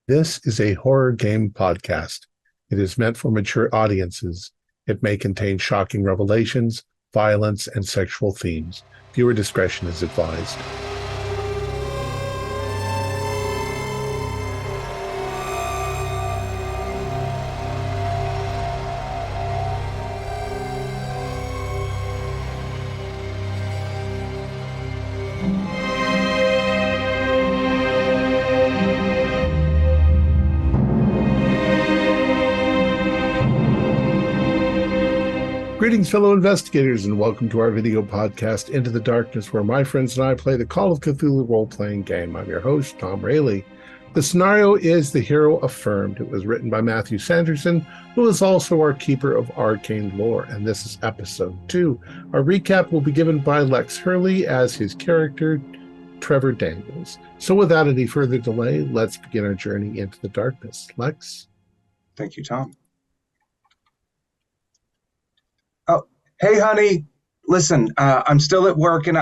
This is a horror game podcast. It is meant for mature audiences. It may contain shocking revelations, violence, and sexual themes. Viewer discretion is advised. Greetings, fellow investigators, and welcome to our video podcast, Into the Darkness, where my friends and I play the Call of Cthulhu role-playing game. I'm your host, Thom Raley. The scenario is The Hero Affirmed. It was written by Matthew Sanderson, who is also our keeper of arcane lore, and this is episode 2. Our recap will be given by Lex Hurley as his character, Trevor Daniels. So without any further delay, let's begin our journey into the darkness. Lex? Thank you, Thom. Oh, hey, honey. Listen, I'm still at work, and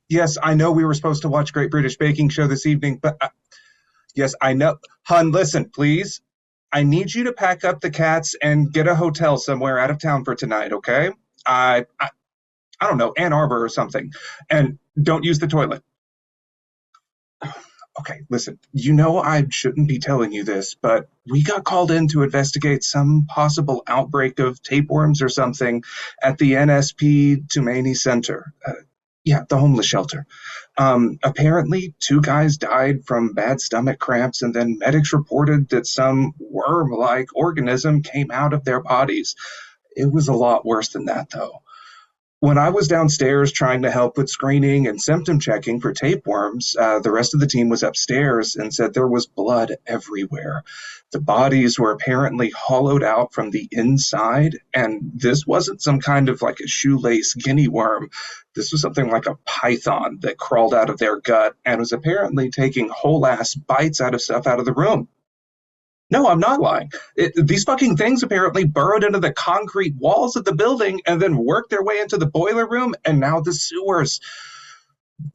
yes, I know we were supposed to watch Great British Baking Show this evening, but yes, I know. Hun, listen, please. I need you to pack up the cats and get a hotel somewhere out of town for tonight, okay? I don't know, Ann Arbor or something, and don't use the toilet. Okay, listen, you know I shouldn't be telling you this, but we got called in to investigate some possible outbreak of tapeworms or something at the NSP Tumaini Center. The homeless shelter. Apparently, 2 guys died from bad stomach cramps, and then medics reported that some worm-like organism came out of their bodies. It was a lot worse than that, though. When I was downstairs trying to help with screening and symptom checking for tapeworms, the rest of the team was upstairs and said there was blood everywhere. The bodies were apparently hollowed out from the inside, and this wasn't some kind of like a shoelace guinea worm. This was something like a python that crawled out of their gut and was apparently taking whole-ass bites out of stuff out of the room. No, I'm not lying. These fucking things apparently burrowed into the concrete walls of the building and then worked their way into the boiler room and now the sewers.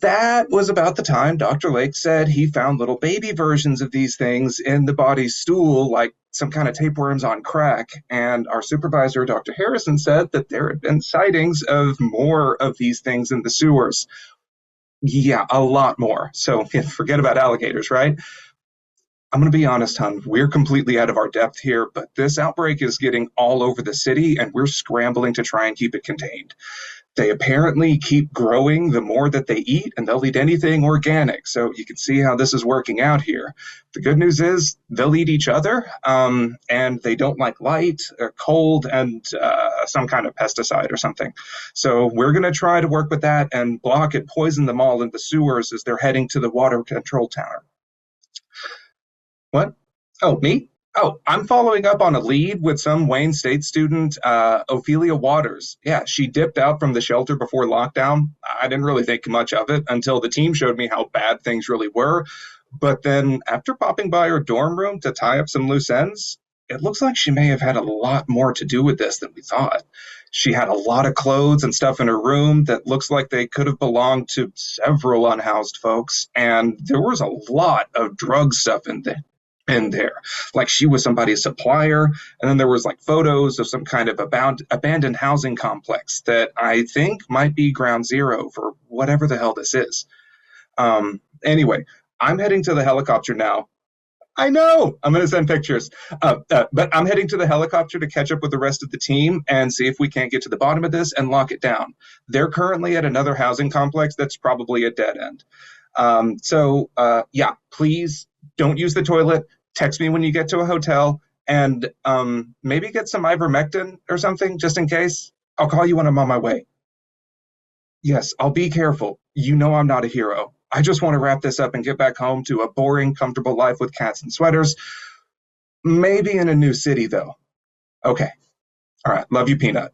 That was about the time Dr. Lake said he found little baby versions of these things in the body's stool, like some kind of tapeworms on crack. And our supervisor, Dr. Harrison, said that there had been sightings of more of these things in the sewers. Yeah, a lot more. So forget about alligators, right? I'm going to be honest, hon, we're completely out of our depth here, but this outbreak is getting all over the city, and we're scrambling to try and keep it contained. They apparently keep growing the more that they eat, and they'll eat anything organic, so you can see how this is working out here. The good news is they'll eat each other, and they don't like light or cold and some kind of pesticide or something. So we're going to try to work with that and block and poison them all in the sewers as they're heading to the water control tower. What? Oh, me? Oh, I'm following up on a lead with some Wayne State student, Ophelia Waters. Yeah, she dipped out from the shelter before lockdown. I didn't really think much of it until the team showed me how bad things really were. But then after popping by her dorm room to tie up some loose ends, it looks like she may have had a lot more to do with this than we thought. She had a lot of clothes and stuff in her room that looks like they could have belonged to several unhoused folks. And there was a lot of drug stuff in there, like she was somebody's supplier. And then there was like photos of some kind of abandoned housing complex that I think might be ground zero for whatever the hell this is. Anyway, I'm heading to the helicopter now. I know I'm going to send pictures, but I'm heading to the helicopter to catch up with the rest of the team and see if we can't get to the bottom of this and lock it down. They're currently at another housing complex that's probably a dead end. Please don't use the toilet. Text me when you get to a hotel, and maybe get some ivermectin or something, just in case. I'll call you when I'm on my way. Yes, I'll be careful. You know I'm not a hero. I just want to wrap this up and get back home to a boring, comfortable life with cats and sweaters. Maybe in a new city, though. Okay. All right. Love you, Peanut.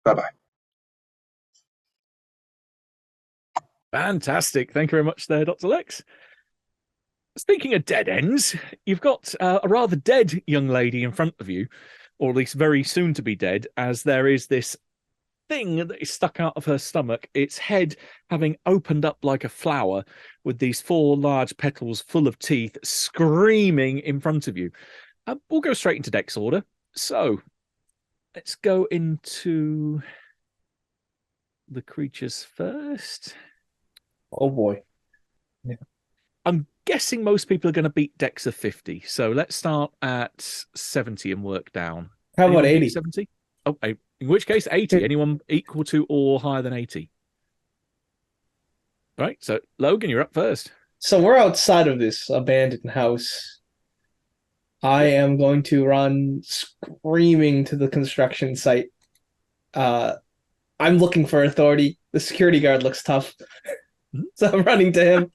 Bye-bye. Fantastic. Thank you very much there, Dr. Lex. Speaking of dead ends, you've got a rather dead young lady in front of you, or at least very soon to be dead, as there is this thing that is stuck out of her stomach, its head having opened up like a flower with these 4 large petals full of teeth screaming in front of you. We'll go straight into Dex order. So let's go into the creatures first. Oh boy. Yeah. I'm guessing most people are going to beat Dex of 50. So let's start at 70 and work down. How about 80? 70? Oh, in which case 80. Anyone equal to or higher than 80? Right. So Logan, you're up first. So we're outside of this abandoned house. I am going to run screaming to the construction site. I'm looking for authority. The security guard looks tough. So I'm running to him.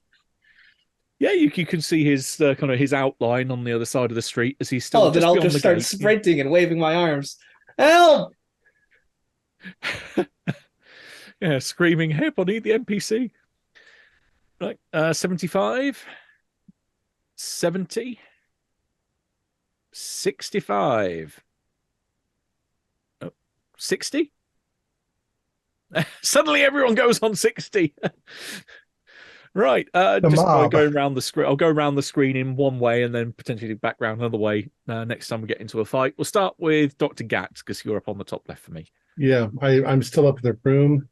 Yeah, you can see his kind of his outline on the other side of the street as he's still. Oh, then I'll just start sprinting and waving my arms. Help! Yeah, screaming, "Help! I need the NPC." Right, 75, 70, 65, 60. Suddenly, everyone goes on 60. Right, just going around the screen. I'll go around the screen in one way and then potentially back round another way next time we get into a fight. We'll start with Dr. Gat because you're up on the top left for me. Yeah, I'm still up in the room.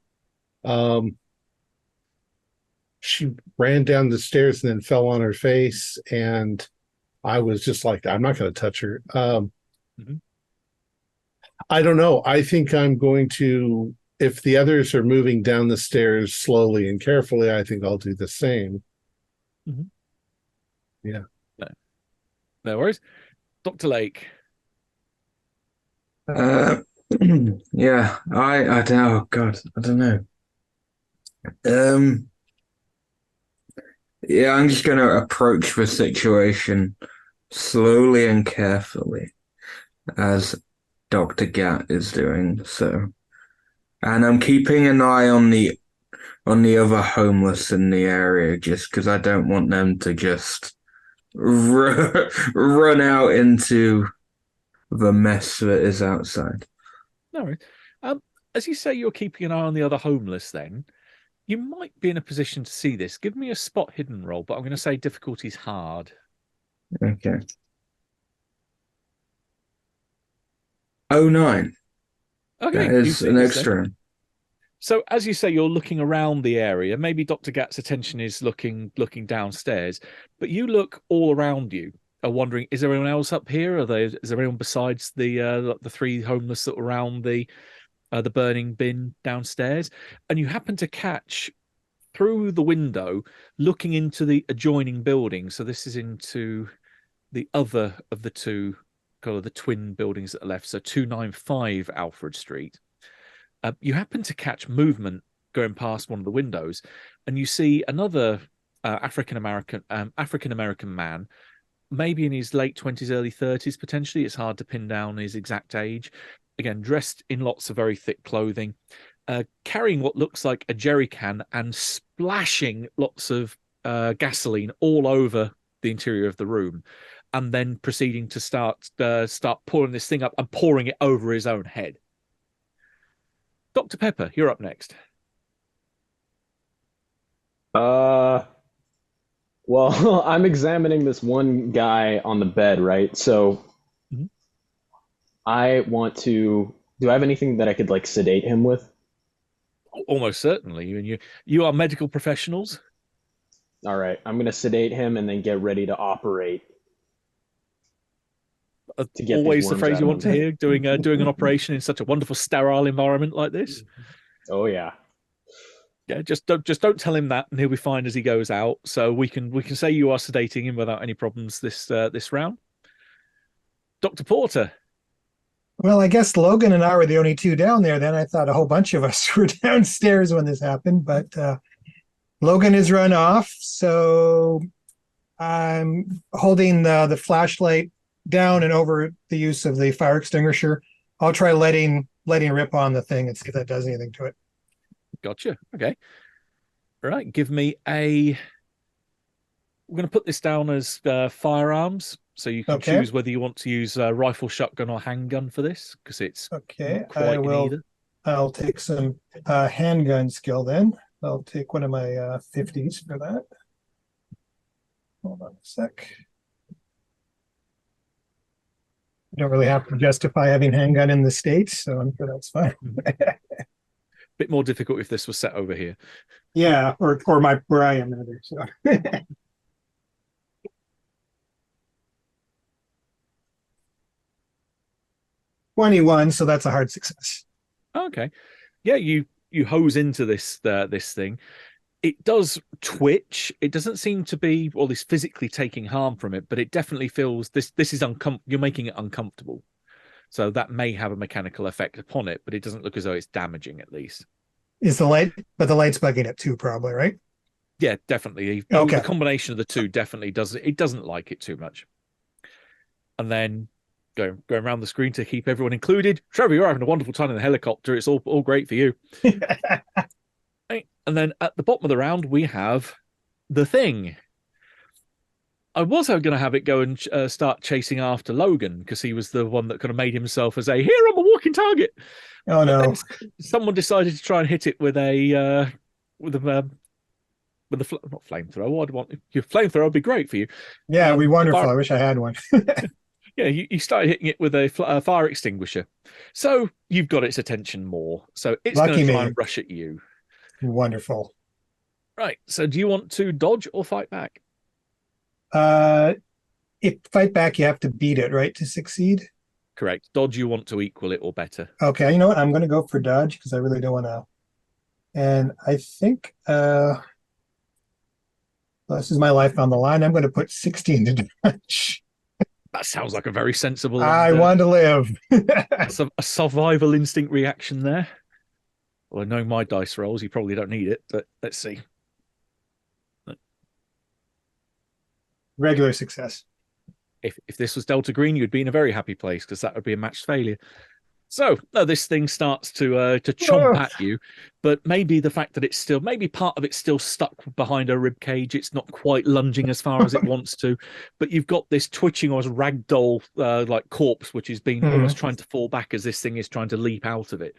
She ran down the stairs and then fell on her face, and I was just like, I'm not going to touch her. I don't know. I think I'm going to, if the others are moving down the stairs slowly and carefully, I think I'll do the same. Yeah. No worries. Dr. Lake. Yeah, I don't. Oh God, I don't know. Yeah, I'm just going to approach the situation slowly and carefully, as Dr. Gat is doing so, and I'm keeping an eye on the other homeless in the area, just because I don't want them to just run out into the mess that is outside. No worries. As you say, you're keeping an eye on the other homeless. Then you might be in a position to see this. Give me a spot hidden roll, but I'm going to say difficulty's hard. Okay. 09. Okay, that is an extra. So as you say, you're looking around the area. Maybe Dr. Gat's attention is looking downstairs, but you look all around you, are wondering, is there anyone else up here? Is there anyone besides the 3 homeless that were around the burning bin downstairs? And you happen to catch through the window, looking into the adjoining building. So this is into the other of the 2, kind of the twin buildings that are left. So 295 Alfred Street. You happen to catch movement going past one of the windows, and you see another African American man, maybe in his late 20s, early 30s, potentially. It's hard to pin down his exact age. Again, dressed in lots of very thick clothing, carrying what looks like a jerry can and splashing lots of gasoline all over the interior of the room, and then proceeding to start pouring this thing up and pouring it over his own head. Dr. Pepper, you're up next. Well, I'm examining this one guy on the bed, right? So I want to. Do I have anything that I could like sedate him with? Almost certainly. You are medical professionals. All right, I'm going to sedate him and then get ready to operate. To get always the phrase you want to hear, doing an operation in such a wonderful sterile environment like this. Oh yeah. Yeah, just don't tell him that, and he'll be fine as he goes out. So we can say you are sedating him without any problems this round. Dr. Porter. Well, I guess Logan and I were the only 2 down there. Then I thought a whole bunch of us were downstairs when this happened, but Logan has run off, so I'm holding the flashlight down and over the use of the fire extinguisher. I'll try letting rip on the thing and see if that does anything to it. Gotcha. Okay. All right. Give me a. We're going to put this down as fairarms, so you can choose whether you want to use a rifle, shotgun, or handgun for this, because it's okay. quite in either. I'll take some handgun skill then. I'll take one of my 50s for that. Hold on a sec. You don't really have to justify having handgun in the States, so I'm sure that's fine. Bit more difficult if this was set over here. Yeah, or where I am rather. So 21, so that's a hard success. Okay. Yeah, you hose into this thing. It does twitch. It doesn't seem to be, well, it's physically taking harm from it, but it definitely feels this is you're making it uncomfortable. So that may have a mechanical effect upon it, but it doesn't look as though it's damaging, at least. Is the light, but the light's bugging it too, probably, right? Yeah, definitely. Okay. The combination of the two definitely does it. It doesn't like it too much. And then going around the screen to keep everyone included. Trevor, you're having a wonderful time in the helicopter. It's all great for you. Right. And then at the bottom of the round, we have the thing. I was going to have it go and start chasing after Logan because he was the one that kind of made himself as here, I'm a walking target. Oh, no. Then someone decided to try and hit it with a not flamethrower. What I want your flamethrower would be great for you. Yeah, it'd be wonderful. I wish I had one. Yeah, you started hitting it with a fire extinguisher. So you've got its attention more. So it's going to try and rush at you. Wonderful. Right. So do you want to dodge or fight back? If fight back, you have to beat it, right, to succeed? Correct. Dodge, you want to equal it or better. Okay, you know what? I'm going to go for dodge because I really don't want to. And I think this is my life on the line. I'm going to put 16 to dodge. That sounds like a very sensible. I want to live. A survival instinct reaction there. Well, knowing my dice rolls, you probably don't need it, but let's see. Regular success. If this was Delta Green, you'd be in a very happy place because that would be a matched failure. So this thing starts to chomp at you, but maybe the fact that maybe part of it's still stuck behind a rib cage. It's not quite lunging as far as it wants to, but you've got this twitching or ragdoll like corpse, which has been almost trying to fall back as this thing is trying to leap out of it,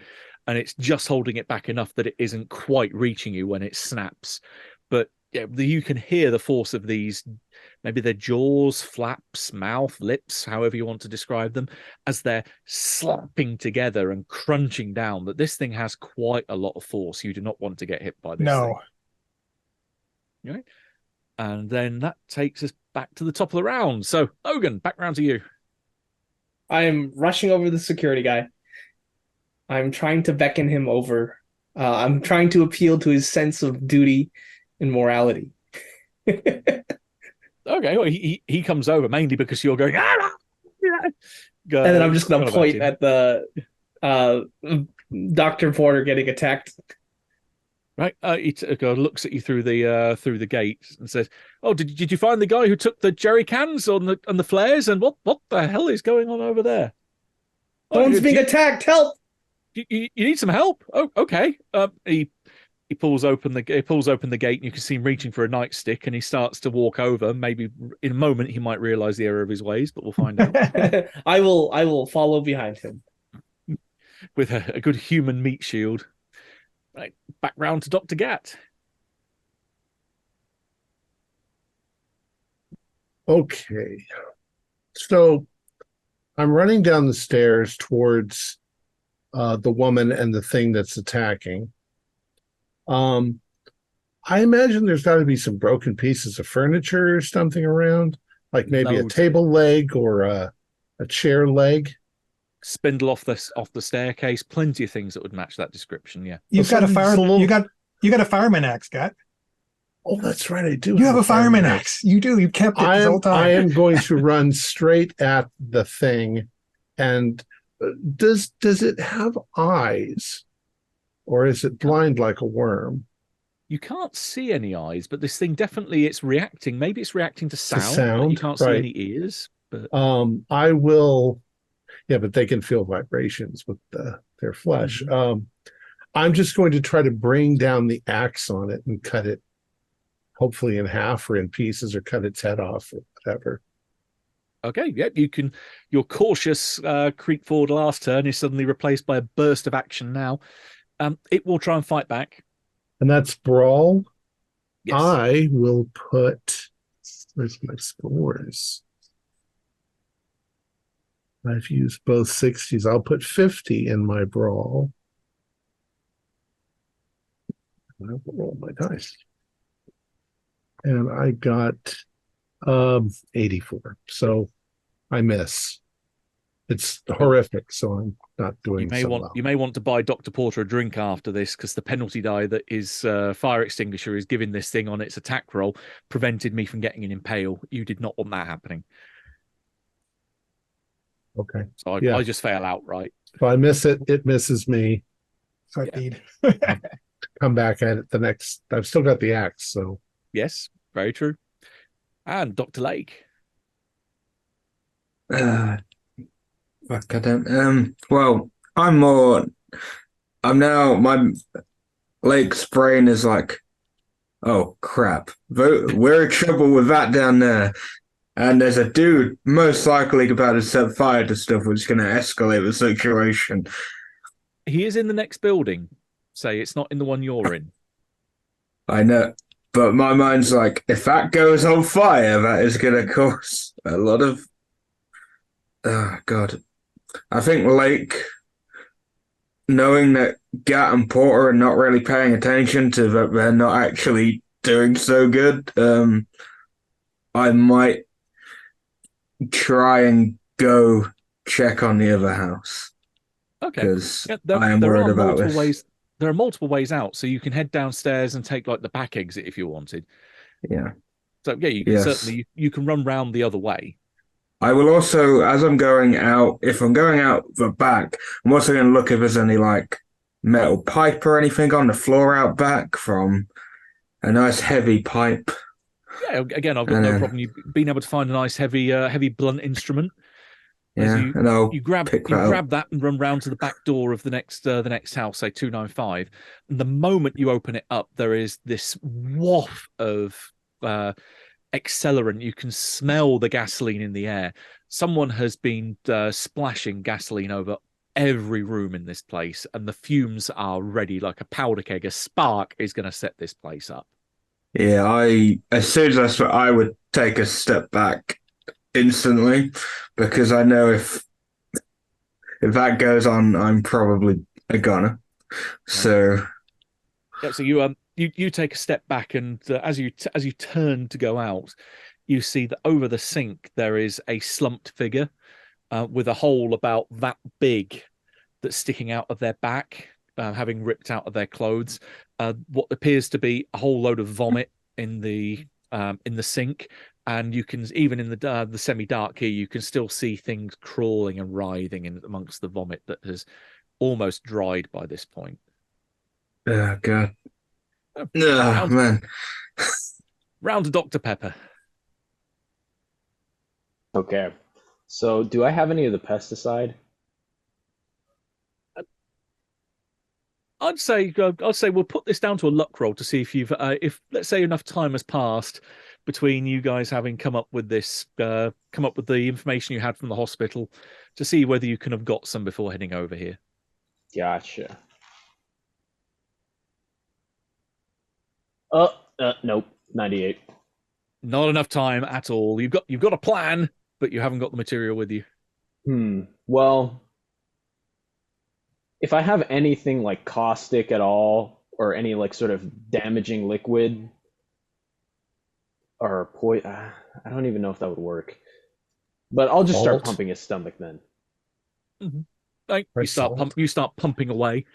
and it's just holding it back enough that it isn't quite reaching you when it snaps. But yeah, you can hear the force of these, maybe their jaws, flaps, mouth, lips, however you want to describe them, as they're slapping together and crunching down, that this thing has quite a lot of force. You do not want to get hit by this thing. Right? And then that takes us back to the top of the round. So, Logan, back round to you. I'm rushing over the security guy. I'm trying to beckon him over. I'm trying to appeal to his sense of duty and morality. Okay, well, he comes over mainly because you're going, and then I'm just going to point at the Dr. Porter getting attacked. Right, he looks at you through the gate and says, "Oh, did you find the guy who took the jerry cans and the flares? And what the hell is going on over there? Someone's being attacked. Help! You need some help? Oh, okay." He pulls open the gate, and you can see him reaching for a nightstick, and he starts to walk over. Maybe in a moment he might realize the error of his ways, but we'll find out. I will follow behind him with a good human meat shield. Right, back round to Dr. Gatt. Okay, so I'm running down the stairs towards the woman and the thing that's attacking. I imagine there's got to be some broken pieces of furniture or something around, like maybe a table leg or a chair leg. Spindle off the staircase. Plenty of things that would match that description. Yeah, you've got a fire. You got a fireman axe, Scott. Oh, that's right. I do. You have a fireman axe. You do. You kept it this whole time. I am going to run straight at the thing. And does it have eyes? Or is it blind like a worm? You can't see any eyes, but this thing definitely, it's reacting. Maybe it's reacting to sound. You can't see any ears. But I will. Yeah, but they can feel vibrations with their flesh. I'm just going to try to bring down the axe on it and cut it, hopefully in half or in pieces, or cut its head off or whatever. Okay, yeah, you can. Your cautious creep forward last turn is suddenly replaced by a burst of action now. It will try and fight back. And that's brawl. Yes. I will put. Where's my scores? I've used both 60s. I'll put 50 in my brawl. I will roll my dice. And I got 84. So I miss. It's horrific, so I'm not doing so well. You may want to buy Dr. Porter a drink after this, because the penalty die that his fire extinguisher is giving this thing on its attack roll prevented me from getting an impale. You did not want that happening. Okay. So I just fail outright. If I miss it, it misses me. So I need. Come back at it the next. I've still got the axe, so. Yes, very true. And Dr. Lake. Fuck, I don't. Well, I'm now. My Lake's brain is like, oh crap, we're in trouble with that down there, and there's a dude most likely about to set fire to stuff, which is going to escalate the situation. He is in the next building. Say it's not in the one you're in. I know, but my mind's like, if that goes on fire, that is going to cause a lot of. Oh God. I think Lake, knowing that Gat and Porter are not really paying attention to that, they're not actually doing so good, I might try and go check on the other house. Okay. Because I am worried about this. There are multiple ways out, so you can head downstairs and take like the back exit if you wanted. Yeah. So yeah, you can certainly you can run round the other way. I will also, as I'm going out, if I'm going out the back, I'm also going to look if there's any like metal pipe or anything on the floor out back from a nice heavy pipe. Yeah, again, I've got no problem you being able to find a nice heavy blunt instrument. Yeah, and I'll grab that and run round to the back door of the next house, say 295. And the moment you open it up, there is this waft of accelerant. You can smell the gasoline in the air. Someone has been splashing gasoline over every room in this place, and the fumes are ready like a powder keg. A spark is going to set this place up. Yeah, as soon as I would take a step back instantly, because I know if that goes on, I'm probably a goner. So yeah, so you take a step back, and as you turn to go out, you see that over the sink there is a slumped figure with a hole about that big that's sticking out of their back, having ripped out of their clothes. What appears to be a whole load of vomit in the sink, and you can, even in the semi-dark here, you can still see things crawling and writhing in amongst the vomit that has almost dried by this point. Oh God. Oh man. Round to Dr. Pepper. Okay. So do I have any of the pesticide? I'd say we'll put this down to a luck roll to see if you've if let's say enough time has passed between you guys having come up with the information you had from the hospital to see whether you can have got some before heading over here. Gotcha. Nope, 98. Not enough time at all. You've got a plan, but you haven't got the material with you. Well, if I have anything like caustic at all, or any like sort of damaging liquid, or I don't even know if that would work. But I'll just start pumping his stomach then. Mm-hmm. Like, you start pumping away.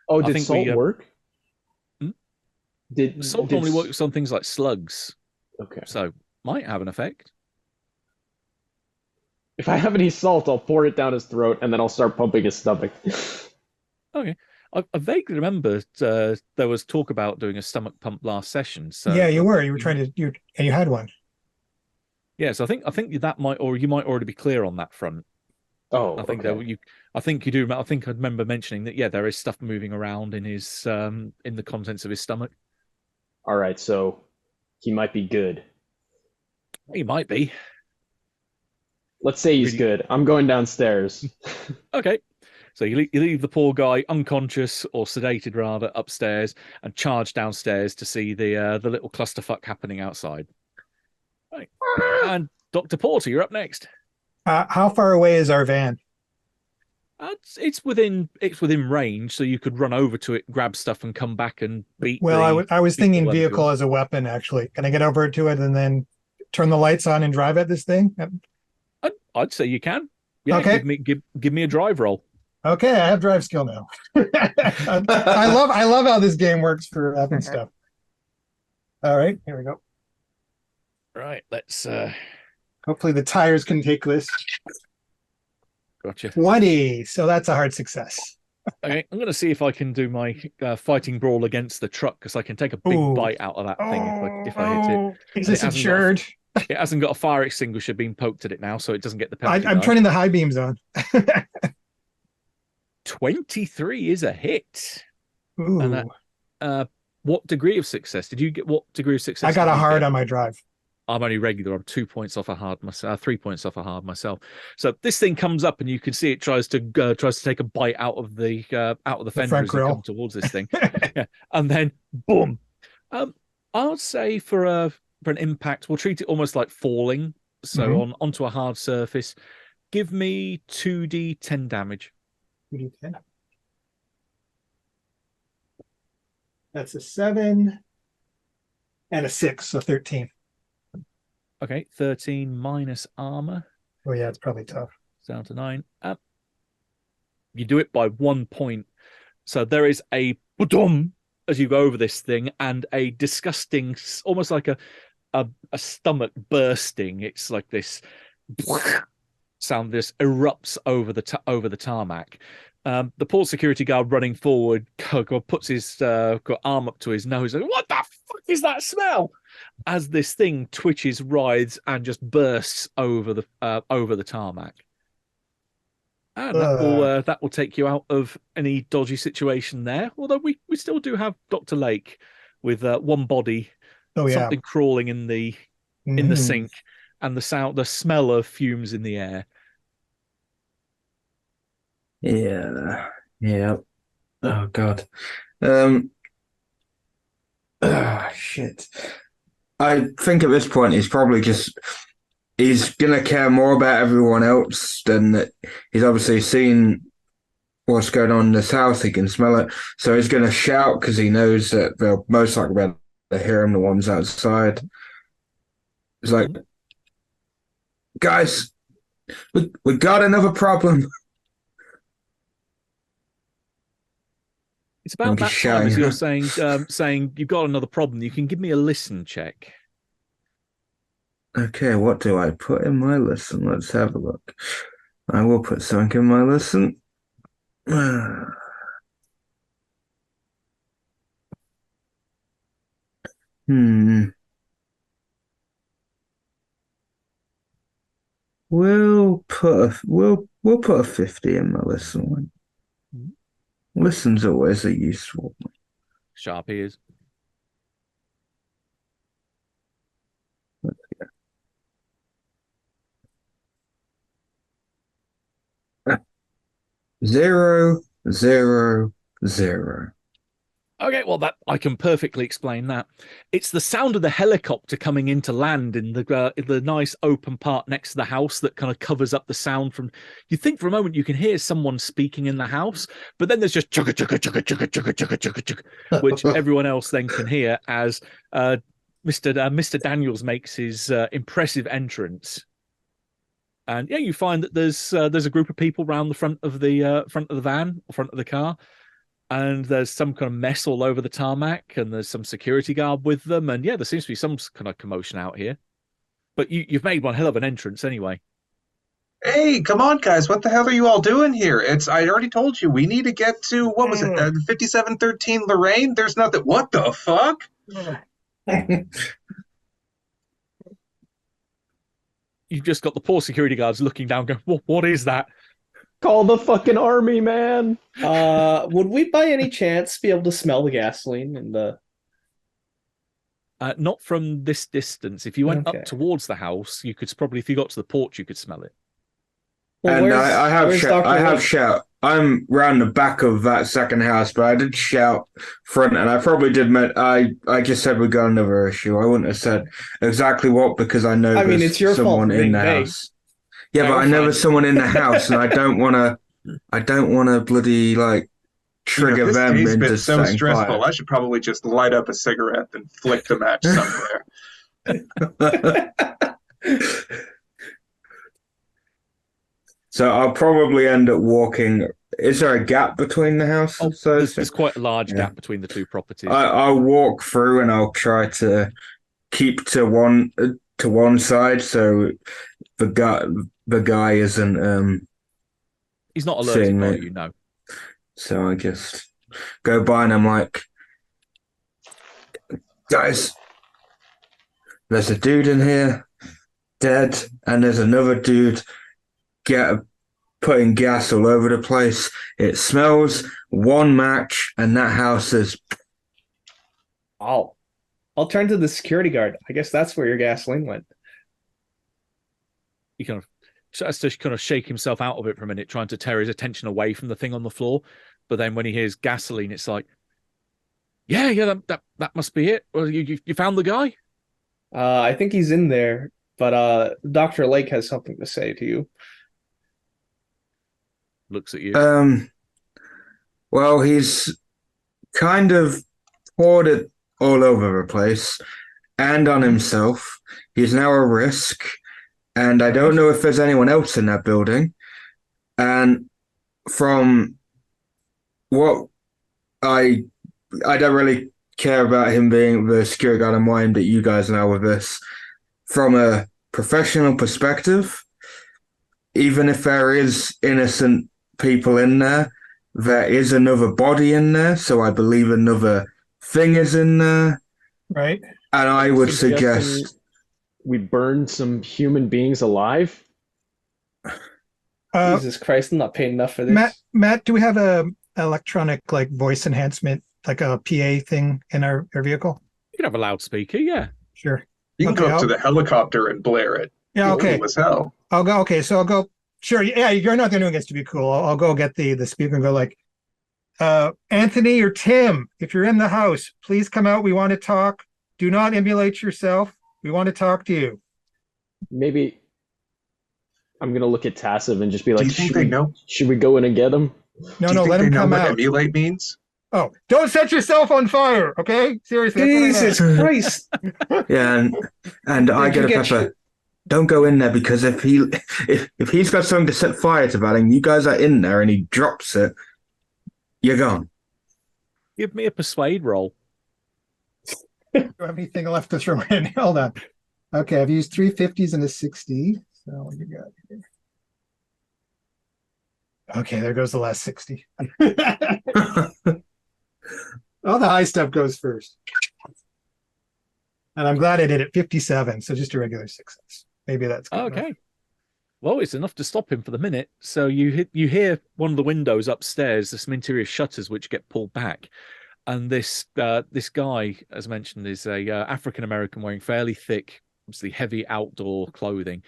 Oh, did salt work? Salt normally works on things like slugs. Okay. So might have an effect. If I have any salt, I'll pour it down his throat, and then I'll start pumping his stomach. Okay. I vaguely remember there was talk about doing a stomach pump last session. So yeah, you were trying to, and you had one. Yeah, so I think that you might already be clear on that front. Oh, I think okay. I think you do. I think I remember mentioning that. Yeah, there is stuff moving around in his in the contents of his stomach. All right, so he might be good. He might be. Let's say he's Really? good. I'm going downstairs. Okay. So you leave the poor guy unconscious or sedated rather upstairs and charge downstairs to see the little clusterfuck happening outside. Right. And Dr. Porter, you're up next. How far away is our van? It's within range, so you could run over to it, grab stuff, and come back and beat. Well, I was thinking people vehicle as a weapon. Actually, can I get over to it and then turn the lights on and drive at this thing? I'd say you can. Yeah, Okay. Give me a drive roll. Okay, I have drive skill now. I love how this game works for weapon stuff. All right, here we go. Right, let's. Hopefully the tires can take this. Gotcha. 20, so that's a hard success. Okay, I'm going to see if I can do my fighting brawl against the truck because I can take a big bite out of that thing if I hit it. Is this insured? It hasn't got a fire extinguisher being poked at it now, so it doesn't get the penalty. I'm turning the high beams on. 23 is a hit. Ooh. And that, what degree of success? Did you get what degree of success? I got a hard on my drive. I'm only regular. I'm 2 points off a hard myself. 3 points off a hard myself. So this thing comes up, and you can see it tries to take a bite out of the fender as it comes towards this thing, yeah. And then boom. I'd say for an impact, we'll treat it almost like falling. So onto a hard surface. Give me 2d10 damage. 2d10. That's a 7 and a 6, so 13. Okay, 13 minus armor. Oh yeah, it's probably tough. Down to 9. You do it by 1 point. So there is a boom as you go over this thing, and a disgusting, almost like a stomach bursting. It's like this sound. This erupts over the tarmac. The poor security guard running forward puts his arm up to his nose. Like, what the fuck is that smell? As this thing twitches, writhes, and just bursts over the tarmac. And that will take you out of any dodgy situation there. Although we still do have Dr. Lake with one body, something crawling in the sink, and the smell of fumes in the air. Yeah. Oh God. Shit. I think at this point he's gonna care more about everyone else than that. He's obviously seen what's going on in this house. He can smell it, so he's gonna shout because he knows that they'll most likely be able to hear him. The ones outside. It's like, guys, we got another problem. It's about that time as you're saying you've got another problem. You can give me a listen check. Okay, what do I put in my listen? Let's have a look. I will put something in my listen. We'll put a 50 in my listen one. Listen's always a useful one. Sharp ears. Zero, zero, zero. Okay, well, that I can perfectly explain that. It's the sound of the helicopter coming into land in the nice open part next to the house that kind of covers up the sound from. You think for a moment you can hear someone speaking in the house, but then there's just chugga chugga chugga chugga chugga chugga chugga chugga, which everyone else then can hear as Mr. Daniels makes his impressive entrance. And yeah, you find that there's a group of people around the front of the van, or front of the car. And there's some kind of mess all over the tarmac, and there's some security guard with them. And yeah, there seems to be some kind of commotion out here. But you've made one hell of an entrance anyway. Hey, come on, guys. What the hell are you all doing here? I already told you, we need to get to, what was it, 5713 Lorraine? There's nothing. What the fuck? You've just got the poor security guards looking down going, what is that? Call the fucking army, man. Would we by any chance be able to smell the gasoline in the... Not from this distance. If you went up towards the house, you could probably, if you got to the porch, you could smell it. Well, And I have where's shout. Dr. I have Lake? shout. I'm round the back of that second house, but I did shout front, and I probably did. I just said we got another issue. I wouldn't have said exactly what because I know I mean, there's it's your fault someone for in being the vague. house. Yeah, Yeah, but we're I know fine. there's someone in the house, and I don't want to. I don't want to bloody like trigger this them day's into been so setting stressful. fire. I should probably just light up a cigarette and flick the match somewhere. So I'll probably end up walking. Is there a gap between the houses? Oh, So there's quite a large gap between the two properties. I'll walk through and I'll try to keep to one side so the guy isn't He's not seeing alerted by me. you, no. So I just go by and I'm like, guys, there's a dude in here dead, and there's another dude putting gas all over the place. It smells. One match, and that house is. I'll turn to the security guard. I guess that's where your gasoline went. He kind of tries to kind of shake himself out of it for a minute, trying to tear his attention away from the thing on the floor. But then when he hears gasoline, it's like, yeah, that must be it. Well, you found the guy? I think he's in there, but Dr. Lake has something to say to you. Looks at you. Well, he's kind of poured it all over the place and on himself. He's now a risk, and I don't know if there's anyone else in that building. And from what I don't really care about him being the security guard. I'm worried that you guys know with this. From a professional perspective, even if there is innocent people in there, there is another body in there, so I believe another thing is in there. Right. And I would suggest we burn some human beings alive. Jesus Christ, I'm not paying enough for this. Matt, do we have a electronic like voice enhancement, like a PA thing in our vehicle? You can have a loudspeaker, yeah. Sure. You can Okay, go up to the helicopter and blare it. Yeah, okay. Cool as hell. I'll go. Okay, so I'll go. Sure. Yeah, you're not doing this to be cool. I'll go get the speaker and go like, Anthony or Tim, if you're in the house, please come out. We want to talk. Do not emulate yourself. We want to talk to you. Maybe I'm gonna look at Tassiv and just be like, Do you think they know? Should we go in and get him? No, Do you think let they him know come what out. emulate means? Oh, don't set yourself on fire, okay? Seriously. Jesus Christ. yeah, and I get a pepper. Don't go in there because if he's got something to set fire to that and you guys are in there and he drops it, you're gone. Give me a persuade roll. Do I have anything left to throw in? Hold on. Okay, I've used 3 50s and a 60. So what you got here? Okay, there goes the last 60. All the high stuff goes first. And I'm glad I did it 57, so just a regular success. Maybe that's good Okay. enough. Well, it's enough to stop him for the minute. So you hear one of the windows upstairs, there's some interior shutters which get pulled back. And this guy, as mentioned, is a African American wearing fairly thick, obviously heavy outdoor clothing,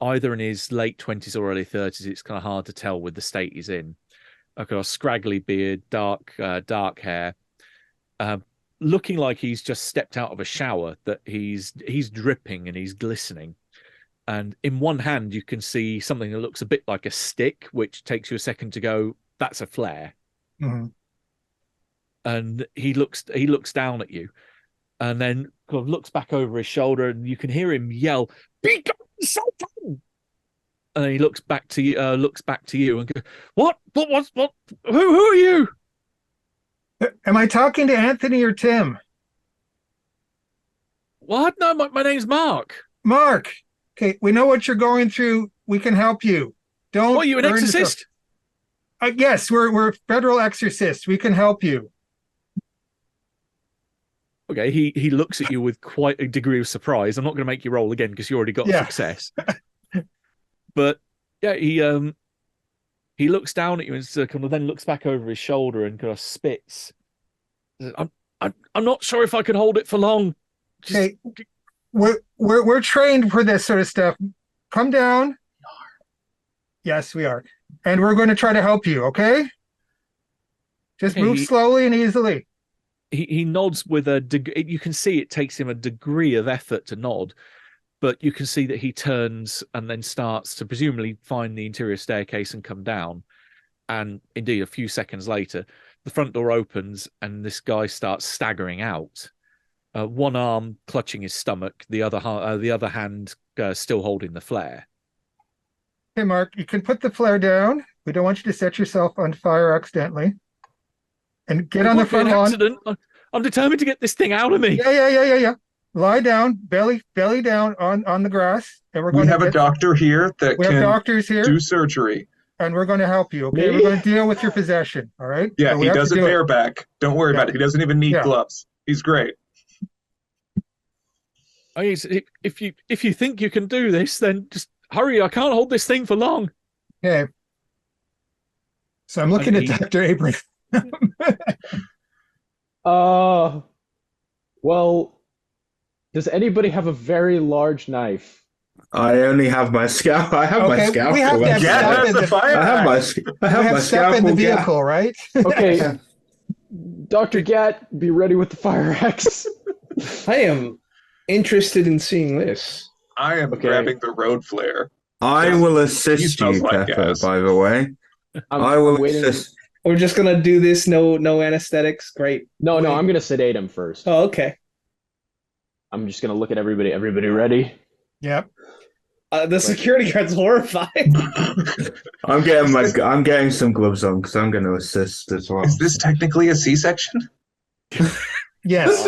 either in his late 20s or early 30s. It's kind of hard to tell with the state he's in. I've got a scraggly beard, dark hair, looking like he's just stepped out of a shower. That he's dripping and he's glistening. And in one hand, you can see something that looks a bit like a stick, which takes you a second to go, that's a flare. Mhm. And he looks down at you, and then kind of looks back over his shoulder, and you can hear him yell, "Be gone, Sultan!" And then he looks back to you, and goes, "What? Who are you?" Am I talking to Anthony or Tim? What? No, my name's Mark. Mark. Okay, we know what you're going through. We can help you. Don't. What, are you an burn yourself. exorcist? Yes, we're federal exorcists. We can help you. Okay, he looks at you with quite a degree of surprise. I'm not going to make you roll again because you already got success. But yeah, he looks down at you and kind of then looks back over his shoulder and kind of spits. I'm not sure if I can hold it for long. Okay, we're trained for this sort of stuff. Come down. Yes, we are. And we're going to try to help you, okay? Just Okay, move slowly and easily. He nods with a you can see it takes him a degree of effort to nod, but you can see that he turns and then starts to presumably find the interior staircase and come down. And indeed, a few seconds later, the front door opens and this guy starts staggering out. One arm clutching his stomach, the other hand still holding the flare. Okay, Mark, you can put the flare down. We don't want you to set yourself on fire accidentally. And get on the front lawn. Accident. I'm determined to get this thing out of me. Yeah. Lie down, belly down on the grass. And we have a doctor here that we can have doctors here, do surgery. and we're going to help you. Okay, we're going to deal with your possession. All right. Yeah, so he does it bareback. Don't worry about it. He doesn't even need gloves. He's great. If you think you can do this, then just hurry. I can't hold this thing for long. Okay. So I'm looking at Dr. Abram. Well, does anybody have a very large knife? I only have my scalpel. I have my scalpel. We have to have stuff in the fire. I have my stuff in the vehicle, right? Okay. Dr. Gat, be ready with the fire axe. I am interested in seeing this. I am grabbing the road flare. I will assist you, Pepper, by the way. I will assist. We're just gonna do this, no anesthetics. Great. No, I'm gonna sedate him first. Oh, okay. I'm just gonna look at everybody. Everybody ready? Yep. The security guard's horrified. I'm getting some gloves on because I'm going to assist as well. Is this technically a C-section? Yes.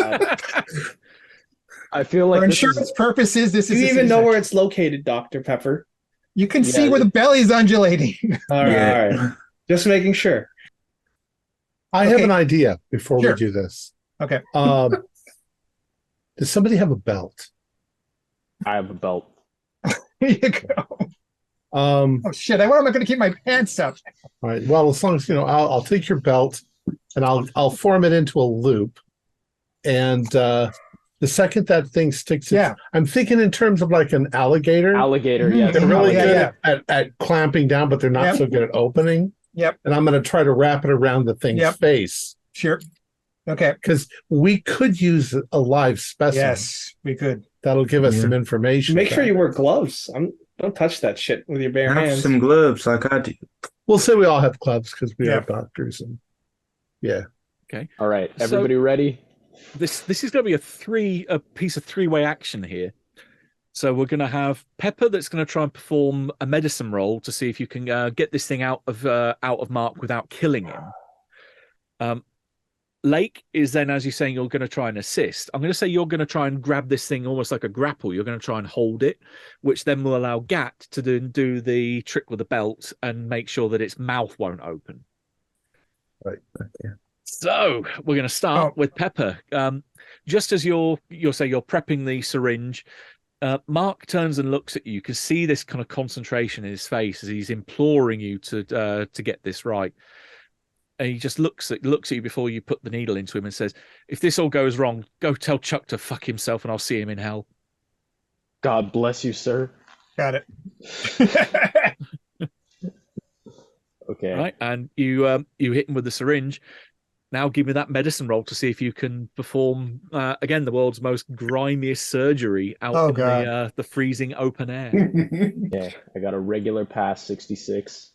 I feel like for insurance purposes, this is. You even know where it's located, Dr. Pepper. You can see where the belly's undulating. All right. Just making sure. I have an idea before we do this. Okay. Does somebody have a belt? I have a belt. Here you go. Oh shit! What am I going to keep my pants up? All right. Well, as long as I'll take your belt and I'll form it into a loop, and the second that thing sticks, I'm thinking in terms of like an alligator. Alligator, yeah. They're really good at clamping down, but they're not so good at opening. Yep. And I'm going to try to wrap it around the thing's face. Sure. Okay. Because we could use a live specimen. Yes, we could. That'll give us some information. Make sure you wear gloves. Don't touch that shit with your bare hands. Have some gloves like I do. We'll say we all have gloves because we are doctors. And Okay. All right. Everybody ready? This is going to be a piece of three-way action here. So we're going to have Pepper that's going to try and perform a medicine roll to see if you can get this thing out of Mark without killing him. Lake is then, as you're saying, you're going to try and assist. I'm going to say you're going to try and grab this thing almost like a grapple. You're going to try and hold it, which then will allow Gat to do the trick with the belt and make sure that its mouth won't open. Right. Okay. So we're going to start with Pepper. Just as you're prepping the syringe, Mark turns and looks at you. You can see this kind of concentration in his face as he's imploring you to get this right. And he just looks at you before you put the needle into him and says, "If this all goes wrong, go tell Chuck to fuck himself, and I'll see him in hell." God bless you, sir. Got it. Okay. Right, and you hit him with the syringe. Now give me that medicine roll to see if you can perform again the world's most grimiest surgery out in the freezing open air. Yeah, I got a regular pass, 66.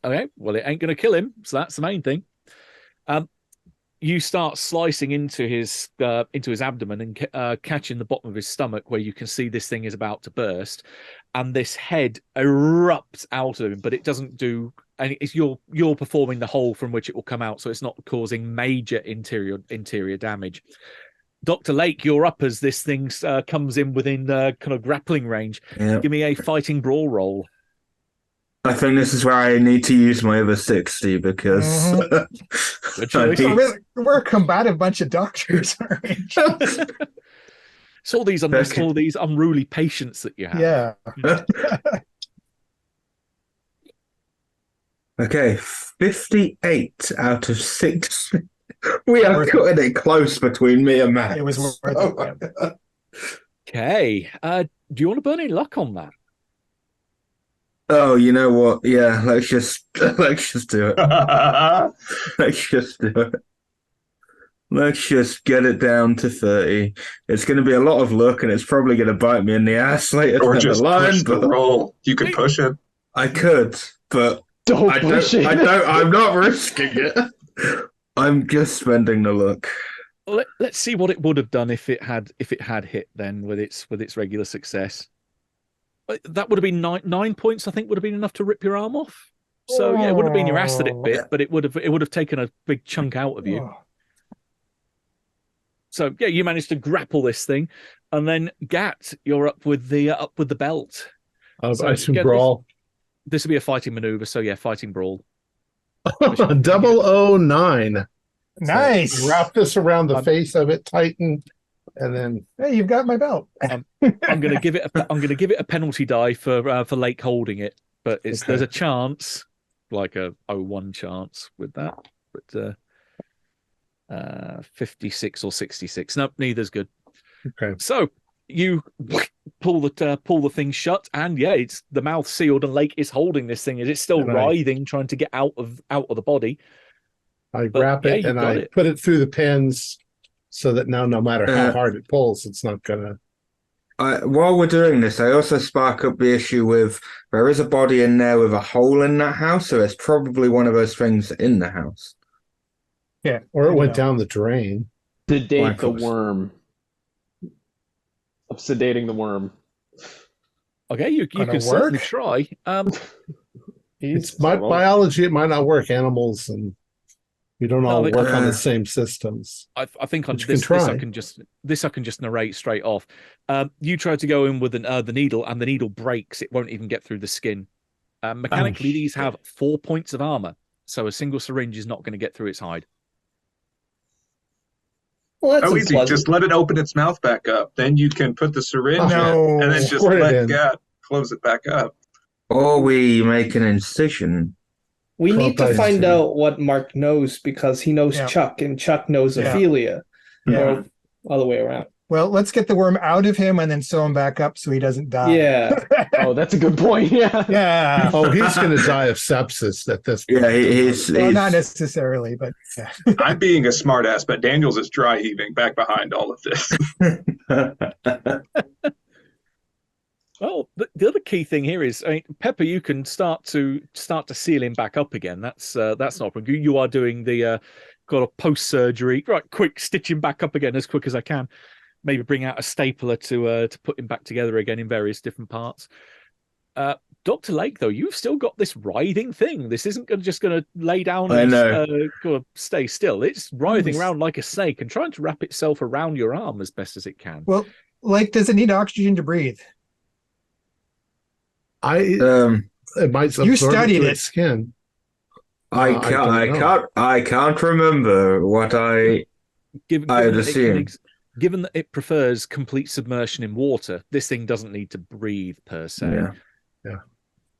Okay, well, it ain't going to kill him, so that's the main thing. You start slicing into his abdomen and catching the bottom of his stomach where you can see this thing is about to burst, and this head erupts out of him, but it doesn't do any. It's you're performing the hole from which it will come out, so it's not causing major interior damage. Dr. Lake, you're up as this thing comes in within kind of grappling range. Yep. Give me a fighting brawl roll. I think this is where I need to use my over 60 because we're a combative bunch of doctors, aren't we? It's all these unruly patients that you have. Yeah. Okay, 58 out of 6. We are cutting it close between me and Matt. It was worth it. Okay. Do you want to burn any luck on that? Oh, you know what? Yeah, let's just do it. Let's just do it. Let's just get it down to 30. It's going to be a lot of luck, and it's probably going to bite me in the ass later Or down just the line. push the roll. You could push it. I could, but Don't I push don't. it. I don't. I'm not risking it. I'm just spending the luck. Let's see what it would have done if it had hit then with its regular success. That would have been 9 points. I think would have been enough to rip your arm off. So yeah, it would have been your ass that it bit, but it would have taken a big chunk out of you. So yeah, you managed to grapple this thing, and then Gat, you're up with the belt. I assume brawl. This will be a fighting maneuver. So yeah, fighting brawl. 009. Nice. So wrap this around the face of it, tighten, and then Hey, you've got my belt. I'm going to give it a penalty die for Lake holding it, but there's a chance, like a 0-1 chance with that, but 56 or 66. No, neither's good. Okay. So you pull the thing shut, and yeah, it's the mouth sealed, and Lake is holding this thing. It's still writhing, trying to get out of the body. I wrap it and I put it through the pins so that now no matter how hard it pulls, it's not gonna. While we're doing this, I also spark up the issue with there is a body in there with a hole in that house, so it's probably one of those things in the house. Yeah. Or it went down the drain. Sedate the worm. Of sedating the worm. Okay, you can certainly try. It's biology. It might not work. Animals and we don't all work on the same systems. I think on this I can just narrate straight off. You try to go in with the needle, and the needle breaks. It won't even get through the skin. Mechanically, these have 4 points of armor, so a single syringe is not going to get through its hide. Well, that's easy. Just let it open its mouth back up. Then you can put the syringe in, and then just let Gat close it back up. Or we make an incision. We need to find out what Mark knows, because he knows Chuck, and Chuck knows Ophelia. Or other way around. Well, let's get the worm out of him and then sew him back up so he doesn't die. Yeah. Oh, that's a good point. Yeah. Yeah. Oh, he's going to die of sepsis at this point. Yeah, he's not necessarily, but yeah. I'm being a smartass, but Daniels is dry heaving back behind all of this. Well, the other key thing here is, Pepper, you can start to seal him back up again. That's not a problem. You are doing the got a post surgery, right? Quick, stitch him back up again as quick as I can. Maybe bring out a stapler to put him back together again in various different parts. Dr. Lake, though, you've still got this writhing thing. This isn't just going to lay down and stay still. It's writhing around like a snake and trying to wrap itself around your arm as best as it can. Well, Lake, does it need oxygen to breathe? It might you studied its skin. I can't remember what I had assumed. Given that it prefers complete submersion in water, this thing doesn't need to breathe per se. Yeah.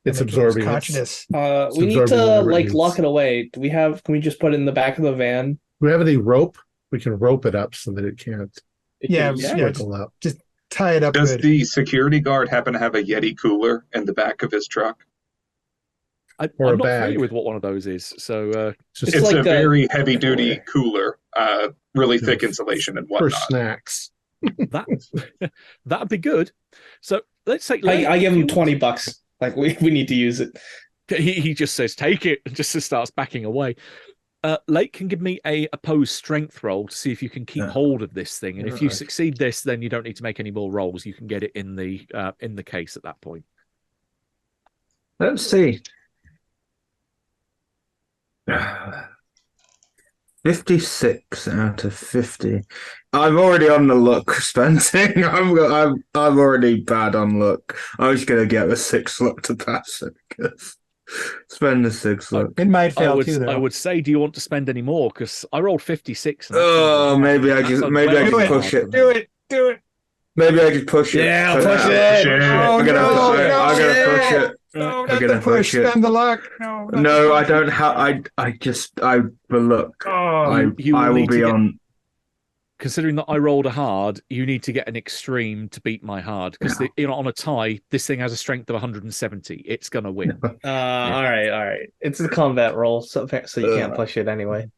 It's absorbing consciousness. We need to lock it away. Can we just put it in the back of the van? Do we have any rope? We can rope it up so that it can't. Just tie it up. Does the security guard happen to have a Yeti cooler in the back of his truck? I'm not familiar with what one of those is. So it's like a very heavy duty cooler, really thick insulation and whatnot. For snacks. That'd be good. So let's say I give him $20. Like we need to use it. He just says take it and just starts backing away. Lake can give me a opposed strength roll to see if you can keep hold of this thing, and if you succeed this, then you don't need to make any more rolls. You can get it in the case at that point. Let's see. 56 out of 50. I'm already on the luck spending. I'm already bad on luck. I'm just gonna get the 6 luck to pass it. Spend the 6 luck. It might fail too, though. I would say, do you want to spend any more? Because I rolled 56. Maybe I just push it. Do it. Maybe I just push it. Yeah, push it. I'm gonna push it. No, I'm gonna push it. Spend the luck. No, I don't have. I the luck. Oh, I will be on. considering that I rolled a hard, you need to get an extreme to beat my hard because on a tie, this thing has a strength of 170. It's gonna win. All right. It's a combat roll, so you can't push it anyway.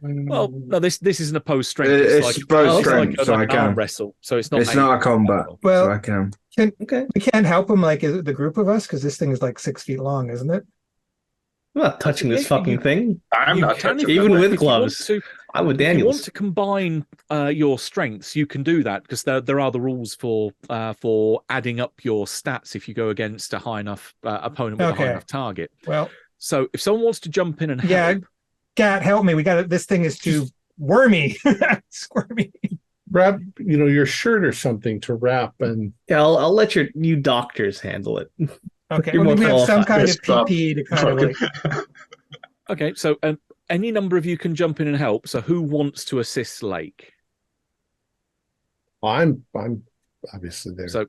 Well, no, this isn't opposed strength. It's opposed strength, so I an arm can. wrestle. So it's not. It's not a combat. Well, so I can. We can't help him, like the group of us, because this thing is like 6 feet long, isn't it? I'm not touching this fucking thing. I'm not touching it. Even with gloves. I would Daniels. If you want to combine your strengths, you can do that because there are the rules for adding up your stats if you go against a high enough opponent with a high enough target. Well, so if someone wants to jump in and help, Gat, help me. This thing is too wormy, squirmy. Wrap, your shirt or something to wrap, and I'll let you doctors handle it. Okay, we have some kind of PP to kind of like. Okay, so any number of you can jump in and help. So who wants to assist Lake? I'm obviously there. So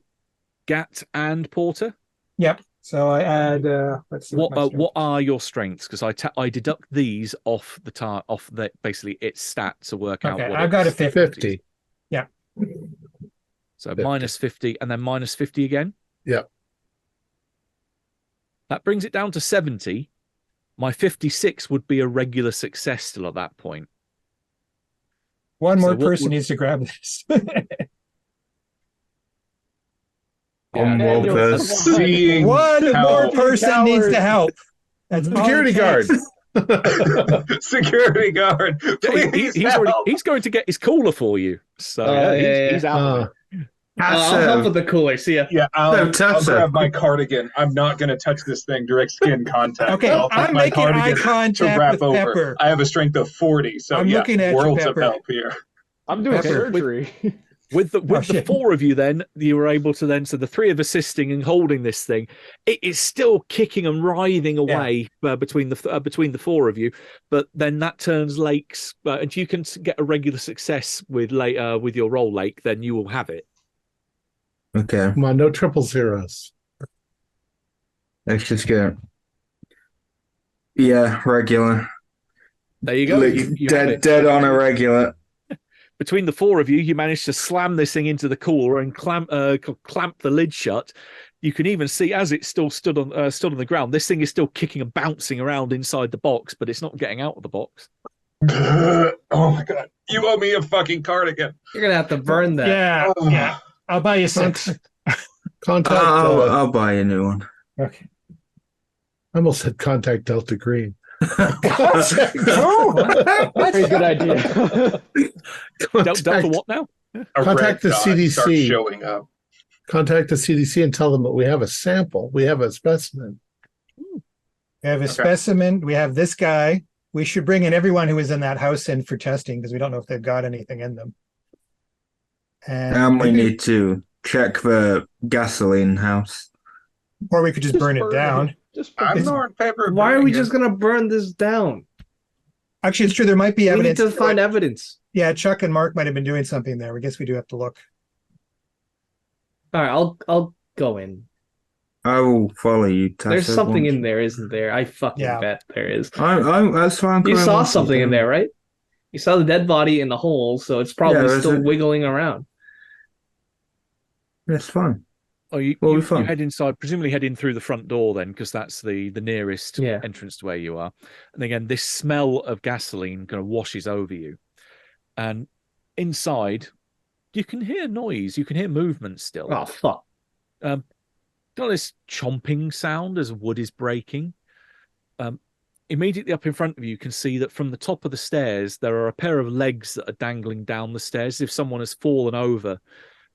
Gat and Porter. Yep. So I add. Let's see. What are your strengths? Because I deduct these off basically its stats to work out. Okay, I've got a 50. Yeah. So 50. Minus 50 and then minus 50 again. Yep. That brings it down to 70. My 56 would be a regular success still at that point. One more person needs to grab this. One more person needs to help. That's security guard. Security guard. He's going to get his cooler for you. So he's out. I'll help with the cooler. See ya. Yeah, I'll grab my cardigan. I'm not going to touch this thing. Direct skin contact. Okay, I'm making eye contact with Pepper. I have a strength of 40, so I'm looking at worlds you, of help here. I'm doing surgery. With the four of you, then you were able to so the three of assisting and holding this thing, it is still kicking and writhing away between the four of you. But then that turns Lake's, and you can get a regular success with your roll, Lake. Then you will have it. Okay. Come on, no triple zeros. Let's just go. Yeah, regular. There you go. You dead on a regular. Between the four of you, you managed to slam this thing into the cooler and clamp the lid shut. You can even see as it still stood on the ground, this thing is still kicking and bouncing around inside the box, but it's not getting out of the box. Oh my god! You owe me a fucking cardigan. You're gonna have to burn that. Yeah. I'll buy you 6. Contact. I'll buy a new one. Okay. I almost said contact Delta Green. Very good idea. Delta what now? Contact the CDC. Showing up. Contact the CDC and tell them that we have a sample. We have a specimen. We have a specimen. We have this guy. We should bring in everyone who was in that house in for testing because we don't know if they've got anything in them. And we need to check the gasoline house. Or we could just burn it down. I'm not in favor of Why are we just going to burn this down? Actually, it's true. There might be evidence. We need to find evidence. Yeah, Chuck and Mark might have been doing something there. I guess we do have to look. All right, I'll go in. I will follow you, Tessa. There's something in there, isn't there? I fucking bet there is. That's fine. You saw something in there, right? You saw the dead body in the hole, so it's probably still wiggling around. That's fine. Oh, you head inside, presumably head in through the front door then, because that's the nearest entrance to where you are. And again, this smell of gasoline kind of washes over you. And inside, you can hear noise. You can hear movement still. Oh, fuck. Got this chomping sound as wood is breaking. Immediately up in front of you, you can see that from the top of the stairs, there are a pair of legs that are dangling down the stairs as if someone has fallen over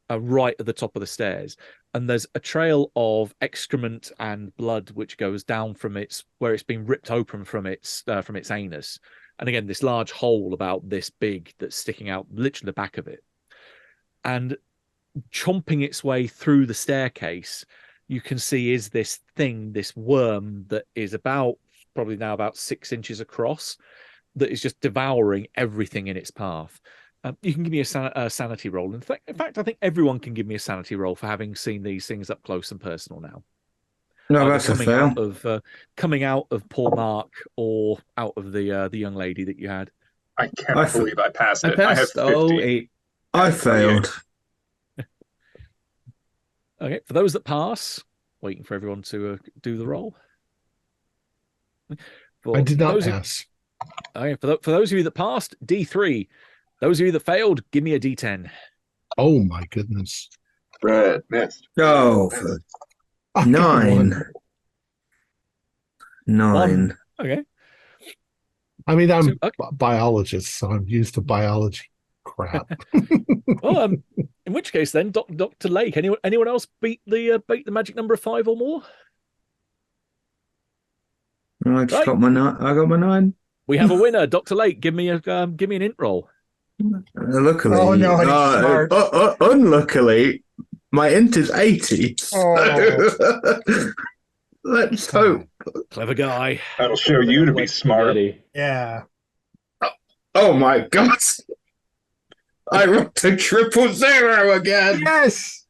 right at the top of the stairs. And there's a trail of excrement and blood which goes down from where it's been ripped open from its anus. And again, this large hole about this big that's sticking out literally the back of it. And chomping its way through the staircase, you can see is this thing, this worm that is probably now about 6 inches across, that is just devouring everything in its path. You can give me a sanity roll. In fact, I think everyone can give me a sanity roll for having seen these things up close and personal now. No, that's a fail. Coming out of Paul Mark or out of the young lady that you had. I can't believe I passed I it. I have passed. 50. 8. I failed. Okay, for those that pass, waiting for everyone to do the roll. I did not those pass. Okay, for those of you that passed, D3. Those of you that failed, give me a D10. Oh my goodness. Brett missed. Oh, I got 9. one. 9. Okay. I mean, I'm Okay. a biologist, so I'm used to biology crap. Well, in which case then, Dr. Lake, anyone else beat the magic number of 5 or more? I just Right. got my 9. I got my 9. We have a winner, Dr. Lake. Give me an int roll. Luckily, Oh, no, he's smart. unluckily, my int is 80. So let's hope. Clever guy. That'll show you to be Like smart. spaghetti. Yeah. Oh my god! I rolled a 000 again. Yes.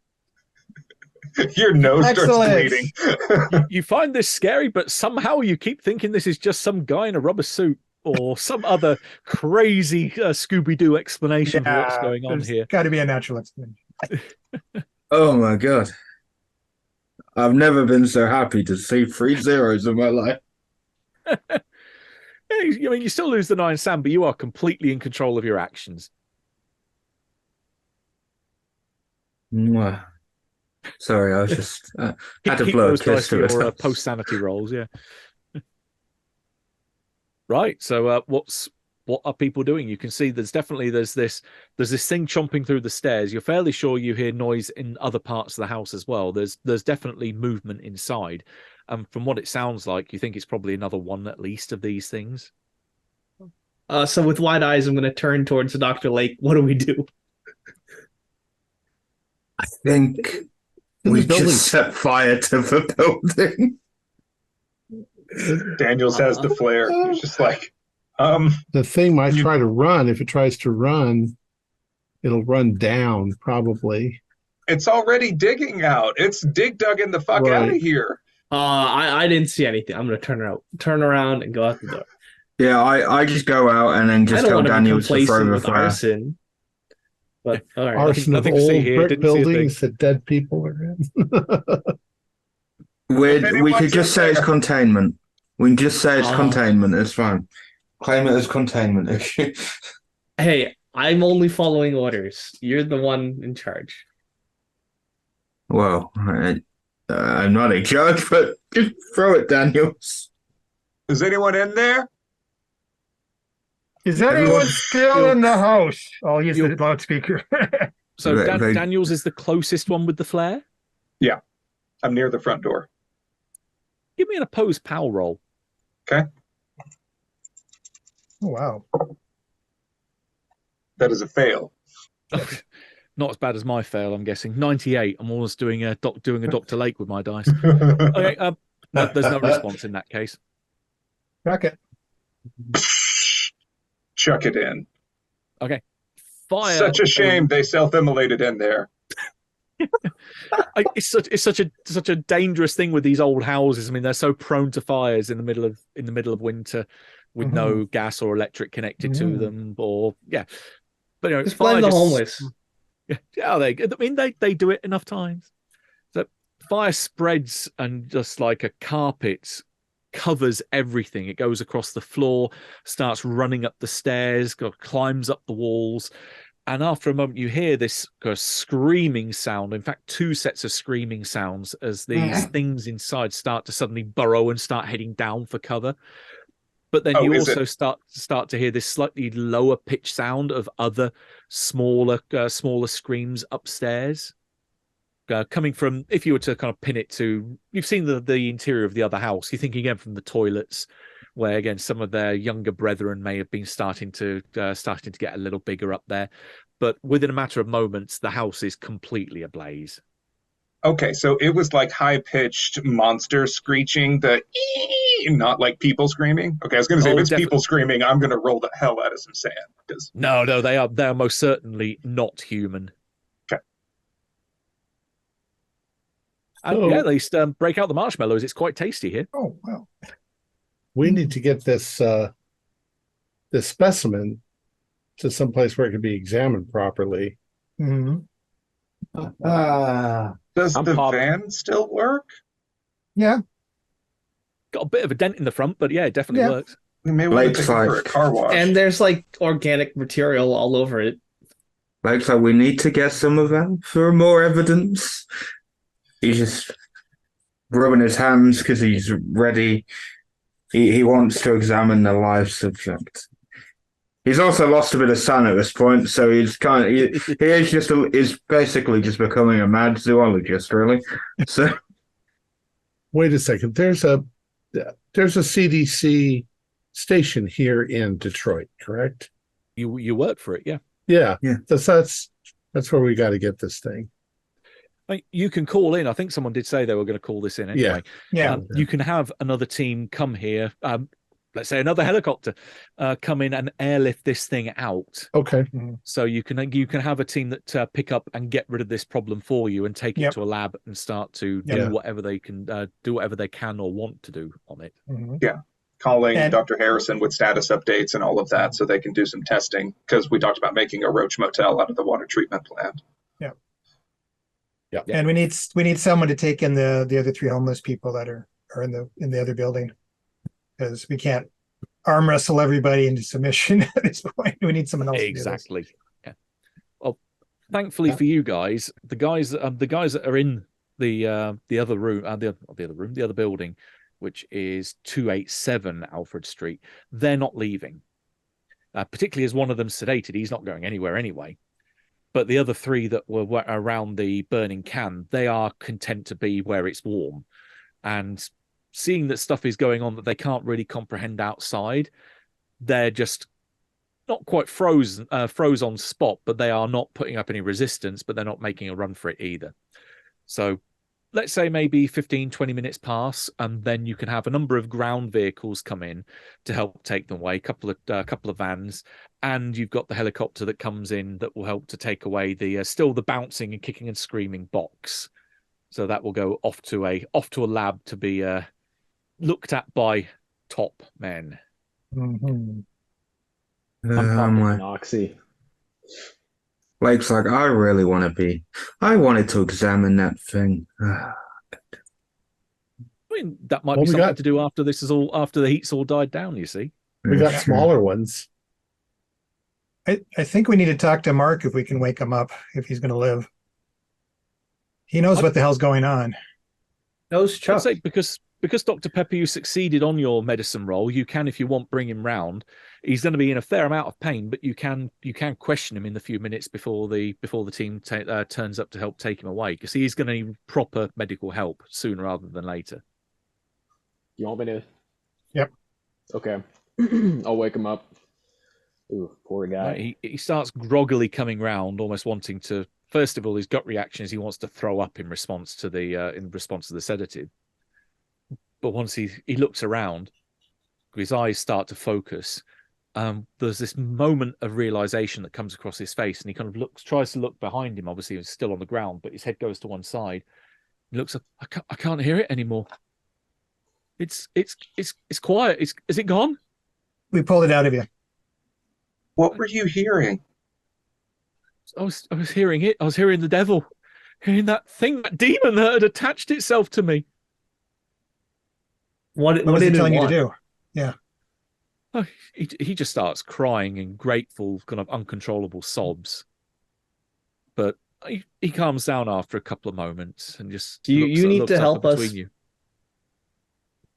Your nose starts Excellent. bleeding. You find this scary, but somehow you keep thinking this is just some guy in a rubber suit or some other crazy Scooby-Doo explanation for what's going on here. Got to be a natural explanation. Oh my god! I've never been so happy to see 3 zeros in my life. Yeah, I mean, you still lose the 9 Sam, but you are completely in control of your actions. Mwah. Sorry, I was just had to Keep blow a those dice kiss for to it. your post-sanity rolls, yeah. Right, so what are people doing? You can see there's this thing chomping through the stairs. You're fairly sure you hear noise in other parts of the house as well. There's definitely movement inside. From what it sounds like, you think it's probably another one at least of these things. So with wide eyes, I'm going to turn towards Dr. Lake. What do we do? I think we just set fire to the building. Daniels has the flare. He's just like, The thing might try to run. If it tries to run, it'll run down probably. it's already digging out. It's dugging the fuck out of Right. here. I didn't see anything. I'm going to turn around and go out the door. Yeah, I just go out and then I just don't tell want to be Daniels to throw complacent the with fire. arson. But all right. Arson of nothing to see old here. brick Didn't see a buildings that dead people are in. We anyone's could just in say it's there- containment. We can just say it's Oh. containment. It's fine. Claim it as containment issue. Hey, I'm only following orders. You're the one in charge. Well, I'm not in charge, but just throw it, Daniels. Is anyone in there? Is anyone still in the house? I'll use the you'll- loudspeaker. So They- Daniels is the closest one with the flare. I'm near the front door. Give me an opposed POW roll. Oh, wow. That is a fail. Not as bad as my fail, I'm guessing. 98. I'm almost doing a Dr. Lake with my dice. Okay, no, there's no response in that case. Okay. Chuck it in. Fire. Such a shame they self-immolated in there. It's such a dangerous thing with these old houses. I mean, they're so prone to fires in the middle of winter, with no gas or electric connected to them, or yeah. But you know, Just blame the fire homeless. Yeah, they do it enough times. So fire spreads and just like a carpet covers everything. It goes across the floor, starts running up the stairs, climbs up the walls. And after a moment, you hear this screaming sound. In fact, 2 sets of screaming sounds as these things inside start to suddenly burrow and start heading down for cover. But then you also start to hear this slightly lower pitch sound of other smaller screams upstairs. Coming from, if you were to kind of pin it to, you've seen the interior of the other house. You think again from the toilets, where again some of their younger brethren may have been starting to get a little bigger up there. But within a matter of moments, the house is completely ablaze. Okay, so it was like high-pitched monster screeching, not like people screaming. Okay, I was going to say, if it's people screaming, I'm going to roll the hell out of some sand. No, they are most certainly not human. Okay. And yeah, they break out the marshmallows. It's quite tasty here. Oh, wow. We need to get this specimen to some place where it can be examined properly. Mhm. Does I'm the pop- van still work? Yeah. Got a bit of a dent in the front, but yeah, it definitely Yeah. works. We may want to Blake's take it for a like- car wash. And there's like organic material all over it. Like, we need to get some of that for more evidence. He's just rubbing his hands because he's ready. He wants to examine the live subject. He's also lost a bit of sun at this point, so he's he's basically just becoming a mad zoologist, really. So Wait a second. There's a CDC station here in Detroit, correct? You work for it, yeah. Yeah. Yeah. That's where we got to get this thing. You can call in. I think someone did say they were going to call this in anyway. Yeah. You can have another team come here. Let's say another helicopter come in and airlift this thing out. Okay. So you can have a team that pick up and get rid of this problem for you and take it Yep. to a lab and start to Yep. do whatever they can or want to do on it. Mhm. Calling And- Dr. Harrison with status updates and all of that so they can do some testing, because we talked about making a roach motel out of the water treatment plant. Yeah. And we need someone to take in the other 3 homeless people that are in the other building, because we can't arm wrestle everybody into submission at this point. We need someone else. Exactly. Yeah. Well, thankfully for you guys, the guys that are in the other room, the other building, which is 287 Alfred Street, they're not leaving. Particularly as one of them sedated, he's not going anywhere anyway. But the other 3 that were around the burning can, they are content to be where it's warm. And seeing that stuff is going on that they can't really comprehend outside, they're just not quite froze on spot, but they are not putting up any resistance, but they're not making a run for it either. So let's say maybe 15, 20 minutes pass, and then you can have a number of ground vehicles come in to help take them away, a couple of vans, and you've got the helicopter that comes in that will help to take away the still the bouncing and kicking and screaming box. So that will go off to a lab to be looked at by top men. Mm-hmm. I'm popping my an oxy. Blake's like, I wanted to examine that thing. I mean, that might Well, be we something got- to do after the heat's all died down. You see, We got smaller ones. I think we need to talk to Mark if we can wake him up, if he's going to live. He knows what the hell's going on. Knows I'd Chuck. say because Dr. Pepper, you succeeded on your medicine roll, you can, if you want, bring him round. He's going to be in a fair amount of pain, but you can question him in the few minutes before the team turns up to help take him away, because he's going to need proper medical help sooner rather than later. You want me to? Yep. Okay. I'll wake him up. Ooh, poor guy. He starts groggily coming round, almost wanting to. First of all, his gut reaction is he wants to throw up in response to the sedative. But once he looks around, his eyes start to focus. There's this moment of realization that comes across his face, and he kind of tries to look behind him. Obviously, he's still on the ground, but his head goes to one side. He looks up. I can't hear it anymore. It's quiet. Is it gone? We pulled it out of you. What were you hearing? I was hearing it. I was hearing the devil, hearing that thing, that demon that had attached itself to me. What What was did he it telling you to want? do? Yeah. Oh, he just starts crying in grateful, kind of uncontrollable sobs. But he calms down after a couple of moments and just You need looks to up help us. between you.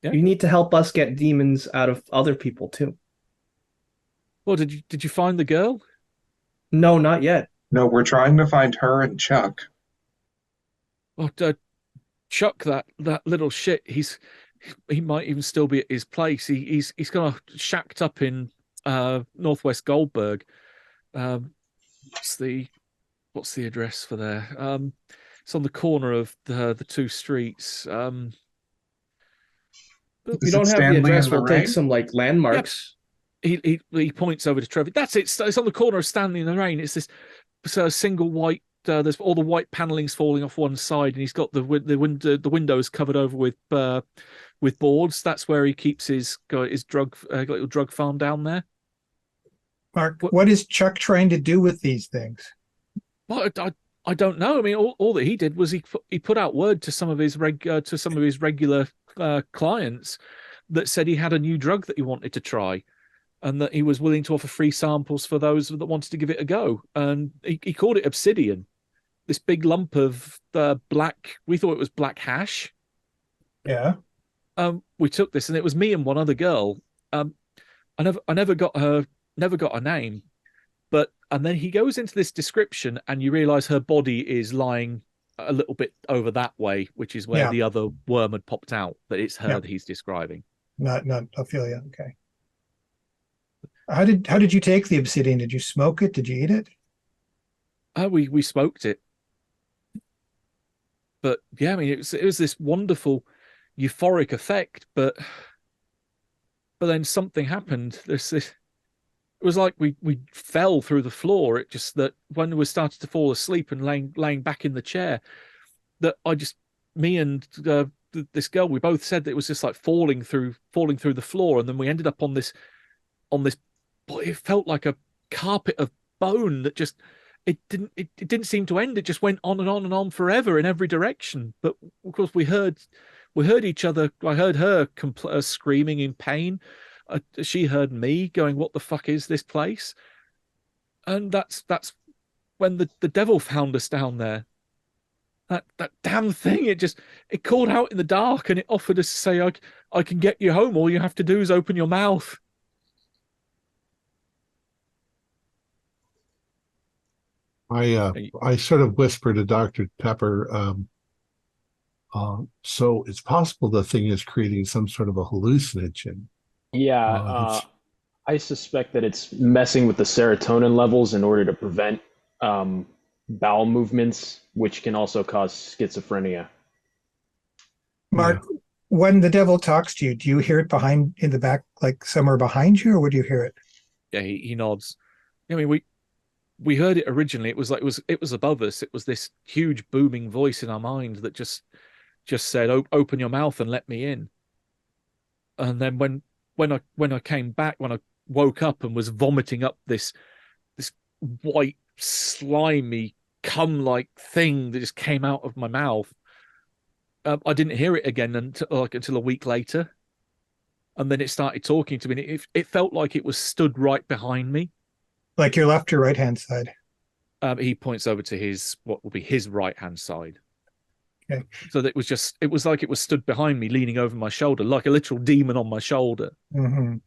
Yeah. You need to help us get demons out of other people too. Well, did you find the girl? No, not yet. No, we're trying to find her and Chuck. Oh, Chuck, that little shit. He might even still be at his place. He's kind of shacked up in Northwest Goldberg. What's the address for there? It's on the corner of the 2 streets. If Is you it don't have the Stanley address, and we'll take Lorraine? some like landmarks. He points over to Trevor. That's it. It's on the corner of Stanley and the Rain. It's this single white. There's all the white paneling's falling off one side, and he's got the windows covered over with boards. That's where he keeps his little drug farm down there. Mark, what is Chuck trying to do with these things? Well, I don't know. I mean, all that he did was he put out word to some of his regular clients that said he had a new drug that he wanted to try, and that he was willing to offer free samples for those that wanted to give it a go. And he called it obsidian, this big lump of black. We thought it was black hash. Yeah. We took this, and it was me and one other girl. I never got her name, and then he goes into this description, and you realize her body is lying a little bit over that way, which is where the other worm had popped out. That it's her that he's describing. Not Ophelia. Okay. How did you take the obsidian? Did you smoke it? Did you eat it? We smoked it. But yeah, I mean, it was this wonderful euphoric effect, but then something happened. It was like we fell through the floor. It just that when we started to fall asleep and laying back in the chair, that me and this girl, we both said that it was just like falling through the floor, and then we ended up on this. It felt like a carpet of bone that just it didn't seem to end. It just went on and on and on forever in every direction. But of course, we heard each other. I heard her screaming in pain. She heard me going, "What the fuck is this place?" And that's when the devil found us down there. That damn thing! It called out in the dark, and it offered us to say, "I can get you home. All you have to do is open your mouth." I sort of whispered to Dr. Pepper, so it's possible the thing is creating some sort of a hallucinogen. Yeah, I suspect that it's messing with the serotonin levels in order to prevent bowel movements, which can also cause schizophrenia. Mark, when the devil talks to you, do you hear it in the back, like somewhere behind you, or would you hear it? Yeah, he nods. I mean, we heard it originally. It was above us. It was this huge booming voice in our mind that just said, "Open your mouth and let me in." And then when I came back, when I woke up and was vomiting up this white slimy cum-like thing that just came out of my mouth, I didn't hear it again until a week later. And then it started talking to me. It felt like it was stood right behind me. Like your left or right hand side? He points over to what will be his right hand side. Okay. So that it was like it was stood behind me, leaning over my shoulder, like a literal demon on my shoulder. Mm-hmm.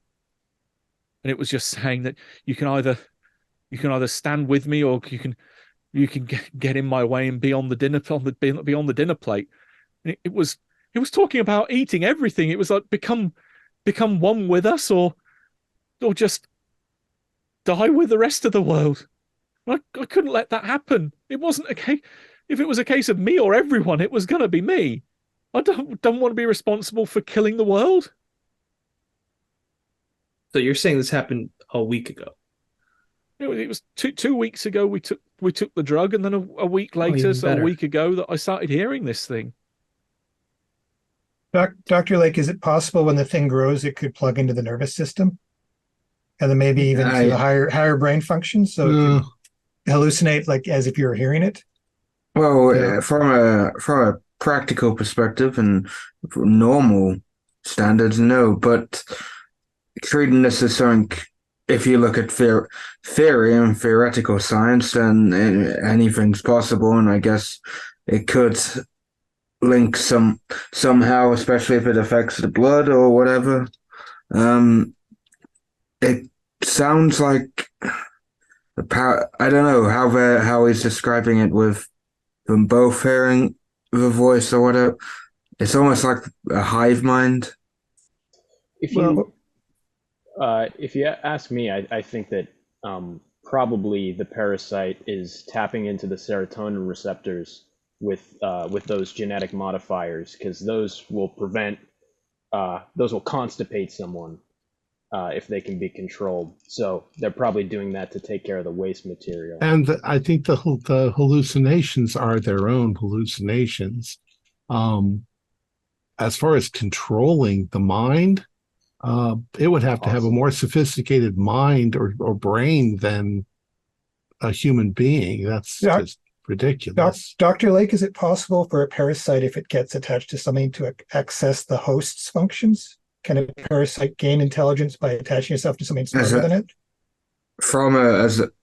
And it was just saying that you can either stand with me, or you can get in my way and be on the dinner plate. And it was talking about eating everything. It was like become one with us, or just die with the rest of the world. I couldn't let that happen. It wasn't a case. If it was a case of me or everyone, it was going to be me. I don't want to be responsible for killing the world. So you're saying this happened a week ago? It was 2 weeks ago. We took the drug, and then a week later, a week ago, that I started hearing this thing. Dr. Lake, is it possible when the thing grows, it could plug into the nervous system? And then maybe even to the higher brain functions, so it can hallucinate like as if you were hearing it? Well, from a practical perspective and from normal standards, no. But treating this as something, if you look at theory and theoretical science, then anything's possible, and I guess it could link somehow, especially if it affects the blood or whatever. It sounds like I don't know how he's describing it with them both hearing the voice or whatever. It's almost like a hive mind. If you ask me, I think that probably the parasite is tapping into the serotonin receptors with those genetic modifiers, because those will constipate someone if they can be controlled. So they're probably doing that to take care of the waste material. And I think the hallucinations are their own hallucinations. As far as controlling the mind, it would have to have a more sophisticated mind or brain than a human being. That's just ridiculous. Dr. Lake, is it possible for a parasite, if it gets attached to something, to access the host's functions? Can a parasite gain intelligence by attaching itself to something smarter than it?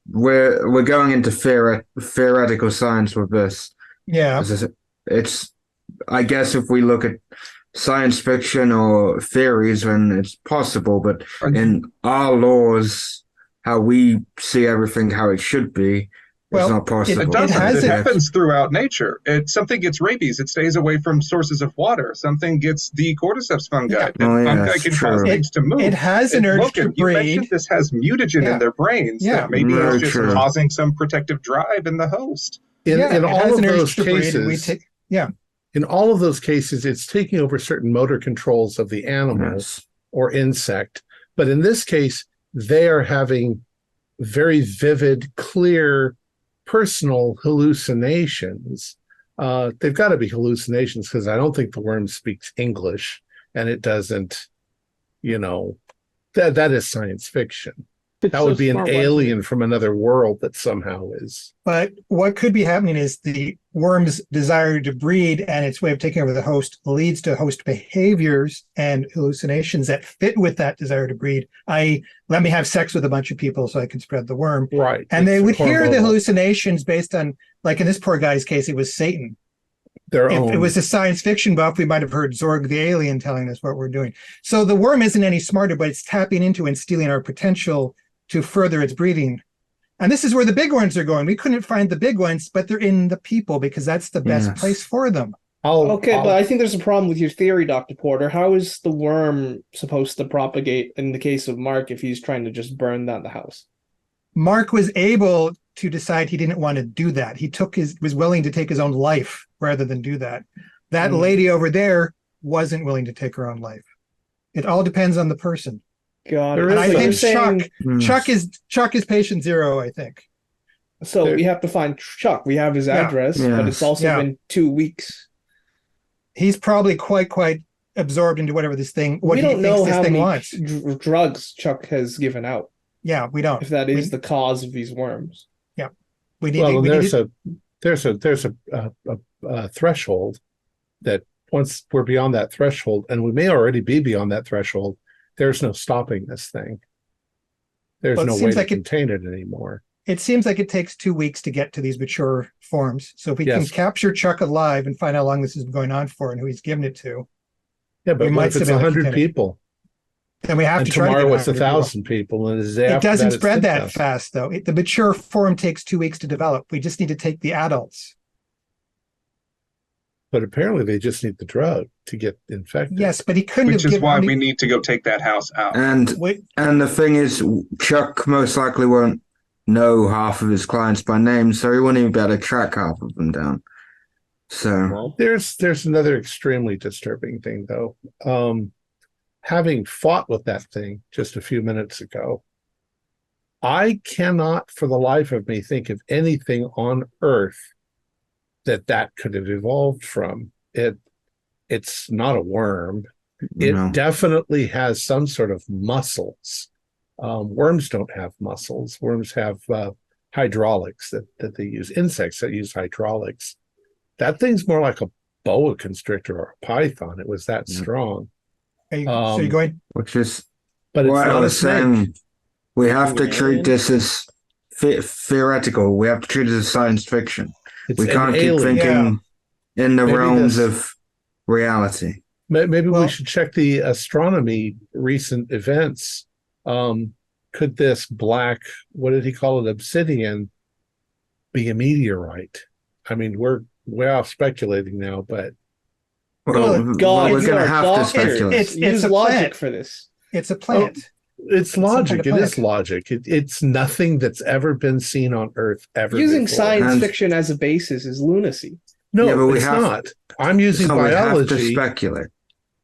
We're going into theoretical science with this. Yeah. It's, I guess if we look at science fiction or theories, then it's possible, but in our laws, how we see everything how it should be, it's not possible. It doesn't. It happens throughout nature. Something gets rabies, it stays away from sources of water. Something gets the cordyceps fungi. Fungi can cause things to move. It has an urge to breed. You mentioned this has mutagen in their brains. Yeah. That maybe it's just causing some protective drive in the host. In all of those cases, in all of those cases, it's taking over certain motor controls of the animal or insect. But in this case, they are having very vivid, clear, personal hallucinations. They've got to be hallucinations because I don't think the worm speaks English, and it doesn't, that is science fiction. That would be an alien from another world that somehow is. But what could be happening is the worm's desire to breed and its way of taking over the host leads to host behaviors and hallucinations that fit with that desire to breed. Let me have sex with a bunch of people so I can spread the worm. Right. And they would hear the hallucinations based on, like in this poor guy's case, it was Satan. If it was a science fiction buff, we might have heard Zorg the alien telling us what we're doing. So the worm isn't any smarter, but it's tapping into and stealing our potential to further its breeding. And this is where the big ones are going. We couldn't find the big ones, but they're in the people because that's the best place for them. But I think there's a problem with your theory, Dr. Porter. How is the worm supposed to propagate in the case of Mark if he's trying to just burn down the house? Mark was able to decide he didn't want to do that. He was willing to take his own life rather than do that. That lady over there wasn't willing to take her own life. It all depends on the person. God, and I think Chuck is patient zero, I think. So we have to find Chuck. We have his address, but it's also been 2 weeks. He's probably quite absorbed into whatever this thing. We don't know how many drugs Chuck has given out. Yeah, we don't. If that is the cause of these worms. Yeah, there's a threshold that once we're beyond that threshold, and we may already be beyond that threshold. There's no stopping this thing. There's no way to contain it anymore. It seems like it takes 2 weeks to get to these mature forms. So if we can capture Chuck alive and find how long this has been going on for and who he's given it to. Yeah, but what if it's 100 people? Then we have to try to tomorrow it's 1,000 people. And it doesn't spread that fast, though. The mature form takes 2 weeks to develop. We just need to take the adults. But apparently they just need the drug to get infected. Yes, but he couldn't Which is why we need to go take that house out. And the thing is, Chuck most likely won't know half of his clients by name, so he won't even be able to track half of them down. So there's another extremely disturbing thing, though. Having fought with that thing just a few minutes ago, I cannot for the life of me think of anything on Earth that could have evolved from. It's not a worm. It definitely has some sort of muscles. Worms don't have muscles. Worms have hydraulics that they use. Insects that use hydraulics. That thing's more like a boa constrictor or a python. It was that strong. So you're going, which is but it's not a snake. We have to treat this as theoretical. We have to treat it as science fiction. We can't keep thinking in the realms of reality. Maybe we should check the astronomy recent events. Could this black, what did he call it, obsidian, be a meteorite? I mean, we're way off speculating now, but we're going to have to speculate. It's a logic for this. It's a plant. It's logic. It is logic. It's nothing that's ever been seen on Earth ever. Using science fiction as a basis is lunacy. No, but it's not. I'm using biology. We have to speculate.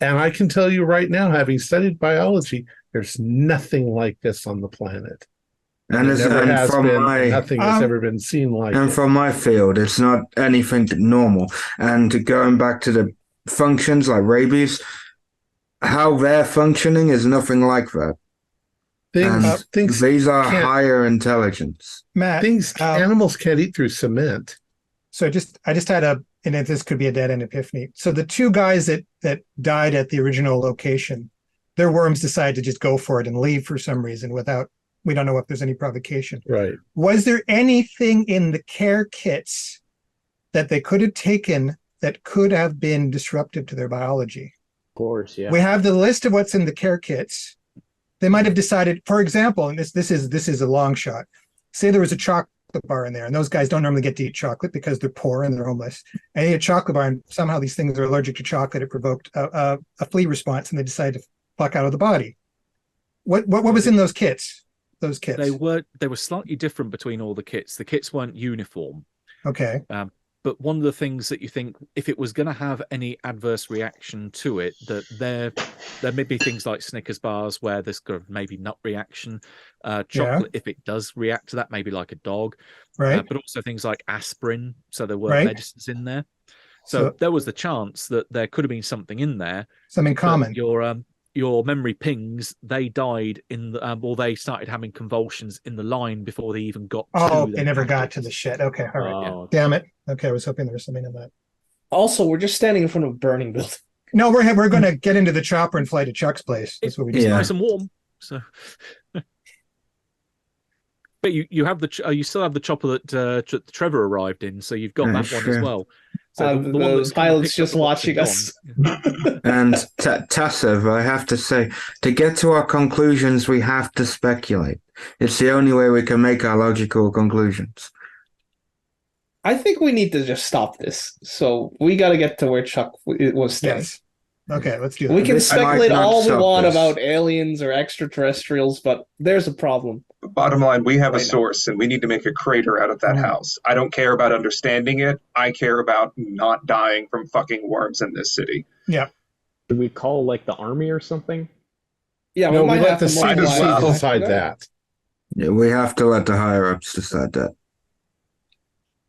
And I can tell you right now, having studied biology, there's nothing like this on the planet. And nothing has ever been seen like it. And from my field, it's not anything normal. And going back to the functions like rabies, how they're functioning is nothing like that. Things These are can't- higher intelligence. Matt, animals can't eat through cement. so I just had and this could be a dead end epiphany. So the two guys that died at the original location, their worms decided to just go for it and leave for some reason we don't know if there's any provocation. Right. Was there anything in the care kits that they could have taken that could have been disruptive to their biology? Of course, yeah. We have the list of what's in the care kits. They might have decided, for example, and this is a long shot. Say there was a chocolate bar in there, and those guys don't normally get to eat chocolate because they're poor and they're homeless. And they ate a chocolate bar, and somehow these things are allergic to chocolate. It provoked a flea response, and they decided to fuck out of the body. What was in those kits? Those kits. They were slightly different between all the kits. The kits weren't uniform. Okay. But one of the things that you think, if it was going to have any adverse reaction to it, that there may be things like Snickers bars where there's got maybe nut reaction, chocolate, if it does react to that, maybe like a dog, right? But also things like aspirin. So there were Right. medicines in there. So there was the chance that there could have been something in there. Something common. Your memory pings, they died in the, or they started having convulsions in the line before they even got to they never got to the shit. Okay, all right. Oh, Damn it. Okay, I was hoping there was something in that. Also, we're just standing in front of a burning building. No, we're going to get into the chopper and fly to Chuck's place. That's what we It's do. nice and warm. So, but you have you still have the chopper that Trevor arrived in, so you've got that one as well. So The one that's pilot's picked up just the box watching and us. gone. And Tassav, I have to say, to get to our conclusions, we have to speculate. It's the only way we can make our logical conclusions. I think we need to just stop this. So we got to get to where Chuck was staying. Yes. Okay, let's do that. We can This might speculate not all we stop want this. about aliens or extraterrestrials, but there's a problem. Bottom line, we have a Right now. source, and we need to make a crater out of that house. I don't care about understanding it. I care about not dying from fucking worms in this city. Yeah. Should we call like the army or something? Yeah, No, we might let have the to might as CDC well. decide that. Yeah, we have to let the higher ups decide that.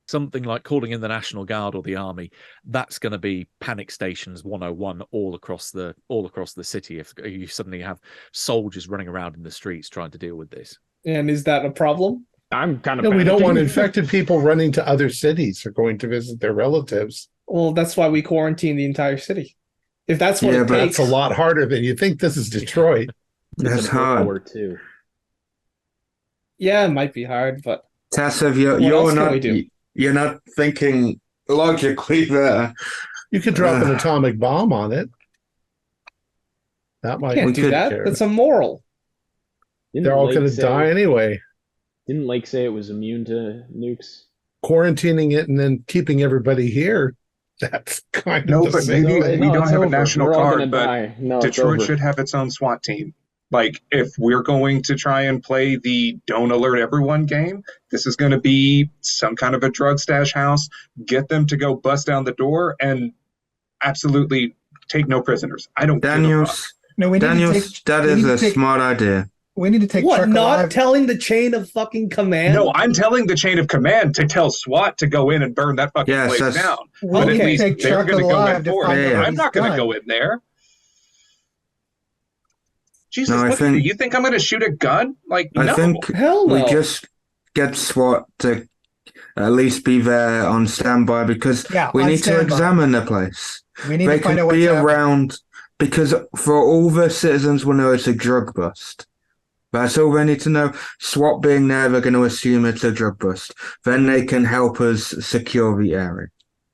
Something like calling in the National Guard or the Army, that's going to be panic stations 101 all across the city if you suddenly have soldiers running around in the streets trying to deal with this. And is that a problem? I'm kind of. No, we don't panicking. want infected people running to other cities or going to visit their relatives. Well, that's why we quarantine the entire city. If that's what Yeah, it but takes. That's a lot harder than you think. This is Detroit. It's That's an hour hard. too. Yeah, it might be hard, but Tassav, What else can we do? you're not thinking logically there. You could drop an atomic bomb on it. That might. can't we do could that. care. That's immoral. Didn't They're all Lake going to say- die anyway. Didn't Lake say it was immune to nukes? Quarantining it and then keeping everybody here. That's kind No, of the but same maybe thing. we don't it's have a over. national We're all guard, gonna but die. No, it's Detroit over. should have its own SWAT team. Like, if we're going to try and play the don't alert everyone game, this is going to be some kind of a drug stash house. Get them to go bust down the door and absolutely take no prisoners. I don't give a fuck. Daniels, No, we need to Daniels, take. that we is need to a take- smart idea. We need to take What? Chuck Not alive. telling the chain of fucking command? No, I'm telling the chain of command to tell SWAT to go in and burn that fucking Yes, place that's- down. We But need at to least take they're Chuck going to go alive in to for find it. out what I'm he's not going to done. go in there. Jesus, No, I look at think- me. You think I'm going to shoot a gun? Like, I no. think Hell no. we just get SWAT to at least be there on standby because Yeah, we on need to standby. examine the place. We need They to find could out what's be happening. around because for all the citizens will know it's a drug bust. That's all they need to know. SWAT being there, they're going to assume it's a drug bust. Then they can help us secure the area.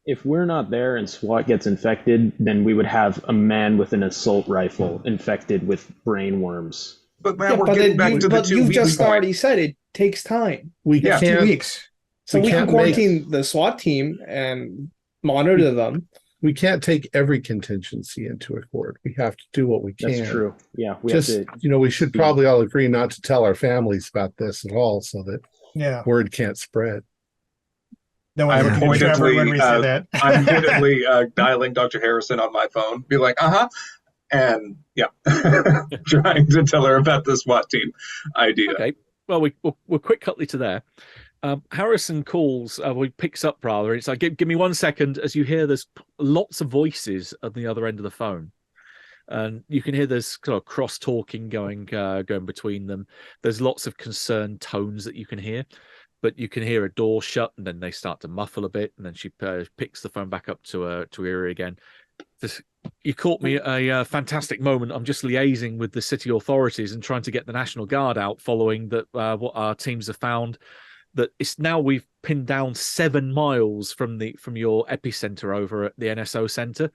If we're not there and SWAT gets infected, then we would have a man with an assault rifle infected with brain worms. But man, Yeah, we're but getting back to the but 2 you've week just point. already said it takes time. We Yeah, 2 can't. weeks. So We we can can't quarantine the SWAT team and monitor them. We can't take every contingency into account. We have to do what we can. That's true. Yeah, we Just have to. we should probably all agree not to tell our families about this at all, so that Yeah. word can't spread. No one's I'm looking at Trevor when we say pointedly, that. I'm pointedly dialing Dr. Harrison on my phone, be like, and yeah, trying to tell her about the SWAT team idea. Okay. Well, we'll quick cutly to there. Harrison calls, he picks up rather. It's like, give me 1 second as you hear there's lots of voices at the other end of the phone. And you can hear there's kind of cross talking going between them. There's lots of concerned tones that you can hear, but you can hear a door shut, and then they start to muffle a bit, and then she picks the phone back up to her ear again. You caught me at a fantastic moment. I'm just liaising with the city authorities and trying to get the National Guard out, following that what our teams have found. That it's now we've pinned down 7 miles from your epicenter over at the NSO center.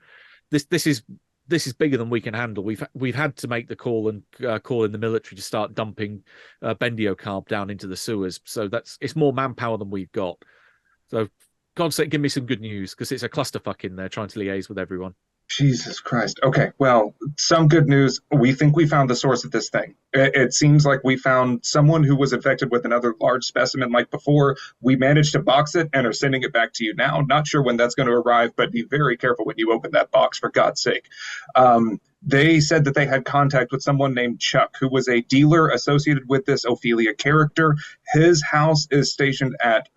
This is bigger than we can handle. We've had to make the call and call in the military to start dumping bendiocarb down into the sewers. So it's more manpower than we've got. So God's sake, give me some good news, because it's a clusterfuck in there trying to liaise with everyone. Jesus Christ. Okay, well, some good news. We think we found the source of this thing. It seems like we found someone who was infected with another large specimen like before. We managed to box it and are sending it back to you now. Not sure when that's going to arrive, but be very careful when you open that box, for God's sake. They said that they had contact with someone named Chuck, who was a dealer associated with this Ophelia character. His house is stationed at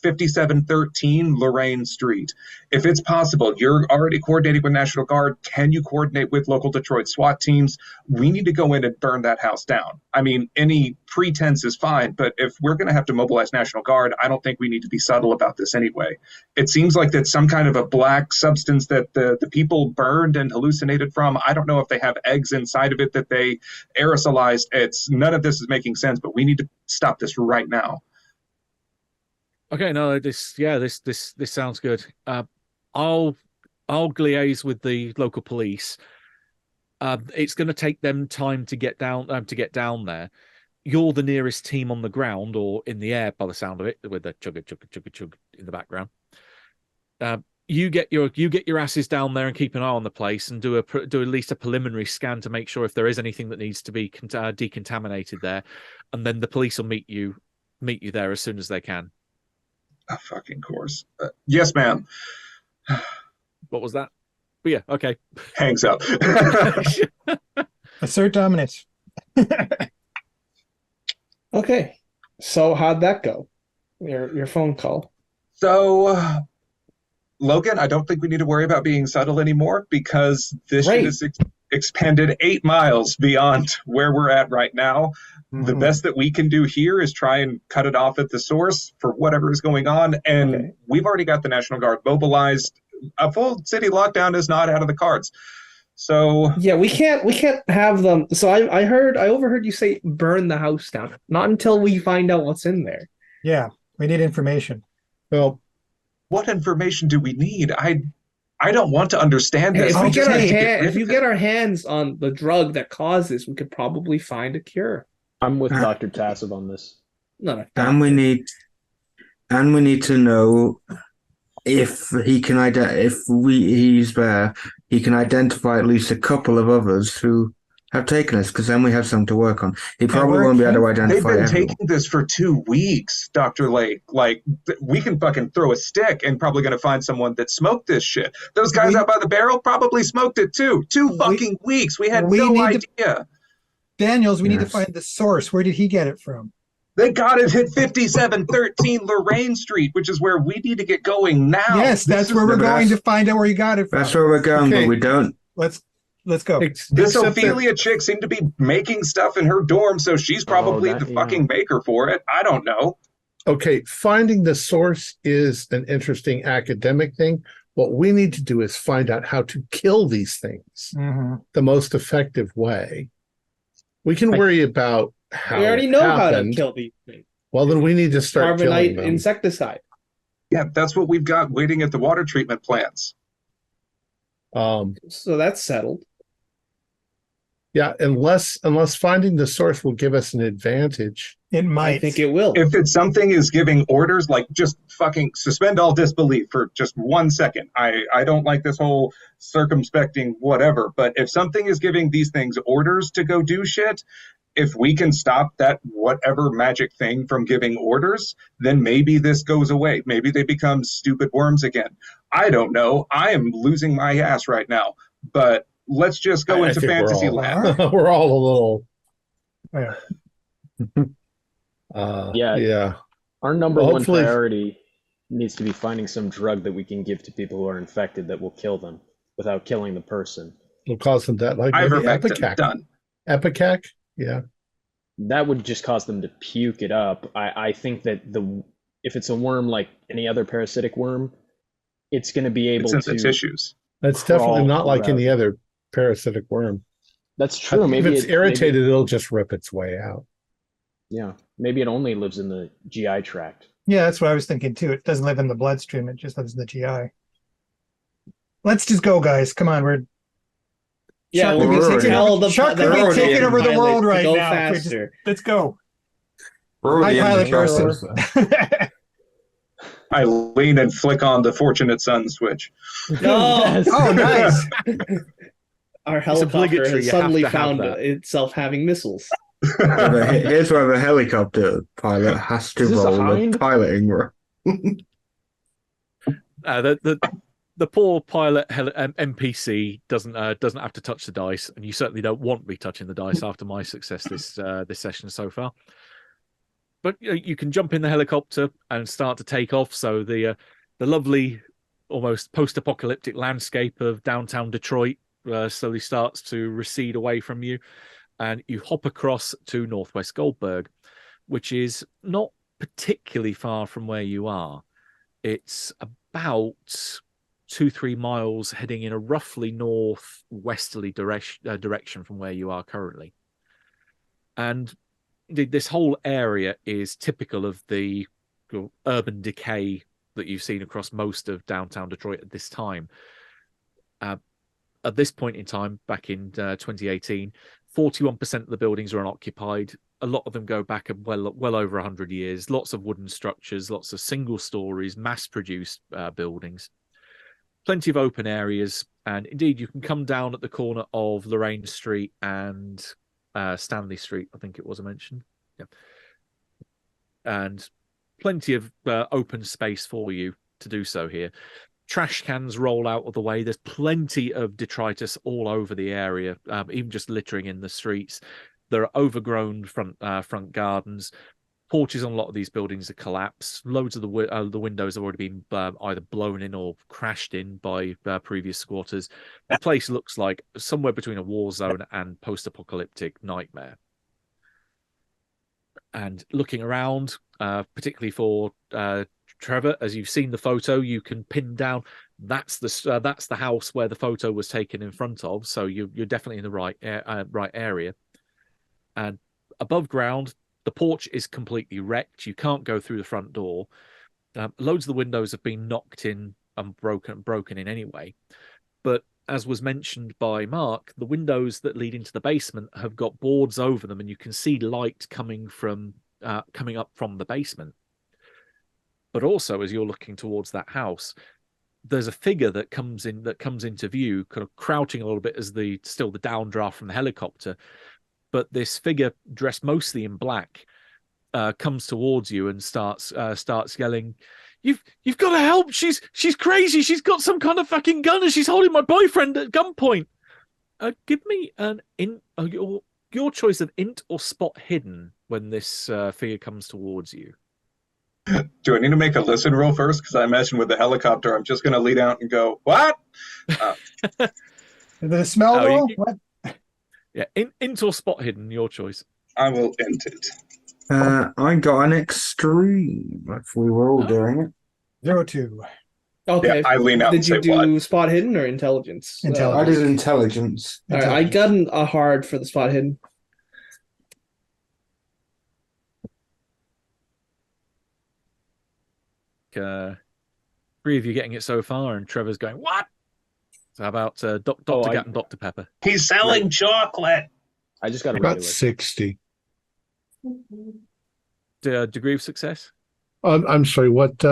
5713 Lorraine Street. If it's possible, you're already coordinating with National Guard. Can you coordinate with local Detroit SWAT teams? We need to go in and burn that house down. I mean, any pretense is fine, but if we're going to have to mobilize National Guard, I don't think we need to be subtle about this anyway. It seems like that's some kind of a black substance that the people burned and hallucinated from. I don't know if they have eggs inside of it that they aerosolized. None of this is making sense, but we need to stop this right now. Okay, no, this sounds good. I'll liaise with the local police. It's going to take them time to get down there. You're the nearest team on the ground or in the air, by the sound of it, with the chugga chugga chugga chug in the background. You get your asses down there and keep an eye on the place and do at least a preliminary scan to make sure if there is anything that needs to be decontaminated there, and then the police will meet you there as soon as they can. A fucking course. Yes, ma'am. What was that? But yeah, okay. Hangs up. Assert dominance. Okay. So how'd that go? Your phone call. So, Logan, I don't think we need to worry about being subtle anymore, because this shit is expanded 8 miles beyond where we're at right now. The best that we can do here is try and cut it off at the source for whatever is going on. And we've already got the National Guard mobilized. A full city lockdown is not out of the cards. So yeah, we can't have them. So I overheard you say burn the house down. Not until we find out what's in there. Yeah, we need information. Well, what information do we need? I don't want to understand this. If you get our hands on the drug that caused this, we could probably find a cure. I'm with Dr. Tassib on this. No. And we need to know if he can he's there. He can identify at least a couple of others who have taken us, because then we have something to work on. He probably won't be able to identify everyone. They've been everyone. taking this for 2 weeks, Dr. Lake. Like, we can fucking throw a stick and probably going to find someone that smoked this shit. Those guys out by the barrel probably smoked it too. 2 fucking weeks. We had no idea. Daniels, we need to find the source. Where did he get it from? They got it at 5713 Lorraine Street, which is where we need to get going now. Yes, that's where we're going to find out where you got it from. That's where we're going, but we don't. Let's go. This Ophelia chick seemed to be making stuff in her dorm, so she's probably the fucking maker for it. I don't know. Okay, finding the source is an interesting academic thing. What we need to do is find out how to kill these things the most effective way. We can worry about how we already know how to kill these things. Well, then we need to start killing them. Insecticide. Yeah, that's what we've got waiting at the water treatment plants. So that's settled. Yeah, unless finding the source will give us an advantage. It might. I think it will. If it's something is giving orders, like, just fucking suspend all disbelief for just 1 second. I don't like this whole circumspecting whatever, but if something is giving these things orders to go do shit, if we can stop that whatever magic thing from giving orders, then maybe this goes away. Maybe they become stupid worms again. I don't know. I am losing my ass right now, but let's just go into fantasy land. We're all a little. Yeah. Our number one priority needs to be finding some drug that we can give to people who are infected that will kill them without killing the person. It'll cause them that, like maybe Ivermectin, Epicac. done. Epicac, yeah. That would just cause them to puke it up. I think that if it's a worm like any other parasitic worm, it's going to be able It's in to the tissues. That's definitely crawl not like throughout. any other parasitic worm. That's true. Maybe if it's irritated, it'll just rip its way out. Yeah, maybe it only lives in the GI tract. Yeah, that's what I was thinking too. It doesn't live in the bloodstream; it just lives in the GI. Let's just go, guys. Come on, we're Yeah, Chuck we're could be gonna taking tell over- the Chuck could be taking over the pilot world to right go now. If we just- faster. let's go. We're Hi, already in pilot the person. process. I lean and flick on the Fortunate Son switch. No. Oh, nice. Our helicopter obligatory, has you have suddenly to have found that. itself having missiles. Here's where the helicopter pilot has to Is this a roll the hind? piloting role. The poor pilot NPC doesn't have to touch the dice, and you certainly don't want me touching the dice after my success this session so far. But you can jump in the helicopter and start to take off. So the lovely, almost post-apocalyptic landscape of downtown Detroit slowly starts to recede away from you, and you hop across to Northwest Goldberg, which is not particularly far from where you are. It's about 2-3 miles heading in a roughly northwesterly direction from where you are currently. And indeed, this whole area is typical of the urban decay that you've seen across most of downtown Detroit at this time. At this point in time, back in 2018, 41% of the buildings are unoccupied. A lot of them go back well over 100 years. Lots of wooden structures, lots of single stories, mass-produced buildings. Plenty of open areas, and indeed, you can come down at the corner of Lorraine Street and Stanley Street, I think it was mentioned. Yeah. And plenty of open space for you to do so here. Trash cans roll out of the way. There's plenty of detritus all over the area, even just littering in the streets. There are overgrown front gardens. Porches on a lot of these buildings are collapsed. Loads of the windows have already been either blown in or crashed in by previous squatters. The place looks like somewhere between a war zone and post-apocalyptic nightmare. And looking around, particularly for Trevor, as you've seen the photo, you can pin down that's the house where the photo was taken in front of. So you're definitely in the right area. And above ground, the porch is completely wrecked. You can't go through the front door. Loads of the windows have been knocked in and broken in anyway. But as was mentioned by Mark, the windows that lead into the basement have got boards over them, and you can see light coming up from the basement. But also, as you're looking towards that house, there's a figure that comes into view, kind of crouching a little bit as the downdraft from the helicopter. But this figure, dressed mostly in black, comes towards you and starts yelling, "You've got to help! She's crazy! She's got some kind of fucking gun and she's holding my boyfriend at gunpoint." Give me your choice of int or spot hidden when this figure comes towards you. Do I need to make a listen roll first? Because I imagine with the helicopter, I'm just going to lean out and go, "What?" Is it a smell roll? What? Yeah, int or spot hidden, your choice. I will int it. I got an extreme if we were all doing it. 02. Okay. Yeah, I lean out and Did you say, do "What?" spot hidden or intelligence? Intelligence. I did intelligence. All right, I got a hard for the spot hidden. Three of you getting it so far, and Trevor's going, "What?" So how about Dr. Gat and Dr. Pepper? He's selling chocolate. I just got a About regular. 60. Degree of success? I'm sorry, what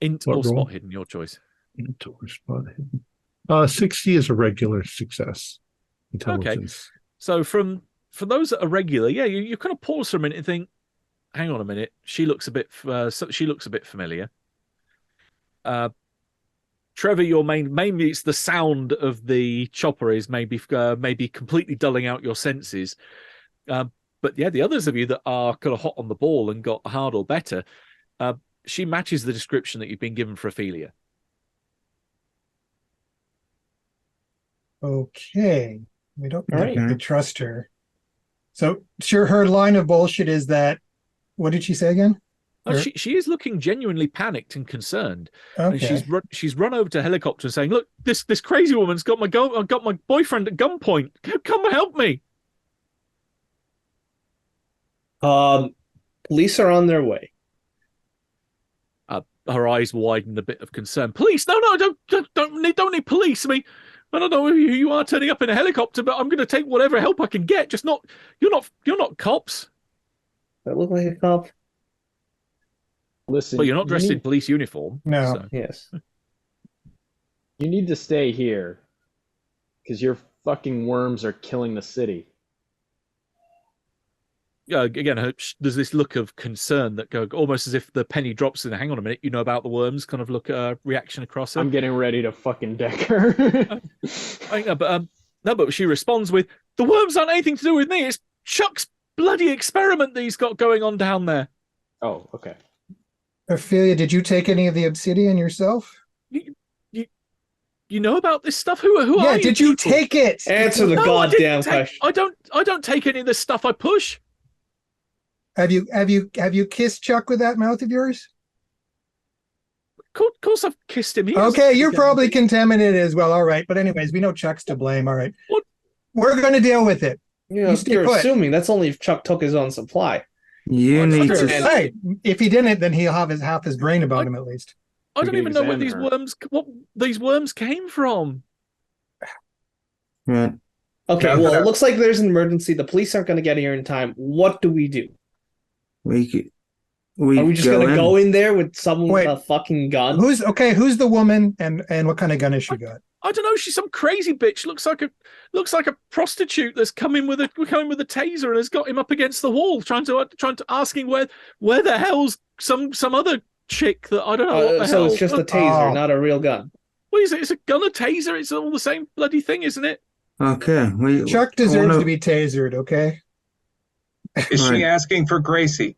Int What or roll? spot hidden, your choice. int or spot hidden? 60 is a regular success. Intelligence. So for those that are regular, yeah, you kind of pause for a minute and think, hang on a minute, she looks a bit familiar. Trevor, your mainly it's the sound of the chopper is maybe completely dulling out your senses. But yeah, the others of you that are kind of hot on the ball and got hard or better, she matches the description that you've been given for Ophelia. Okay. We don't All have right. to trust her. So sure, her line of bullshit is that, what did she say again? She is looking genuinely panicked and concerned, and Okay. she's run over to a helicopter saying, "Look, this crazy woman's got my boyfriend at gunpoint. Come and help me." Police are on their way. Her eyes widen a bit of concern. Police? No, don't need police. I mean, I don't know who you are turning up in a helicopter, but I'm going to take whatever help I can get. Just not you're not cops. That look like a cop? Listen, But you're not dressed in police uniform. No. So. Yes. You need to stay here because your fucking worms are killing the city. Again, there's this look of concern that go almost as if the penny drops in. Hang on a minute, you know about the worms? Kind of look reaction across her. I'm getting ready to fucking deck her. I know, but no, but she responds with, "The worms aren't anything to do with me. It's Chuck's bloody experiment that he's got going on down there." Oh, okay. Ophelia, did you take any of the obsidian yourself? You know about this stuff? Who are Yeah, you? did you people? take it? Answer the No, goddamn question. I don't take any of the stuff I push. Have you kissed Chuck with that mouth of yours? Of course I've kissed him. Okay, you're probably contaminated as well. All right, but anyways, we know Chuck's to blame. All right, What? We're going to deal with it. You're put. assuming that's only if Chuck took his own supply. You need Sure, to. right. If he didn't, then he'll have half his brain about him at least. I We don't can even know where examine these worms came from. Right. Okay, Yeah, well, but, it looks like there's an emergency. The police aren't going to get here in time. What do we do? We Are we just going to go in there with someone Wait. with a fucking gun? Who's the woman and what kind of gun has she got? I don't know. She's some crazy bitch. Looks like a prostitute that's come in with a taser and has got him up against the wall, trying to asking where the hell's some other chick that I don't know what the so hell. it's just a taser, Oh. not a real gun. What is it? It's a gun, a taser. It's all the same bloody thing, isn't it? Okay. Chuck deserves to be tasered, okay? Is she Right. asking for Gracie?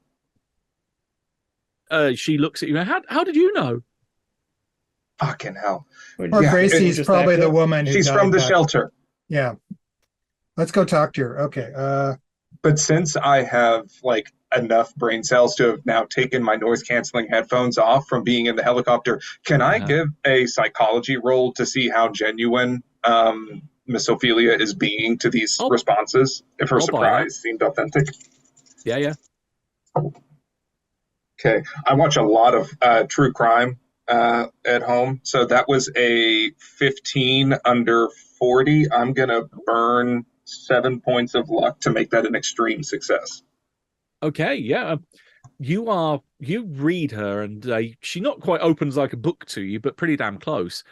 She looks at you. How did you know? Fucking hell. Or Yeah, Gracie's just probably the active. woman who She's died from the back. shelter. Yeah. Let's go talk to her. Okay. But since I have like enough brain cells to have now taken my noise canceling headphones off from being in the helicopter, can I give a psychology roll to see how genuine Miss Ophelia is being to these responses? If her I'll buy surprise seemed authentic. Yeah. Okay. I watch a lot of true crime at home. So that was a 15 under 40. I'm going to burn 7 points of luck to make that an extreme success. Okay, yeah. You read her, and she not quite opens like a book to you, but pretty damn close.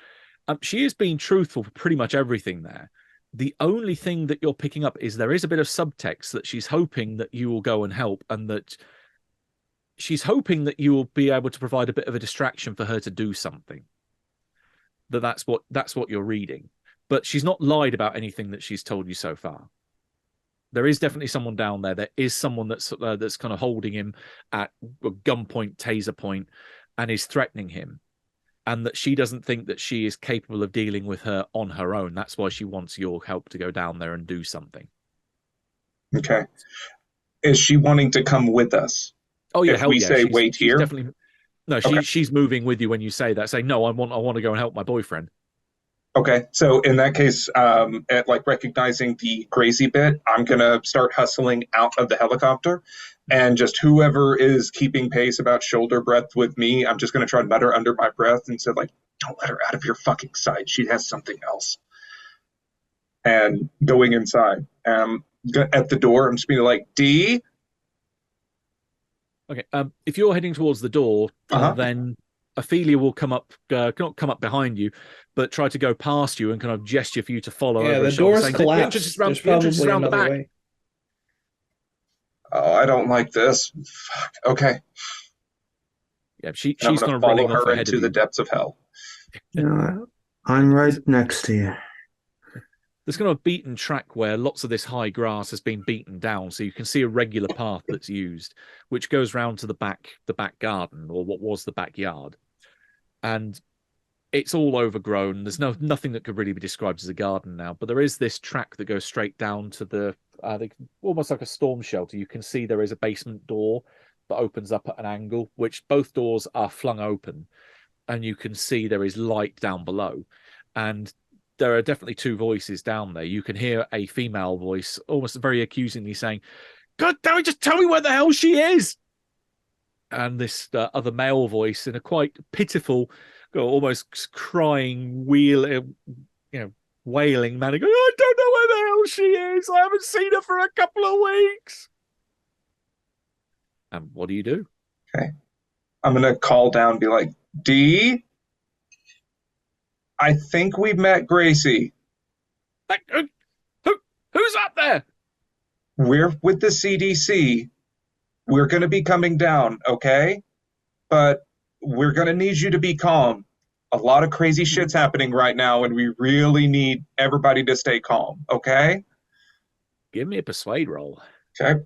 She is being truthful for pretty much everything there. The only thing that you're picking up is there is a bit of subtext that she's hoping that you will go and help, and that she's hoping that you will be able to provide a bit of a distraction for her to do something. That's what you're reading. But she's not lied about anything that she's told you so far. There is definitely someone down there. There is someone that's kind of holding him at gunpoint, taser point, and is threatening him. And that she doesn't think that she is capable of dealing with her on her own. That's why she wants your help to go down there and do something. Okay. Is she wanting to come with us? Oh yeah, If we say wait she's here? definitely. No, Okay. she's moving with you when you say that. Say no, I want to go and help my boyfriend. Okay, so in that case, at like recognizing the crazy bit, I'm gonna start hustling out of the helicopter, and just whoever is keeping pace about shoulder breadth with me, I'm just gonna try to mutter under my breath and say like, "Don't let her out of your fucking sight. She has something else." And going inside, at the door, I'm just being like, "D." Okay. If you're heading towards the door, then Ophelia will come up, not come up behind you, but try to go past you and kind of gesture for you to follow. Yeah, over the her shoulder, door's saying, collapsed. The entrance is There's around the probably another back. way. Oh, I don't like this. Fuck. Okay, Yeah, she's and I'm kind gonna of follow running off her ahead into of the you. depths of hell. I'm right next to you. There's kind of a beaten track where lots of this high grass has been beaten down, so you can see a regular path that's used, which goes round to the back garden, or what was the backyard. And it's all overgrown. There's nothing that could really be described as a garden now, but there is this track that goes straight down to the almost like a storm shelter. You can see there is a basement door that opens up at an angle, which both doors are flung open, and you can see there is light down below. And there are definitely two voices down there. You can hear a female voice almost very accusingly saying, "God damn it, just tell me where the hell she is." And this other male voice in a quite pitiful, almost crying, wailing manner, going, "I don't know where the hell she is. I haven't seen her for a couple of weeks." And what do you do? Okay. I'm going to call down and be like, "Dee, I think we met Gracie. Who's up there?" We're with the CDC. We're going to be coming down, okay? But we're going to need you to be calm. A lot of crazy shit's happening right now, and we really need everybody to stay calm, okay?" Give me a persuade roll. Okay.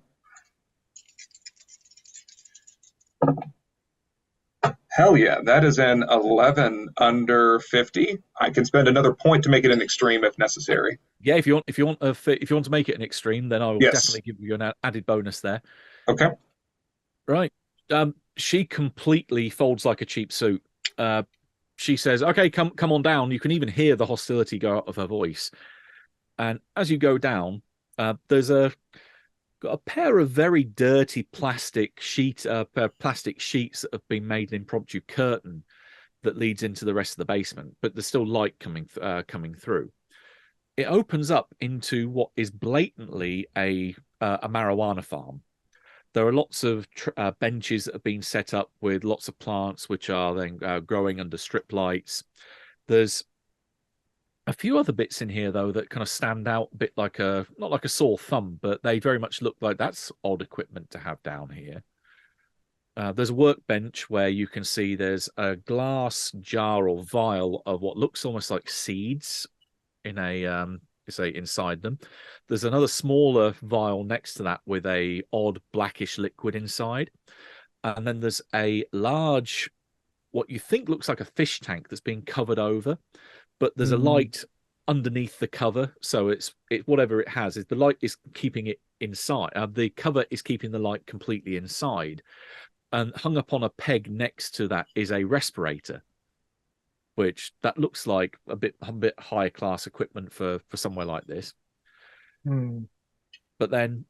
Hell yeah, that is an 11 under 50. I can spend another point to make it an extreme if necessary. Yeah, if you want to make it an extreme, then I will definitely give you an added bonus there. Okay. Right. She completely folds like a cheap suit. She says, "Okay, come on down." You can even hear the hostility go out of her voice. And as you go down, there's got a pair of very dirty plastic sheets that have been made an impromptu curtain that leads into the rest of the basement, but there's still light coming through. It opens up into what is blatantly a marijuana farm. There are lots of benches that have been set up with lots of plants, which are then growing under strip lights. There's a few other bits in here, though, that kind of stand out a bit like not like a sore thumb, but they very much look like that's odd equipment to have down here. There's a workbench where you can see there's a glass jar or vial of what looks almost like seeds in inside them. There's another smaller vial next to that with a odd blackish liquid inside. And then there's a large, what you think looks like a fish tank that's being covered over, but there's a light underneath the cover. So it whatever it has is the light is keeping it inside. The cover is keeping the light completely inside. And hung up on a peg next to that is a respirator, which that looks like a bit higher class equipment for somewhere like this. But then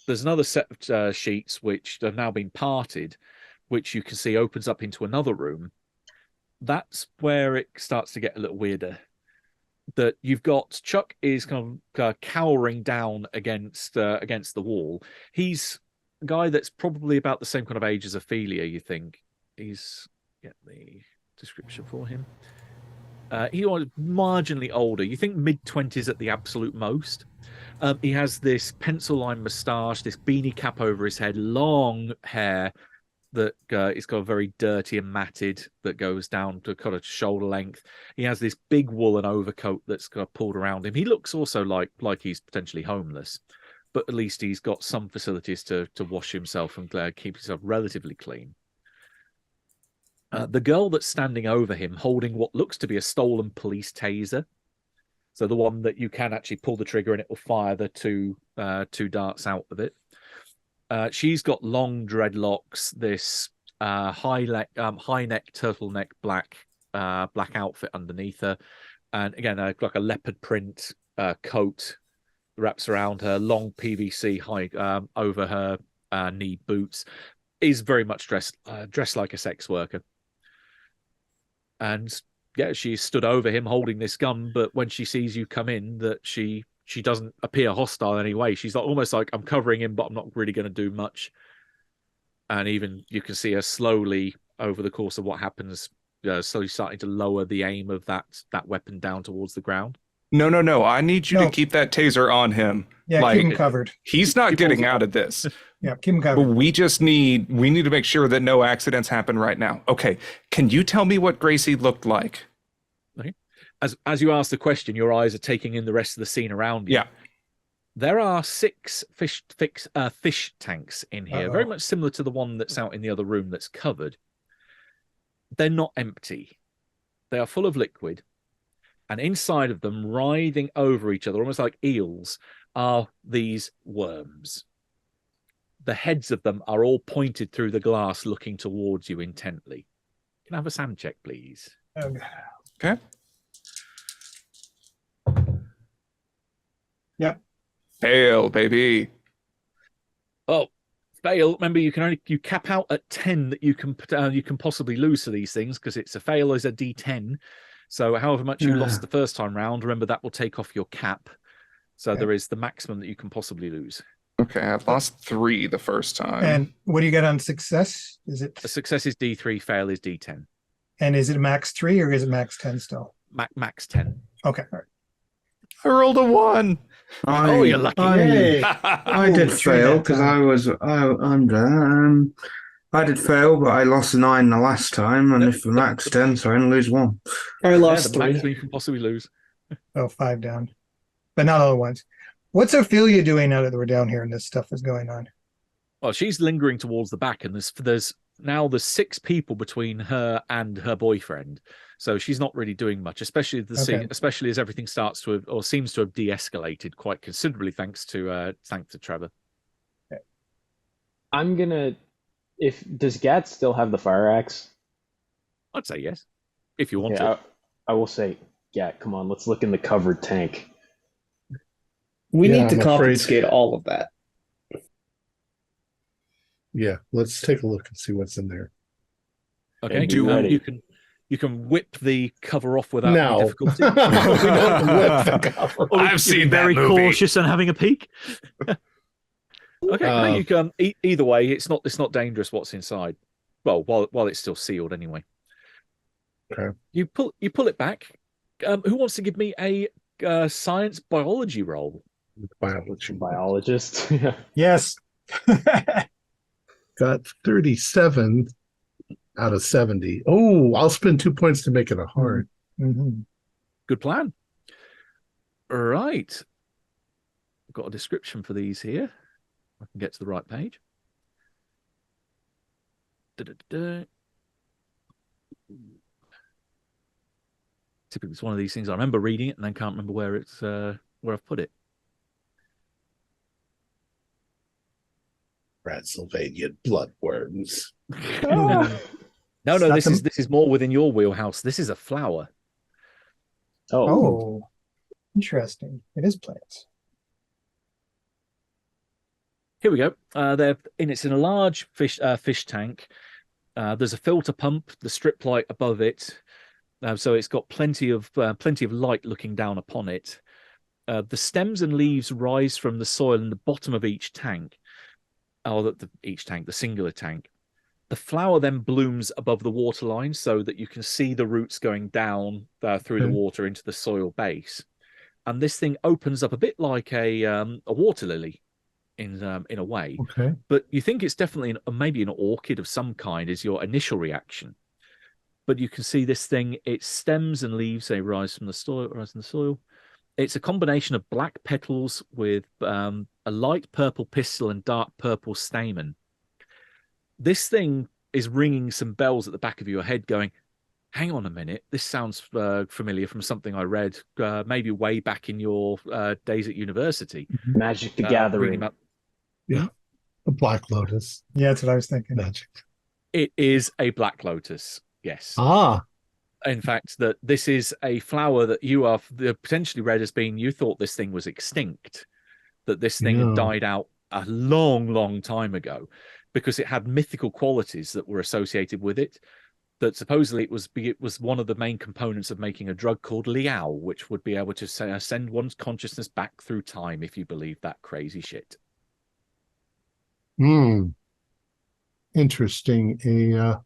there's another set of sheets which have now been parted, which you can see opens up into another room. That's where it starts to get a little weirder. That you've got Chuck is kind of cowering down against the wall. He's a guy that's probably about the same kind of age as Ophelia, you think. He's get the description for him. He was marginally older. You think mid-20s at the absolute most. He has this pencil line moustache, this beanie cap over his head, long hair that is got very dirty and matted that goes down to kind of shoulder length. He has this big woolen overcoat that's got pulled around him. He looks also like he's potentially homeless, but at least he's got some facilities to wash himself and keep himself relatively clean. The girl that's standing over him holding what looks to be a stolen police taser. So the one that you can actually pull the trigger and it will fire the two darts out of it. She's got long dreadlocks, this high neck turtleneck black outfit underneath her, and again like a leopard print coat wraps around her, long PVC high over her knee boots. Is very much dressed like a sex worker. And yeah, she stood over him holding this gun, but when she sees you come in, that she doesn't appear hostile in any way. She's like, almost like, I'm covering him, but I'm not really going to do much. And even you can see her slowly over the course of what happens, slowly starting to lower the aim of that weapon down towards the ground. No. I need you to keep that taser on him. Yeah, keep him covered. He's not getting out of this. Yeah, keep him covered. But we need to make sure that no accidents happen right now. Okay, can you tell me what Gracie looked like? Okay. As you ask the question, your eyes are taking in the rest of the scene around you. Yeah. There are 6 fish tanks in here, very much similar to the one that's out in the other room that's covered. They're not empty. They are full of liquid, and inside of them, writhing over each other, almost like eels, are these worms. The heads of them are all pointed through the glass, looking towards you intently. Can I have a sand check, please? Okay. Yep. Fail, baby. Oh, fail. Remember, you cap out at 10 that you can possibly lose to these things, because it's a fail is a D10. So however much you lost the first time round, remember that will take off your cap. So there is the maximum that you can possibly lose. Okay, I lost 3 the first time. And what do you get on success? Is it A success is D3, fail is D10. And is it max 3 or is it max 10 still? Max 10. Okay. All right. I rolled a 1. Oh, you're lucky. I did fail because I did fail, but I lost 9 the last time, and if the max 10, so I only lose 1. I lost the 3. maximum you can possibly lose. Oh, 5 down. But not all at once. What's Ophelia doing now that we're down here and this stuff is going on? Well, she's lingering towards the back, and there's 6 people between her and her boyfriend. So she's not really doing much, especially especially as everything starts to have, or seems to have de-escalated quite considerably, thanks to Trevor. Okay. I'm gonna. Does Gat still have the fire axe? I'd say yes, if you want to. I will say, Gat, come on, let's look in the covered tank. We need to I'm confiscate all of that. Yeah, let's take a look and see what's in there. Okay, you can whip the cover off without No. any difficulty. We don't whip the cover. Or I've you seen can be that very movie. cautious and having a peek. Okay, no, you can. Either way, it's not dangerous what's inside. Well, while it's still sealed, anyway. Okay. You pull it back. Who wants to give me a science biology roll? Biologist. Yes. Got 37 out of 70. Oh, I'll spend 2 points to make it a hard. Mm-hmm. Good plan. All right. I've got a description for these here. I can get to the right page. Da-da-da-da. Typically, it's one of these things I remember reading it and then can't remember where I've put it. Transylvanian bloodworms. No, this is more within your wheelhouse. This is a flower. Oh, interesting. It is plants. Here we go. It's in a large fish tank. There's a filter pump, the strip light above it, so it's got plenty of light looking down upon it. The stems and leaves rise from the soil in the bottom of each tank, the singular tank. The flower then blooms above the water line, so that you can see the roots going down through the water into the soil base. And this thing opens up a bit like a water lily. In a way, Okay. But you think it's definitely maybe an orchid of some kind is your initial reaction. But you can see this thing; its stems and leaves they rise from the soil. It's a combination of black petals with a light purple pistil and dark purple stamen. This thing is ringing some bells at the back of your head, going, "Hang on a minute, this sounds familiar from something I read maybe way back in your days at university." Magic the Gathering. Yeah, a black lotus. Yeah, that's what I was thinking. Magic. It is a black lotus, yes. Ah, In fact, that this is a flower that you are potentially read as being, you thought this thing was extinct, that this thing had died out a long, long time ago because it had mythical qualities that were associated with it, that supposedly it was one of the main components of making a drug called Liao, which would be able to send one's consciousness back through time, if you believe that crazy shit. Interesting. A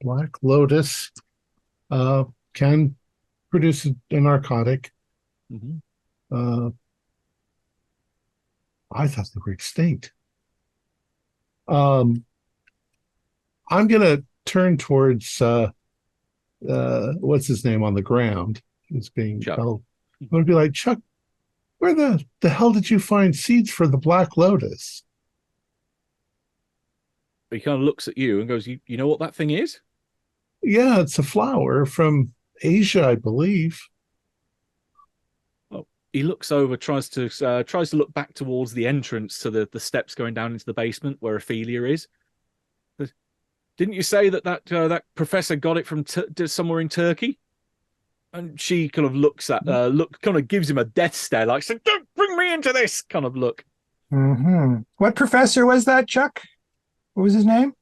black lotus can produce a narcotic. Mm-hmm. I thought they were extinct. I'm gonna turn towards what's his name on the ground who's being Chuck. held. I'm gonna be like, Chuck, where the hell did you find seeds for the black lotus? He kind of looks at you and goes, you know what that thing is? Yeah, it's a flower from Asia, I believe. He looks over, tries to look back towards the entrance to the steps going down into the basement where Ophelia is. Didn't you say that professor got it from somewhere in Turkey? And she kind of looks at kind of gives him a death stare, like, so don't bring me into this kind of look. Mm-hmm. What professor was that, Chuck? What was his name?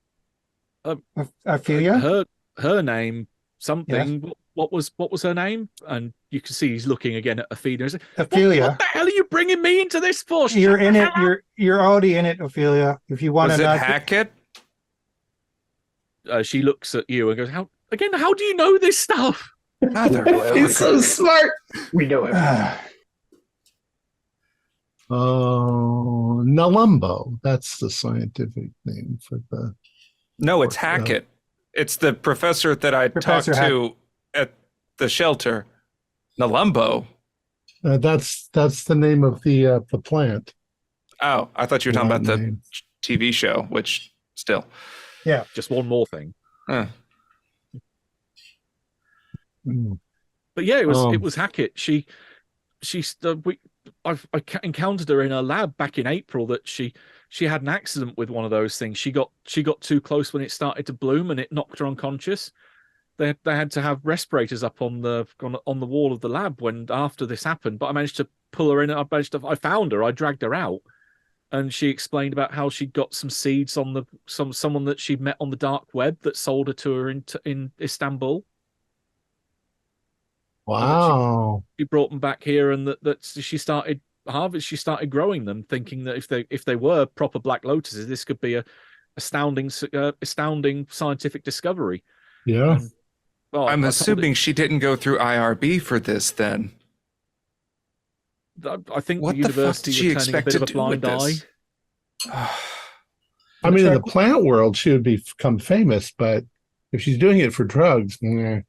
Ophelia? Her name something. Yes. What was her name? And you can see he's looking again at Ophelia. Ophelia. What the hell are you bringing me into this for? You're in it. You're already in it, Ophelia. If you want to, was it Hackett? She looks at you and goes, "How do you know this stuff?" He's so smart. We know everything. Oh, Nalumbo. That's the scientific name for the. No, it's Hackett. It's the professor that I talked to at the shelter. Nalumbo. That's the name of the plant. Oh, I thought you were talking about the TV show, which still. Yeah. Just one more thing. Huh. But yeah, it was Hackett. I encountered her in her lab back in April. That she had an accident with one of those things. She got too close when it started to bloom, and it knocked her unconscious. They had to have respirators up on the wall of the lab when after this happened. But I managed to pull her in. I found her. I dragged her out, and she explained about how she got some seeds on someone that she'd met on the dark web that sold her to her in Istanbul. Wow. She brought them back here, and that she started She started growing them, thinking that if they were proper black lotuses, this could be a astounding scientific discovery. Yeah. I'm assuming she didn't go through IRB for this, then. I think what the university the fuck did she was turning a expect bit to of a do blind with eye. this? I mean, in the plant world, she would become famous, but if she's doing it for drugs, nah.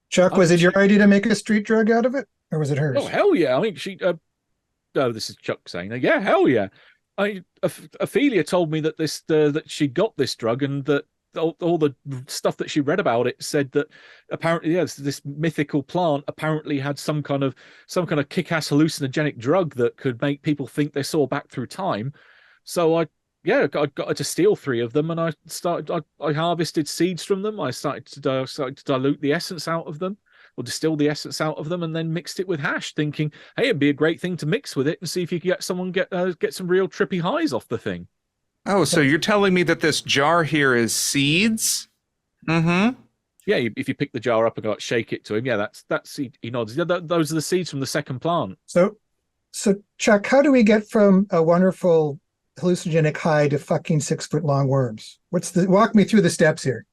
Chuck, was it your idea to make a street drug out of it, or was it hers? Oh, hell yeah! I mean, she. This is Chuck saying, "Yeah, hell yeah." Ophelia told me that that she got this drug, and that all the stuff that she read about it said that apparently, yes, this mythical plant apparently had some kind of kick-ass hallucinogenic drug that could make people think they saw back through time. So I got her to steal 3 of them, and I harvested seeds from them. I started to dilute the essence out of them, or distill the essence out of them, and then mixed it with hash, thinking, hey, it'd be a great thing to mix with it and see if you could get some real trippy highs off the thing. Oh, so you're telling me that this jar here is seeds? Mm-hmm. Yeah, if you pick the jar up and go shake it to him, yeah, that's he nods. Yeah, those are the seeds from the second plant. So Chuck, how do we get from a wonderful hallucinogenic high to fucking 6-foot-long worms? Walk me through the steps here.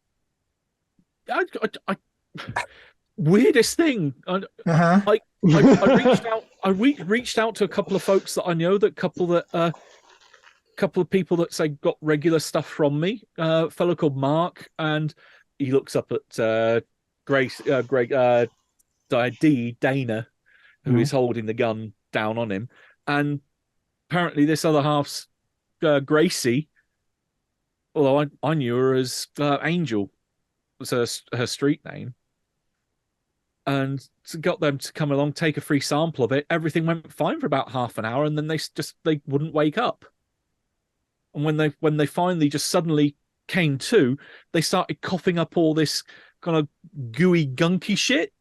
Weirdest thing. I reached out to a couple of folks that I know, couple of people that say got regular stuff from me. A fellow called Mark, and he looks up at Dana, who is holding the gun down on him, and apparently this other half's Gracie. Although I knew her as Angel, was her street name. And got them to come along, take a free sample of it. Everything went fine for about half an hour, and then they wouldn't wake up. And when they finally just suddenly came to, they started coughing up all this kind of gooey, gunky shit.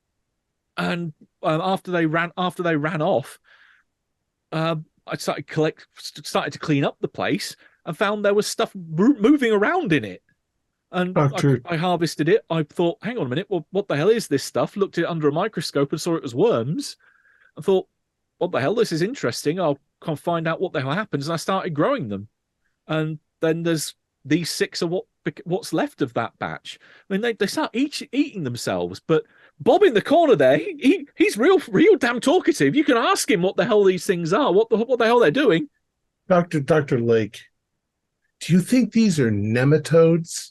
And after they ran off, I started to clean up the place and found there was stuff moving around in it. And I harvested it. I thought, hang on a minute, well, what the hell is this stuff? Looked at it under a microscope and saw it was worms. I thought, what the hell? This is interesting. I'll come find out what the hell happens. And I started growing them. And then there's these 6 are what's left of that batch. I mean, they start eating themselves. But Bob in the corner there, he's real damn talkative. You can ask him what the hell these things are, what the hell they're doing. Dr. Lake, do you think these are nematodes?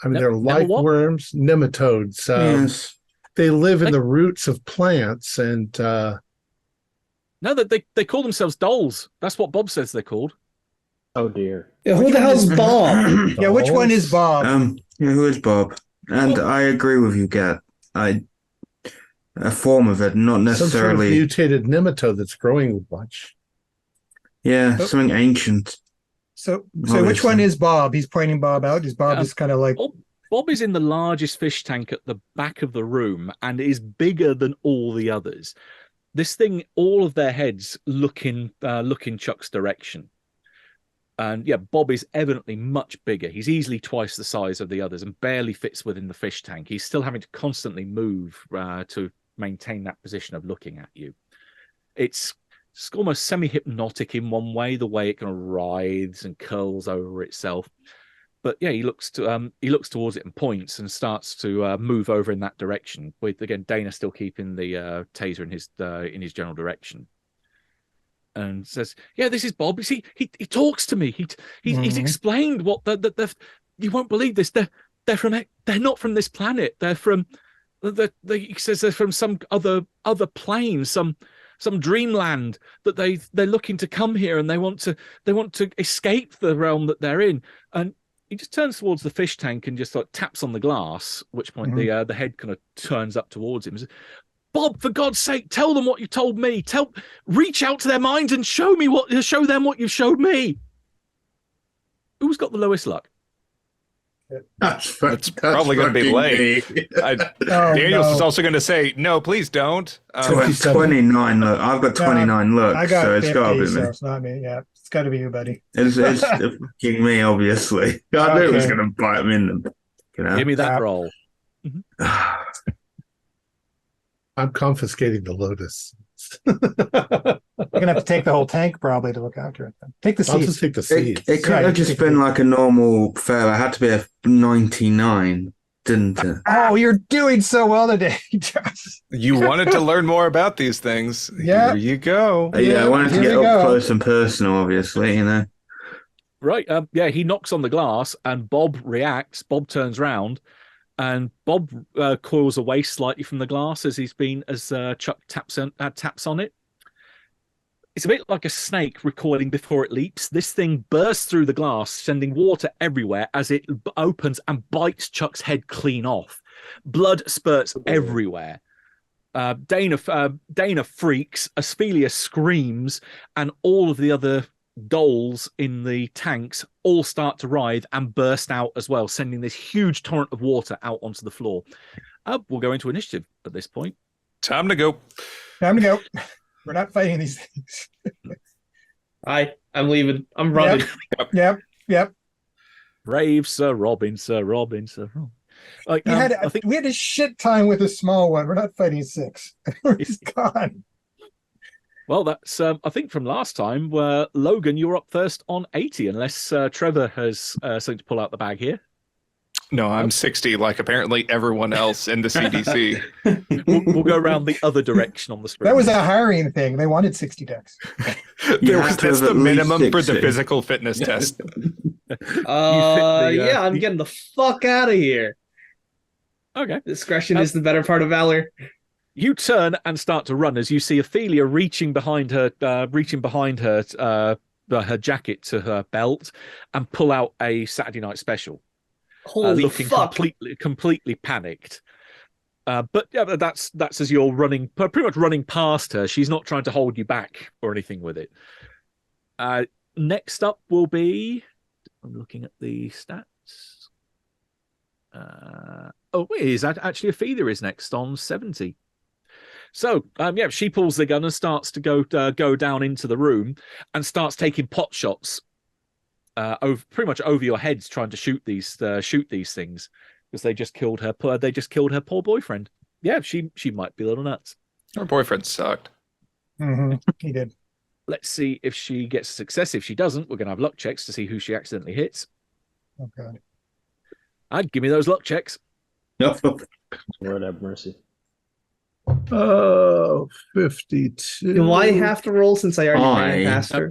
I mean, they're like worms, nematodes. Yes. They live in the roots of plants, and no, they call themselves dolls. That's what Bob says they're called. Oh dear. Yeah, who the hell's Bob? Yeah, which one is Bob? Yeah, who is Bob? And I agree with you, Gat. A form of it, not Some sort of necessarily. mutated nematode that's growing much. Yeah, something ancient. So which one is Bob? He's pointing Bob out. Is Bob just kind of like... Bob is in the largest fish tank at the back of the room and is bigger than all the others. This thing, all of their heads look in Chuck's direction. And yeah, Bob is evidently much bigger. He's easily twice the size of the others and barely fits within the fish tank. He's still having to constantly move to maintain that position of looking at you. It's almost semi-hypnotic in one way, the way it kind of writhes and curls over itself. But yeah, he looks towards it and points and starts to move over in that direction. With again, Dana still keeping the taser in his general direction, and says, "Yeah, this is Bob. You see, he talks to me. He's explained what the you won't believe this. They're not from this planet. They're from he says they're from some other plane, some dreamland that they're looking to come here and they want to escape the realm that they're in." And he just turns towards the fish tank and just like taps on the glass, at which point the head kind of turns up towards him and says, "Bob, for God's sake, tell them what you told me. Reach out to their minds and show them what you've showed me." Who's got the lowest luck? That's probably going to be late. Daniels is also going to say, "No, please don't." 29 look. I've got 29 looks, I got so 50, it's got to be so me. it's not me. Yeah, it's got to be you, buddy. It's fucking me, obviously. I knew it was going to bite me in the. Give me that roll. I'm confiscating the Lotus. You're gonna have to take the whole tank probably to look after it. Then. Take the I'll seeds. just take the seeds. It could have just been like a normal fail. It had to be a 99, didn't it? Oh, you're doing so well today, Josh. You wanted to learn more about these things. Yeah. Here you go. Yeah, I wanted to Here get we up go. close and personal, obviously, you know. Right. Yeah, he knocks on the glass and Bob reacts. Bob turns round and Bob coils away slightly from the glass as Chuck taps on it. It's a bit like a snake recoiling before it leaps. This thing bursts through the glass, sending water everywhere as it opens and bites Chuck's head clean off. Blood spurts everywhere. Dana freaks, Ophelia screams, and all of the other dolls in the tanks all start to writhe and burst out as well, sending this huge torrent of water out onto the floor. We'll go into initiative at this point. Time to go. We're not fighting these things. I'm leaving. I'm running. Yep. Brave Sir Robin, Sir Robin, Sir Robin. Like, we had a shit time with a small one. We're not fighting 6. He's gone. Well, that's I think from last time. Logan, you're up first on 80, unless Trevor has something to pull out the bag here. No, I'm 60, like apparently everyone else in the CDC. We'll go around the other direction on the screen. That was a hiring thing. They wanted 60 decks. That's the minimum for the physical fitness test. I'm getting the fuck out of here. Okay. Discretion is the better part of valor. You turn and start to run as you see Ophelia reaching behind her jacket to her belt and pull out a Saturday Night Special. Holy looking fuck! Completely panicked. But yeah, that's as you're running, pretty much running past her. She's not trying to hold you back or anything with it. Next up will be, I'm looking at the stats. Actually Ophelia is next on 70. So, she pulls the gun and starts to go down into the room and starts taking pot shots pretty much over your heads, trying to shoot these things because they just killed her poor boyfriend. Yeah, she might be a little nuts. Her boyfriend sucked. Mm-hmm. He did. Let's see if she gets a success. If she doesn't, we're going to have luck checks to see who she accidentally hits. Oh, God. Give me those luck checks. Lord have mercy. 52. Do I have to roll since I already ran past her?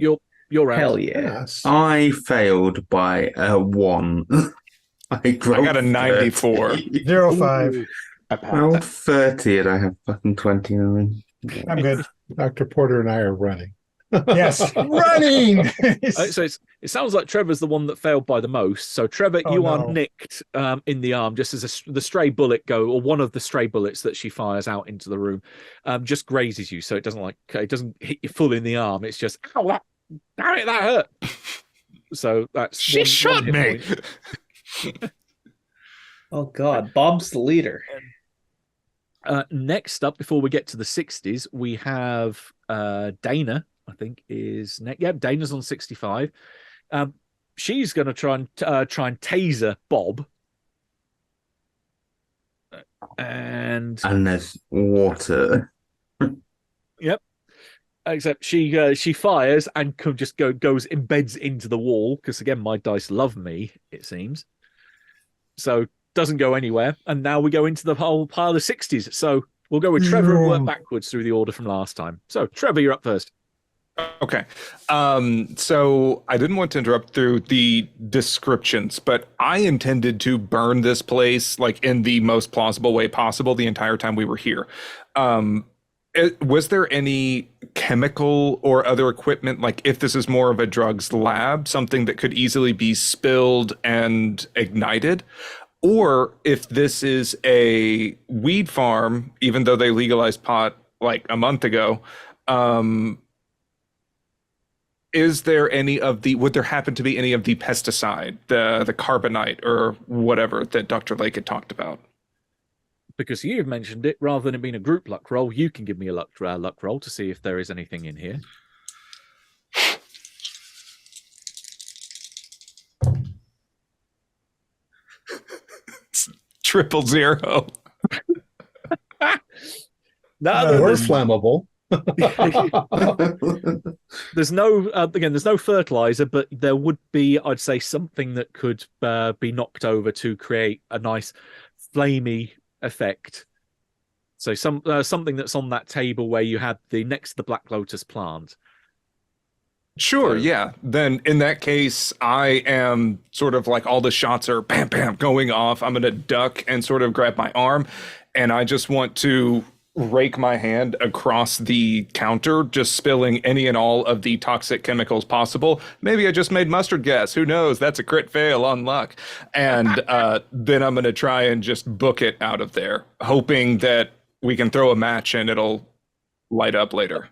You're out. Hell yeah. Yes. I failed by 1. I got a 94. 0.5. I rolled 30 and I have fucking 29. I'm good. Dr. Porter and I are running. Yes, running. So it sounds like Trevor's the one that failed by the most. So Trevor, you are nicked in the arm just as the stray bullet or one of the stray bullets that she fires out into the room, just grazes you. So it doesn't hit you full in the arm. It's just, ow, damn it, that hurt. So that's she shot me. Oh God, Bob's the leader. Next up, before we get to the 60s, we have Dana. I think is next. Yeah, Dana's on 65. She's going to try and taser Bob, and there's water. Yep. Except she fires and just goes embeds into the wall because again my dice love me, it seems. So doesn't go anywhere, and now we go into the whole pile of the 60s. So we'll go with Trevor and work backwards through the order from last time. So Trevor, you're up first. Okay. So I didn't want to interrupt through the descriptions, but I intended to burn this place like in the most plausible way possible the entire time we were here. Was there any chemical or other equipment, like if this is more of a drugs lab, something that could easily be spilled and ignited? Or if this is a weed farm, even though they legalized pot like a month ago, would there happen to be any of the pesticide, the carbonite or whatever that Dr. Lake had talked about? Because you've mentioned it, rather than it being a group luck roll, you can give me a luck roll to see if there is anything in here. Triple zero. We're flammable. There's no fertilizer, but there would be, I'd say, something that could be knocked over to create a nice flamey effect. So something that's on that table where you had next to the Black Lotus plant. Sure, yeah. Then in that case, I am sort of like all the shots are bam, bam going off. I'm going to duck and sort of grab my arm, and I just want to rake my hand across the counter, just spilling any and all of the toxic chemicals possible. Maybe I just made mustard gas. Who knows? That's a crit fail on luck. And then I'm going to try and just book it out of there, hoping that we can throw a match and it'll light up later.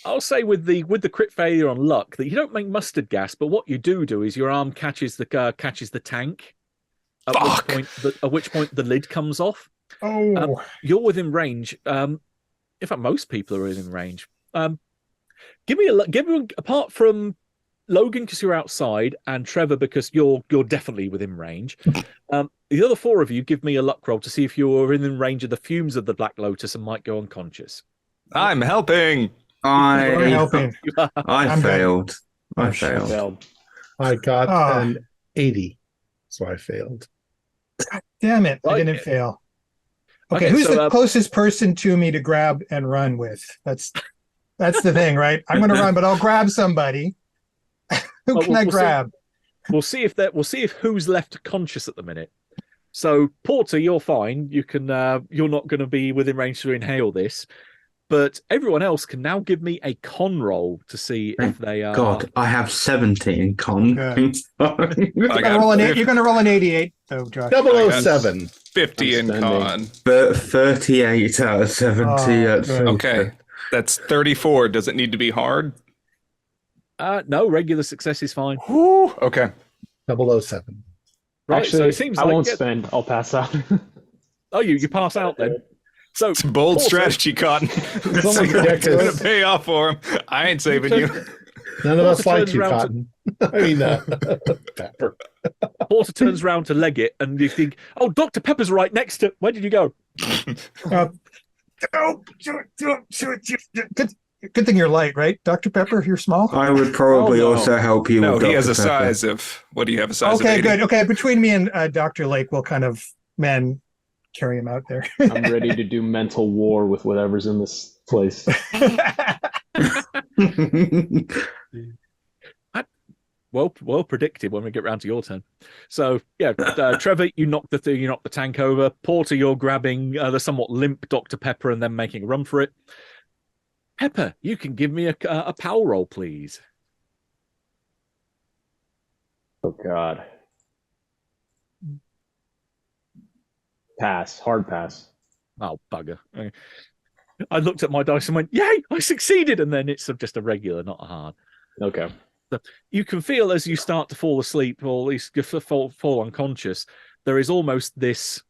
I'll say with the crit failure on luck that you don't make mustard gas, but what you do is your arm catches the tank. At which point the lid comes off. Oh, you're within range. In fact, most people are within range. Give me apart from Logan because you're outside, and Trevor because you're definitely within range. The other four of you, give me a luck roll to see if you're within range of the fumes of the Black Lotus and might go unconscious. I'm helping. I failed. I failed. I got an 80, so I failed. God damn it! I didn't fail. Okay, who's the closest person to me to grab and run with? That's the thing, right? I'm going to run, but I'll grab somebody. Who can I grab? We'll see if who's left conscious at the minute. So Porter, you're fine. You can. You're not going to be within range to inhale this. But everyone else can now give me a con roll to see if they are. God, I have 17 con. You're going to roll an 88, though, Josh. 007. 50 in con. But 38 out of 70. Okay. That's 34. Does it need to be hard? No, regular success is fine. Whew. Okay. 007. Right, actually, so it seems I like won't spend. I'll pass out. Oh, you pass out then? So it's a bold strategy, Cotton. It's going to pay off for him. I ain't saving you. None of us like you, Cotton. I mean, Pepper. Porter turns around to leg it, and you think, "Oh, Dr. Pepper's right next to. Where did you go?" Good thing you're light, right, Dr. Pepper? You're small. I would probably also help you. No, with he Dr. has a Pepper. size of. What do you have a size? Okay, of 80? good. Okay, between me and Dr. Lake, we'll kind of carry him out there. I'm ready to do mental war with whatever's in this place. Well predicted when we get round to your turn. So yeah, Trevor, you knock the tank over. Porter, you're grabbing the somewhat limp Dr. Pepper and then making a run for it. Pepper, you can give me a power roll, please. Oh God. Pass. Hard pass. Oh, bugger. I looked at my dice and went, yay, I succeeded. And then it's just a regular, not a hard. Okay. You can feel as you start to fall asleep, or at least fall unconscious, there is almost this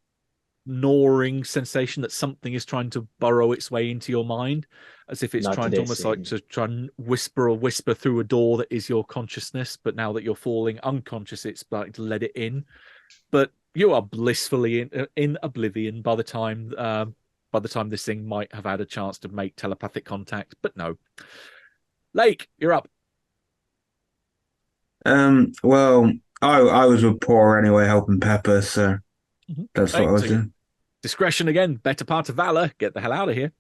gnawing sensation that something is trying to burrow its way into your mind, as if it's Not trying to today, almost Satan. like to try and whisper a whisper through a door that is your consciousness. But now that you're falling unconscious, it's like to let it in. But you are blissfully in oblivion by the time this thing might have had a chance to make telepathic contact. But no. Lake, you're up. Well, I was with Paul anyway, helping Pepper, so that's what I was doing. Discretion again, better part of valor. Get the hell out of here.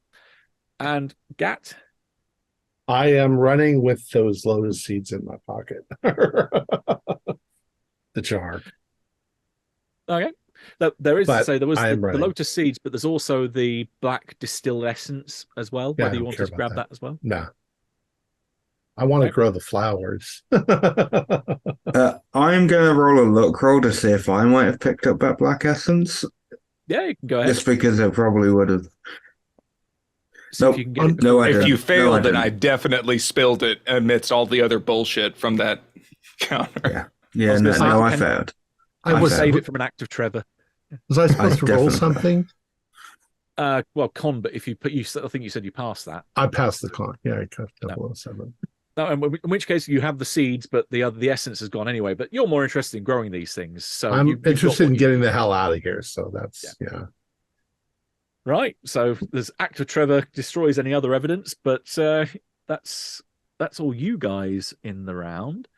And Gat? I am running with those lotus seeds in my pocket. The jar. Okay. There was the running. lotus seeds, but there's also the black distilled essence as well. Yeah, Whether you want to grab that as well. No. I want to grow the flowers. I'm going to roll a luck roll to see if I might have picked up that black essence. Yeah, you can go ahead. Just because it probably would have. So Nope. If you failed, then I definitely spilled it amidst all the other bullshit from that counter. Yeah, I failed. I would save it from an act of Trevor. Was I supposed to roll something? Well, con, but if you put, I think you said you passed that. I passed the con. Yeah, I got 007. No, in which case you have the seeds, but the essence has gone anyway. But you're more interested in growing these things, so I'm interested in getting the hell out of here. So that's right. So there's act of Trevor destroys any other evidence, but that's all you guys in the round.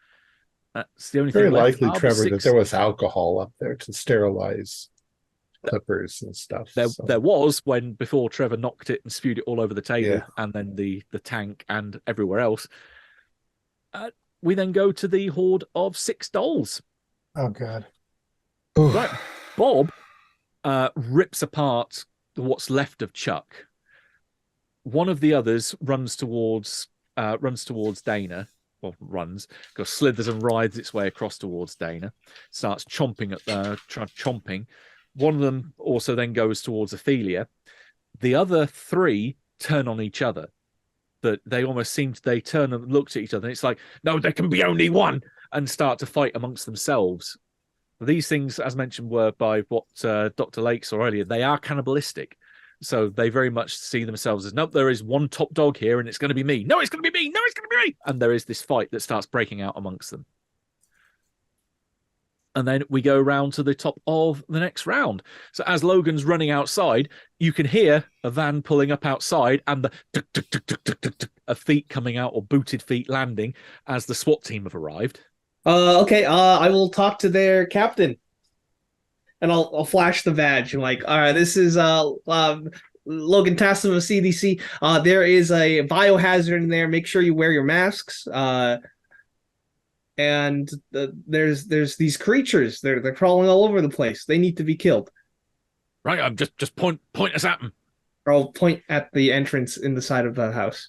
That's the only very thing left. likely, Trevor, that there was alcohol up there to sterilize clippers and stuff. There was before Trevor knocked it and spewed it all over the table, and then the tank and everywhere else. We then go to the horde of 6 dolls. Oh God! Right, Bob rips apart what's left of Chuck. One of the others runs towards Dana. Well, goes slithers and writhes its way across towards Dana, starts chomping. One of them also then goes towards Ophelia. The other 3 turn on each other. But they almost they turn and look at each other. And it's like, no, there can be only one, and start to fight amongst themselves. These things, as mentioned, were by what Dr. Lake saw earlier. They are cannibalistic. So they very much see themselves as, nope, there is one top dog here and it's going to be me. No, it's going to be me. No, it's going to be me. And there is this fight that starts breaking out amongst them. And then we go round to the top of the next round. So as Logan's running outside, you can hear a van pulling up outside and the tuk, tuk, tuk, tuk, tuk, tuk, tuk, of feet coming out, or booted feet landing, as the SWAT team have arrived. Okay, I will talk to their captain. And I'll flash the badge. I'm like, all right, this is Logan Tassim of CDC. There is a biohazard in there. Make sure you wear your masks. And there's these creatures. They're crawling all over the place. They need to be killed. Right, I'm just point us at them. Or I'll point at the entrance in the side of the house.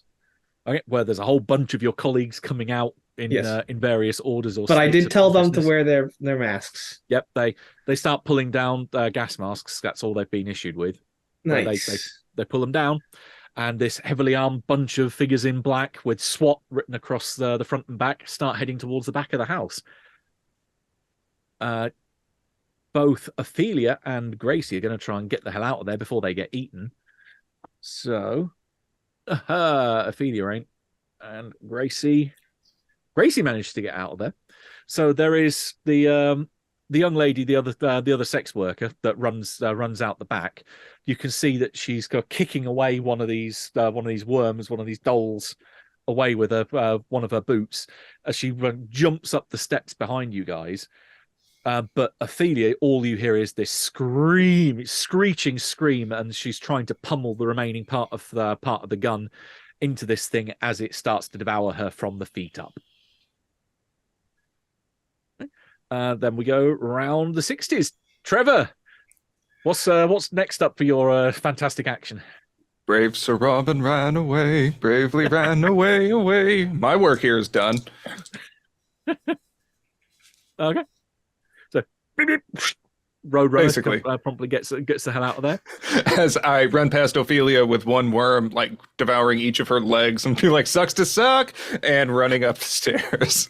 Okay, where there's a whole bunch of your colleagues coming out in various orders. But I did tell them to wear their masks. Yep, they start pulling down gas masks. That's all they've been issued with. Nice. They pull them down, and this heavily armed bunch of figures in black with SWAT written across the front and back start heading towards the back of the house. Both Ophelia and Gracie are going to try and get the hell out of there before they get eaten. So, Ophelia ain't, and Gracie managed to get out of there. So there is the young lady, the other sex worker that runs out the back. You can see that she's kicking away one of these worms, one of these dolls, away with one of her boots as she jumps up the steps behind you guys. But Ophelia, all you hear is this screeching scream, and she's trying to pummel the remaining part of the gun into this thing as it starts to devour her from the feet up. Then we go around the 60s. Trevor, what's next up for your fantastic action? Brave Sir Robin ran away, bravely ran away, away. My work here is done. Okay. So, beep, beep, Roadrunner Basically. promptly gets the hell out of there. As I run past Ophelia with one worm, like devouring each of her legs and be like, sucks to suck, and running up the stairs.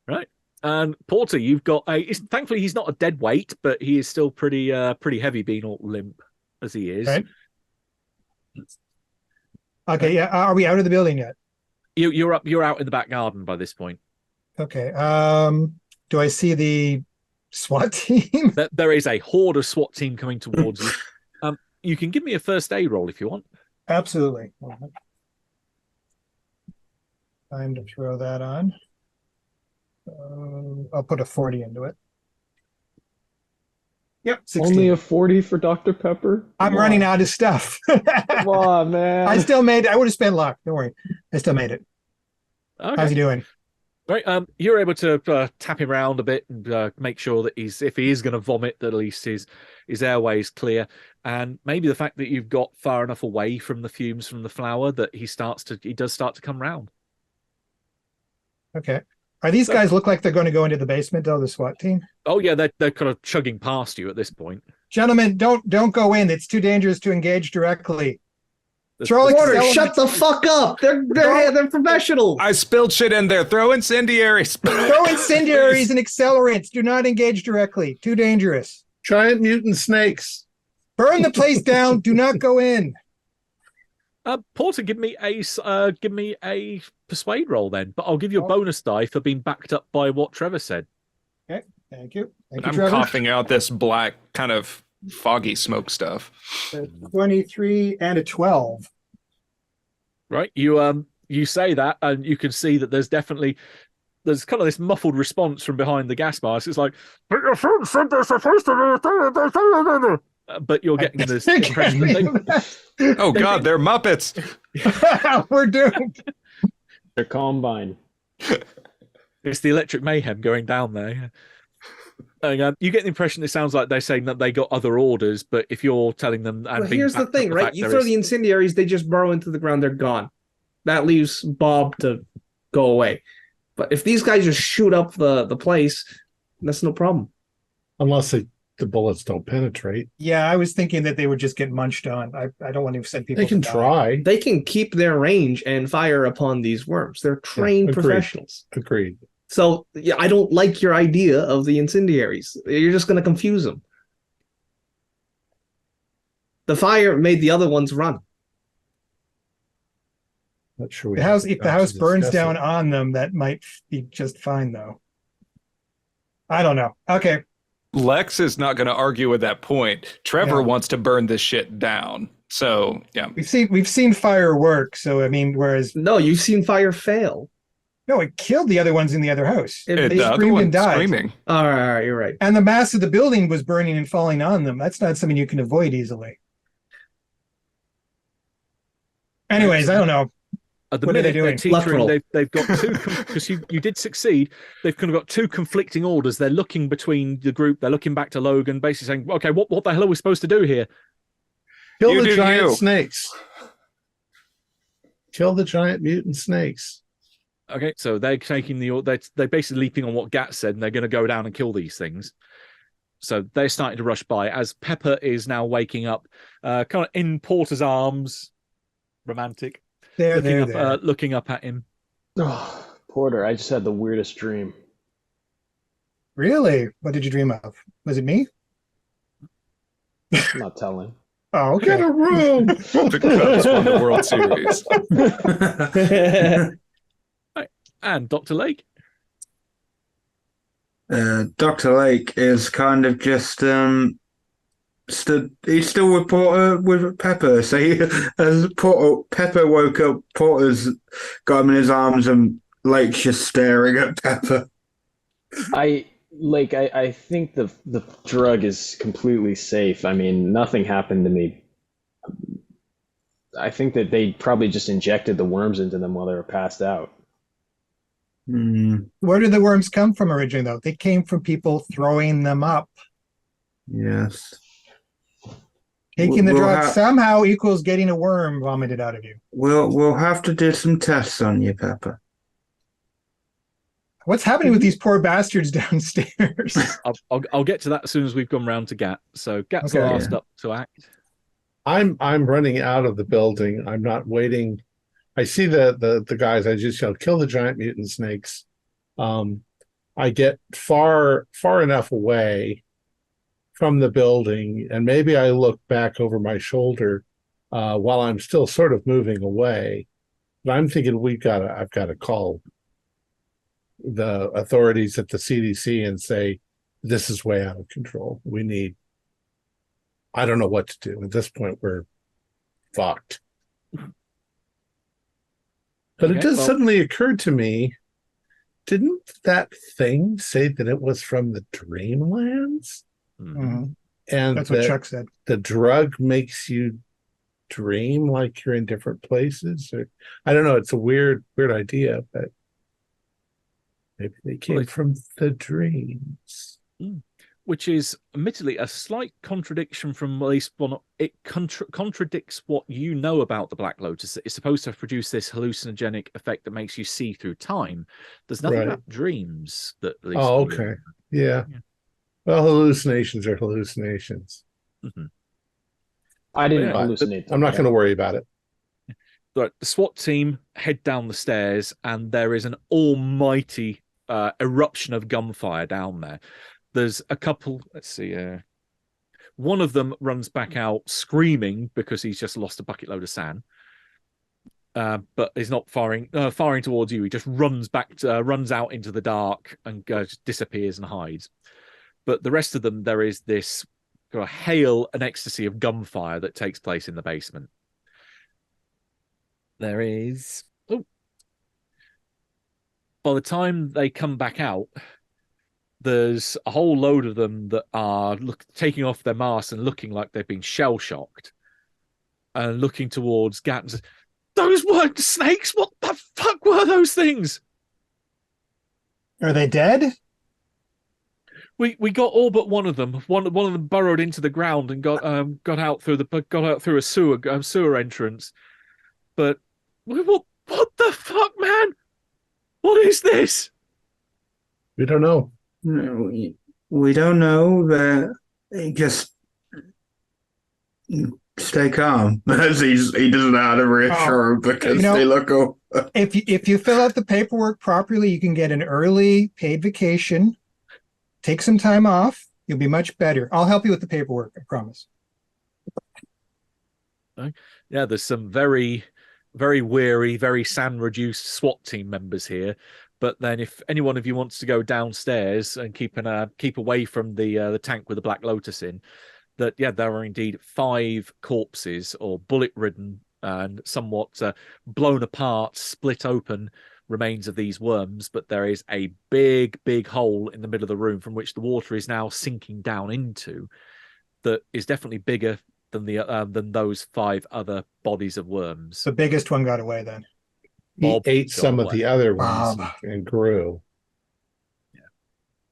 Right. And Porter, you've got thankfully he's not a dead weight, but he is still pretty heavy, being all limp as he is. Right. Okay, yeah. Are we out of the building yet? You're out in the back garden by this point. Okay. Do I see the SWAT team? There is a horde of SWAT team coming towards you. You can give me a first aid roll if you want. Absolutely. Time to throw that on. I'll put a 40 into it. Yep, 16. Only a 40 for Dr. Pepper? I'm running out of stuff. Come on, man. I still made it. I would have spent luck. Don't worry. I still made it. Okay. How's he doing? Right. You're able to tap him around a bit and make sure that if he is going to vomit, that at least his airway is clear. And maybe the fact that you've got far enough away from the fumes from the flower that he does start to come round. Okay. Are these guys look like they're going to go into the basement, though, the SWAT team? Oh yeah, they're kind of chugging past you at this point. Gentlemen, don't go in. It's too dangerous to engage directly. Porter, shut the fuck up. They're professionals. I spilled shit in there. Throw incendiaries. Throw incendiaries and accelerants. Do not engage directly. Too dangerous. Giant mutant snakes. Burn the place down. Do not go in. Porter, give me a persuade roll then, but I'll give you a bonus die for being backed up by what Trevor said. Okay, thank you. Thank you, I'm Trevor. coughing out this black kind of foggy smoke stuff. 23 and a 12. Right, you say that, and you can see that there's kind of this muffled response from behind the gas mask. It's like, but your friend said they're supposed to be. But you're getting this impression that oh God, they're Muppets. We're doomed. They're Combine. It's the electric mayhem going down there. And, you get the impression it sounds like they're saying that they got other orders, but if you're telling them, and here's the thing, right? You throw the incendiaries, they just burrow into the ground, they're gone. That leaves Bob to go away. But if these guys just shoot up the place, that's no problem. Unless the bullets don't penetrate. Yeah, I was thinking that they would just get munched on. I don't want to send people. They can try. They can keep their range and fire upon these worms. They're trained professionals. Agreed. So yeah, I don't like your idea of the incendiaries. You're just going to confuse them. The fire made the other ones run. Not sure. If the house burns down on them, that might be just fine, though. I don't know. Okay. Lex is not going to argue with that point. Trevor wants to burn this shit down. So yeah, we've seen fire work. So I mean, whereas no, you've seen fire fail. No, it killed the other ones in the other house. They screamed and died. Screaming. All right, you're right. And the mass of the building was burning and falling on them. That's not something you can avoid easily. Anyways, I don't know. What are they doing? They've got two, because you did succeed. They've kind of got two conflicting orders. They're looking between the group. They're looking back to Logan, basically saying, okay, what the hell are we supposed to do here? Kill the giant snakes. Kill the giant mutant snakes. Okay, so they're taking they're basically leaping on what Gat said, and they're going to go down and kill these things. So they're starting to rush by as Pepper is now waking up, kind of in Porter's arms, romantic. Looking up at him. Oh, Porter, I just had the weirdest dream. Really? What did you dream of? Was it me? I'm not telling. Oh, okay. Get a room. The Cubs won the World Series. Right. And Dr. Lake. Dr. Lake is kind of just he's still with Porter with Pepper. So as Pepper woke up, Porter's got him in his arms, and Lake's just staring at Pepper. I think the drug is completely safe. I mean, nothing happened to me. I think that they probably just injected the worms into them while they were passed out. Where did the worms come from originally, though? They came from people throwing them up. Yes. Taking the We'll drug ha- somehow equals getting a worm vomited out of you. We'll have to do some tests on you, Pepper. What's happening with these poor bastards downstairs? I'll get to that as soon as we've gone round to Gat. So Gat's the Okay. last up to act. I'm running out of the building. I'm not waiting. I see the guys. I just yell, kill the giant mutant snakes. I get far enough away from the building, and maybe I look back over my shoulder while I'm still sort of moving away. But I'm thinking I've got to call the authorities at the CDC and say, this is way out of control. I don't know what to do. At this point, we're fucked. But it does suddenly occur to me, didn't that thing say that it was from the Dreamlands? Mm-hmm. And that's what Chuck said. The drug makes you dream like you're in different places. Or, I don't know. It's a weird idea, but maybe they came from the dreams. Which is admittedly a slight contradiction from at least one. It contradicts what you know about the Black Lotus. It's supposed to produce this hallucinogenic effect that makes you see through time. There's nothing about dreams that. At least okay. Yeah. Well, hallucinations are hallucinations. Mm-hmm. I didn't hallucinate. I'm not going to worry about it. Right, the SWAT team head down the stairs, and there is an almighty eruption of gunfire down there. There's a couple. Let's see. One of them runs back out screaming because he's just lost a bucket load of sand. But he's not firing towards you. He just runs out into the dark and just disappears and hides. But the rest of them, there is this hail and ecstasy of gunfire that takes place in the basement. There is. By the time they come back out, there's a whole load of them that are taking off their masks and looking like they've been shell-shocked and looking towards Gat and says, those weren't snakes! What the fuck were those things? Are they dead? We got all but one of them. One of them burrowed into the ground and got out through a sewer entrance. But what the fuck, man? What is this? We don't know. No, we don't know. Just stay calm. As he doesn't know how to reassure because they look over. If you fill out the paperwork properly, you can get an early paid vacation. Take some time off. You'll be much better. I'll help you with the paperwork. I promise. Yeah, there's some very, very weary, very sand-reduced SWAT team members here. But then, if any one of you wants to go downstairs and keep away from the tank with the Black Lotus in, there are indeed 5 corpses or bullet-ridden and somewhat blown apart, split open remains of these worms. But there is a big, big hole in the middle of the room from which the water is now sinking down into. That is definitely bigger than those 5 other bodies of worms. The biggest one got away then. He ate some of the other ones and grew.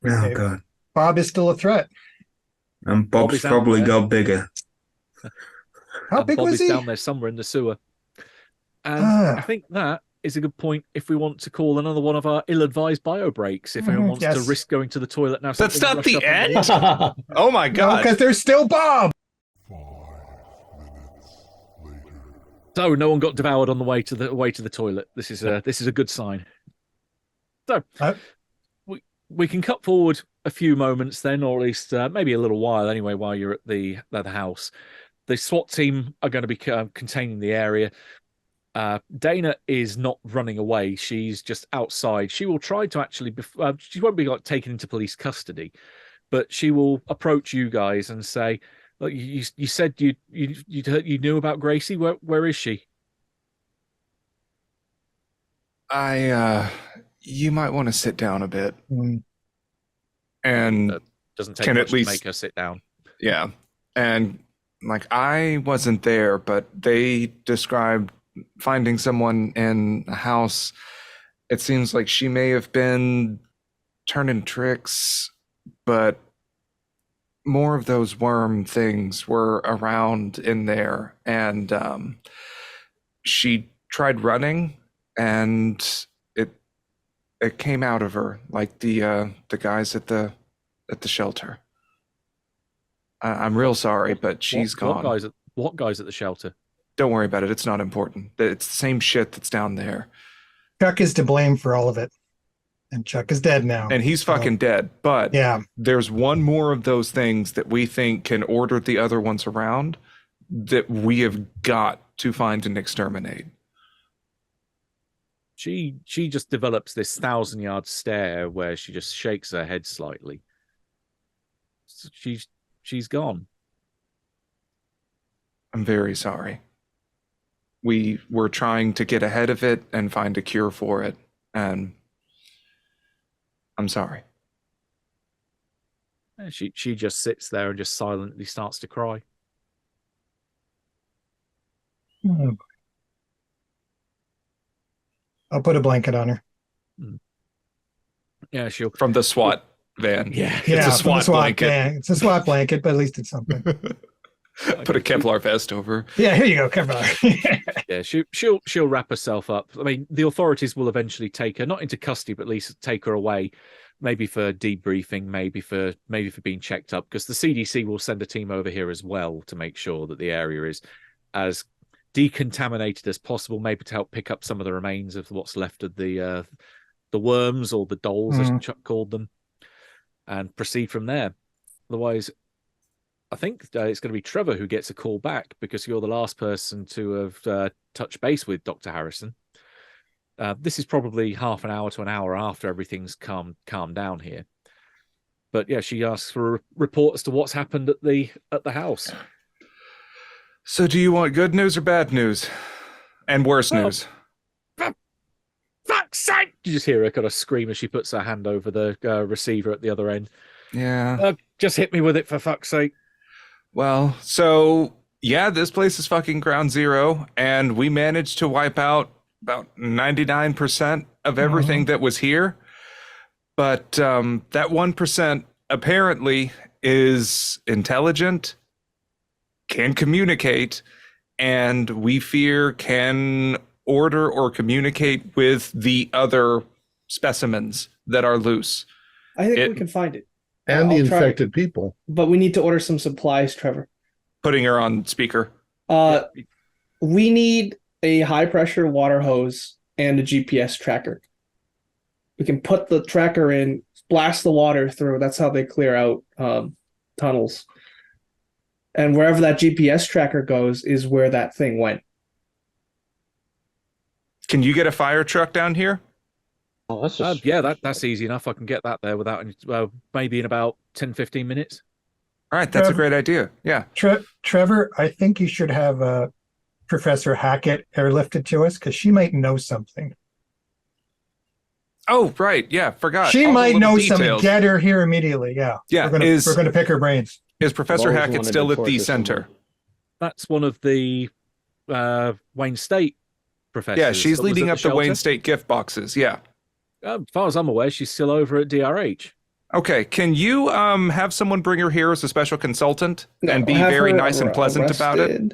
Yeah. Oh, God. Bob is still a threat. And Bob's probably got bigger. How big was he? Down there somewhere in the sewer. And I think that is a good point if we want to call another one of our ill-advised bio breaks. If anyone wants to risk going to the toilet now. That's not the end? Oh, my God. Because there's still Bob. So no one got devoured on the way to the toilet. This is a good sign. So we can cut forward a few moments then, or at least maybe a little while anyway, while you're at the house. The SWAT team are going to be containing the area. Dana is not running away. She's just outside. She will try to actually. She won't be taken into police custody, but she will approach you guys and say, "Look, you said you knew about Gracie. Where is she?" You might want to sit down a bit. And doesn't take much to make her sit down. Yeah, and I wasn't there, but they described finding someone in a house. It seems like she may have been turning tricks, but more of those worm things were around in there, and she tried running, and it came out of her like the guys at the shelter. I'm real sorry, but she's gone. What guys at the shelter? Don't worry about it. It's not important. It's the same shit that's down there. Chuck is to blame for all of it. And Chuck is dead now. And he's fucking dead. But yeah, there's one more of those things that we think can order the other ones around that we have got to find and exterminate. She just develops this 1,000-yard stare where she just shakes her head slightly. She's gone. I'm very sorry. We were trying to get ahead of it and find a cure for it, and I'm sorry. And she just sits there and just silently starts to cry. Oh. I'll put a blanket on her. Yeah, she'll from the SWAT van. Yeah, it's a SWAT blanket. Van. It's a SWAT blanket, but at least it's something. Put a Kevlar vest over. Yeah, here you go, Kevlar. Yeah, she'll wrap herself up. I mean, the authorities will eventually take her, not into custody, but at least take her away, maybe for debriefing, maybe for being checked up, because the CDC will send a team over here as well to make sure that the area is as decontaminated as possible, maybe to help pick up some of the remains of what's left of the worms or the dolls, as Chuck called them, and proceed from there. Otherwise, I think it's going to be Trevor who gets a call back, because you're the last person to have touched base with Dr. Harrison. This is probably half an hour to an hour after everything's calmed down here. But yeah, she asks for a report as to what's happened at the house. So do you want good news or bad news? And worse news? Fuck's sake! You just hear her kind of scream as she puts her hand over the receiver at the other end. Yeah. Just hit me with it, for fuck's sake. Well, so yeah, this place is fucking ground zero, and we managed to wipe out about 99% of everything that was here. But that 1% apparently is intelligent, can communicate, and we fear can order or communicate with the other specimens that are loose. I think we can find it. And the infected people. But we need to order some supplies, Trevor. Putting her on speaker. We need a high-pressure water hose and a GPS tracker. We can put the tracker in, blast the water through. That's how they clear out tunnels. And wherever that GPS tracker goes is where that thing went. Can you get a fire truck down here? Oh, that's just... that's easy enough. I can get that there without maybe in about 10-15 minutes. All right, that's a great idea. Yeah. Trevor, I think you should have Professor Hackett airlifted to us, because she might know something. Oh, right. Yeah, forgot. She might know something. Get her here immediately. Yeah. Yeah. We're going to pick her brains. Is Professor Hackett still at the center? That's one of the Wayne State professors. Yeah, she's leading up the Wayne State gift boxes. Yeah. As far as I'm aware, she's still over at DRH. Okay, can you have someone bring her here as a special consultant and be very nice and pleasant about it?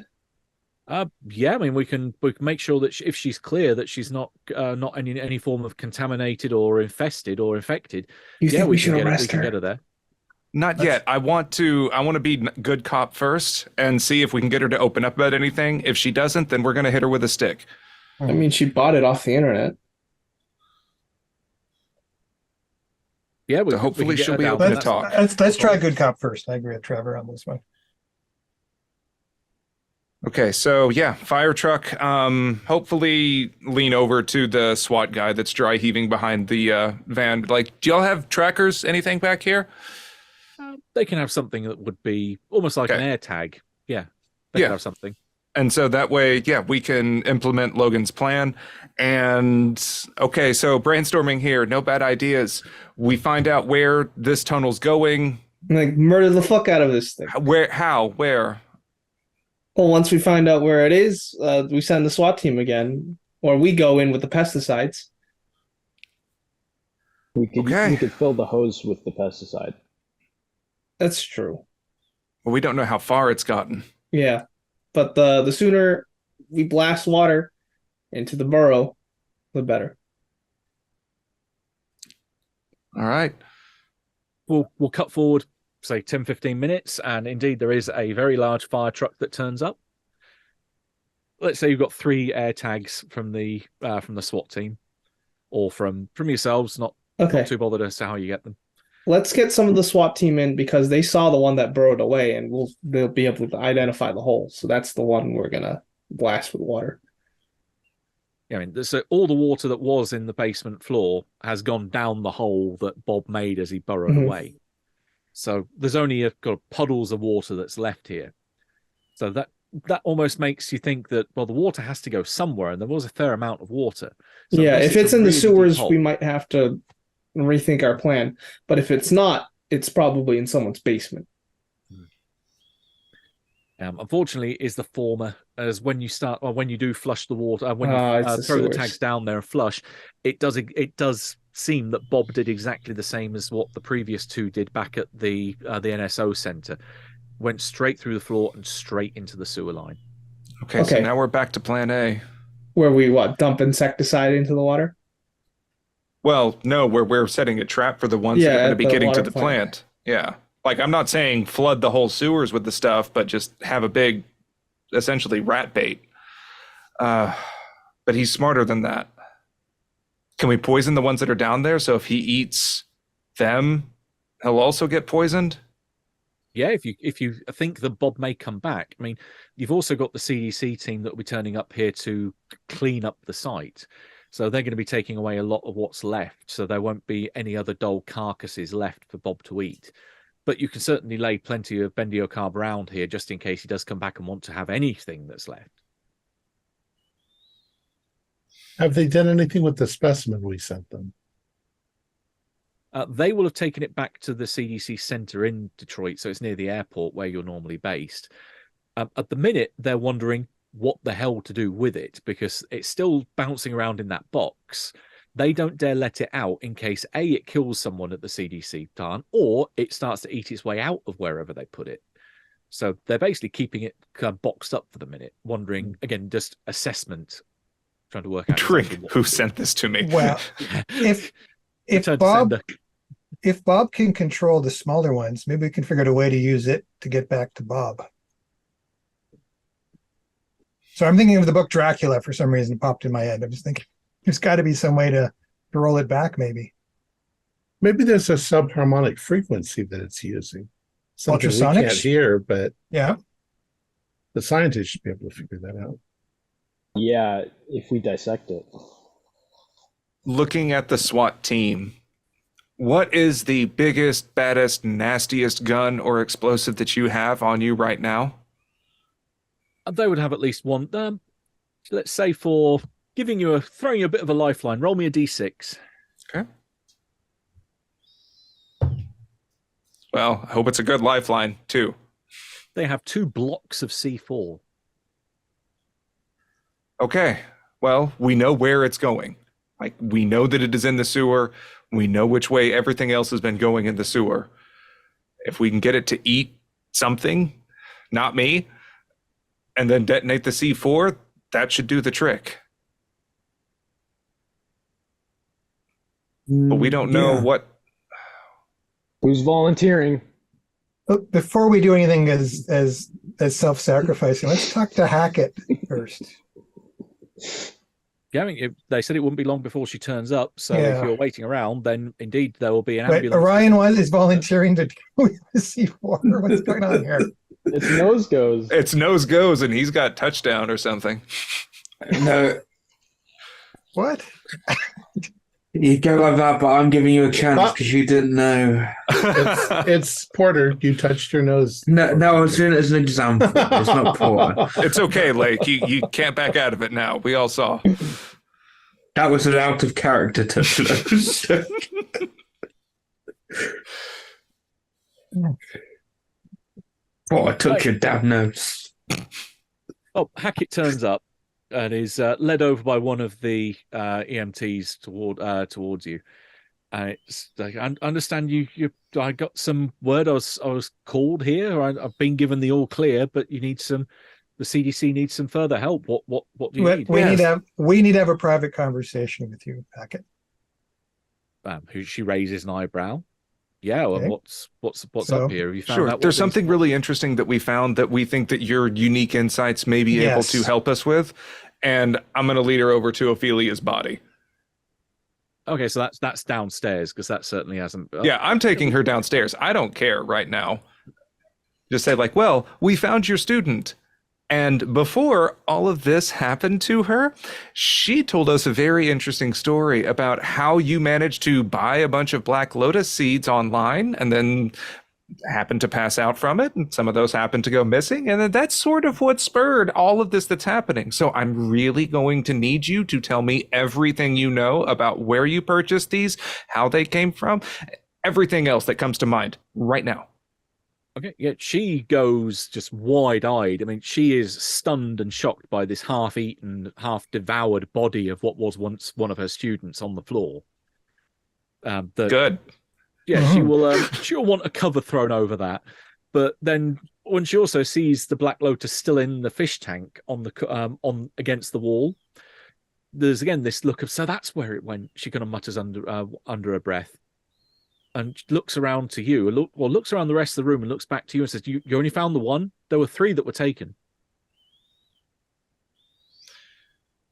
Yeah, I mean, we can make sure that if she's clear that she's not any form of contaminated or infested or infected. You think we should arrest her? We can get her there. Not yet. I want to be good cop first and see if we can get her to open up about anything. If she doesn't, then we're going to hit her with a stick. I mean, she bought it off the internet. Yeah, hopefully she'll be able to talk. Let's try good cop first. I agree with Trevor on this one. Okay, so yeah, fire truck. Hopefully lean over to the SWAT guy that's dry heaving behind the van. Like, do y'all have trackers? Anything back here? They can have something that would be almost like an air tag. Yeah, they can have something. And so that way, yeah, we can implement Logan's plan. And okay, so brainstorming here, no bad ideas. We find out where this tunnel's going. Like, murder the fuck out of this thing. Where? How? Where? Well, once we find out where it is, we send the SWAT team again, or we go in with the pesticides. We could fill the hose with the pesticide. That's true. Well, we don't know how far it's gotten. Yeah, but the sooner we blast water into the burrow, the better. All right. We'll cut forward, say 10, 15 minutes, and indeed there is a very large fire truck that turns up. Let's say you've got 3 air tags from the SWAT team, or from yourselves. Not too bothered as to how you get them. Let's get some of the SWAT team in because they saw the one that burrowed away, and they'll be able to identify the hole. So that's the one we're gonna blast with water. Yeah, I mean, so all the water that was in the basement floor has gone down the hole that Bob made as he burrowed away. So there's only puddles of water that's left here. So that almost makes you think that, well, the water has to go somewhere, and there was a fair amount of water. So yeah, if it's in the sewers, we might have to rethink our plan. But if it's not, it's probably in someone's basement. Unfortunately, is the former, as when you start, or when you do flush the water, when you throw the tags down there and flush, it does seem that Bob did exactly the same as what the previous 2 did back at the NSO center. Went straight through the floor and straight into the sewer line. Okay, so now we're back to plan A. Where we dump insecticide into the water? Well, no, we're setting a trap for the ones that are going to be getting to the plant. Yeah. Like, I'm not saying flood the whole sewers with the stuff, but just have a big, essentially, rat bait. But he's smarter than that. Can we poison the ones that are down there? So if he eats them, he'll also get poisoned? Yeah, if you think that Bob may come back. I mean, you've also got the CDC team that will be turning up here to clean up the site. So they're going to be taking away a lot of what's left. So there won't be any other dull carcasses left for Bob to eat. But you can certainly lay plenty of bendiocarb around here just in case he does come back and want to have anything that's left. Have they done anything with the specimen we sent them? They will have taken it back to the CDC center in Detroit, so it's near the airport where you're normally based. At the minute, they're wondering what the hell to do with it because it's still bouncing around in that box. They don't dare let it out in case A, it kills someone at the CDC plant, or it starts to eat its way out of wherever they put it. So they're basically keeping it kind of boxed up for the minute, wondering, again, just assessment, trying to work out who sent this to me. Well, if Bob can control the smaller ones, maybe we can figure out a way to use it to get back to Bob. So I'm thinking of the book Dracula for some reason popped in my head. I'm just thinking there's got to be some way to roll it back, maybe. Maybe there's a subharmonic frequency that it's using. Something we can't hear, but yeah, the scientists should be able to figure that out. Yeah, if we dissect it. Looking at the SWAT team, what is the biggest, baddest, nastiest gun or explosive that you have on you right now? They would have at least one. Let's say for throwing you a bit of a lifeline. Roll me a d6. Okay. Well, I hope it's a good lifeline too. They have 2 blocks of C4. Okay. Well, we know where it's going. Like, we know that it is in the sewer. We know which way everything else has been going in the sewer. If we can get it to eat something, not me, and then detonate the C4, that should do the trick. But we don't know what... Who's volunteering? Before we do anything as self-sacrificing, let's talk to Hackett first. Yeah, I mean, they said it wouldn't be long before she turns up. So if you're waiting around, then indeed there will be an ambulance. Orion is volunteering to deal with the C4. What's going on here? It's nose goes. It's nose goes, and he's got touchdown or something. No. What? You go like that, but I'm giving you a chance because you didn't know. It's Porter. You touched your nose. No, I was doing it as an example. It's not Porter. It's okay, Lake. You can't back out of it now. We all saw. That was an out of character touch. Oh, I took your damn nose. Oh, Hackett turns up and is led over by one of the EMTs towards you. And it's like, I understand you. I got some word. I was called here. I've been given the all clear, but you need some. The CDC needs some further help. What do you need? We need to have a private conversation with you, Packet. She raises an eyebrow. Yeah, well, Okay. what's up here? Have you found Sure. out There's something really interesting that we found that we think that your unique insights may be able to help us with, and I'm going to lead her over to Ophelia's body. Okay, so that's downstairs because that certainly hasn't. Yeah, I'm taking her downstairs. I don't care right now. Just say like, well, we found your student. And before all of this happened to her, she told us a very interesting story about how you managed to buy a bunch of Black Lotus seeds online and then happened to pass out from it. And some of those happened to go missing. And then that's sort of what spurred all of this that's happening. So I'm really going to need you to tell me everything you know about where you purchased these, how they came from, everything else that comes to mind right now. Okay, yeah, she goes just wide-eyed. I mean, she is stunned and shocked by this half-eaten, half-devoured body of what was once one of her students on the floor. Good. Yeah, she will. She'll want a cover thrown over that, but then when she also sees the Black Lotus still in the fish tank on the against the wall, there's again this look of, so that's where it went. She kind of mutters under her breath. And looks around to you, looks around the rest of the room and looks back to you and says, you only found the one? There were 3 that were taken.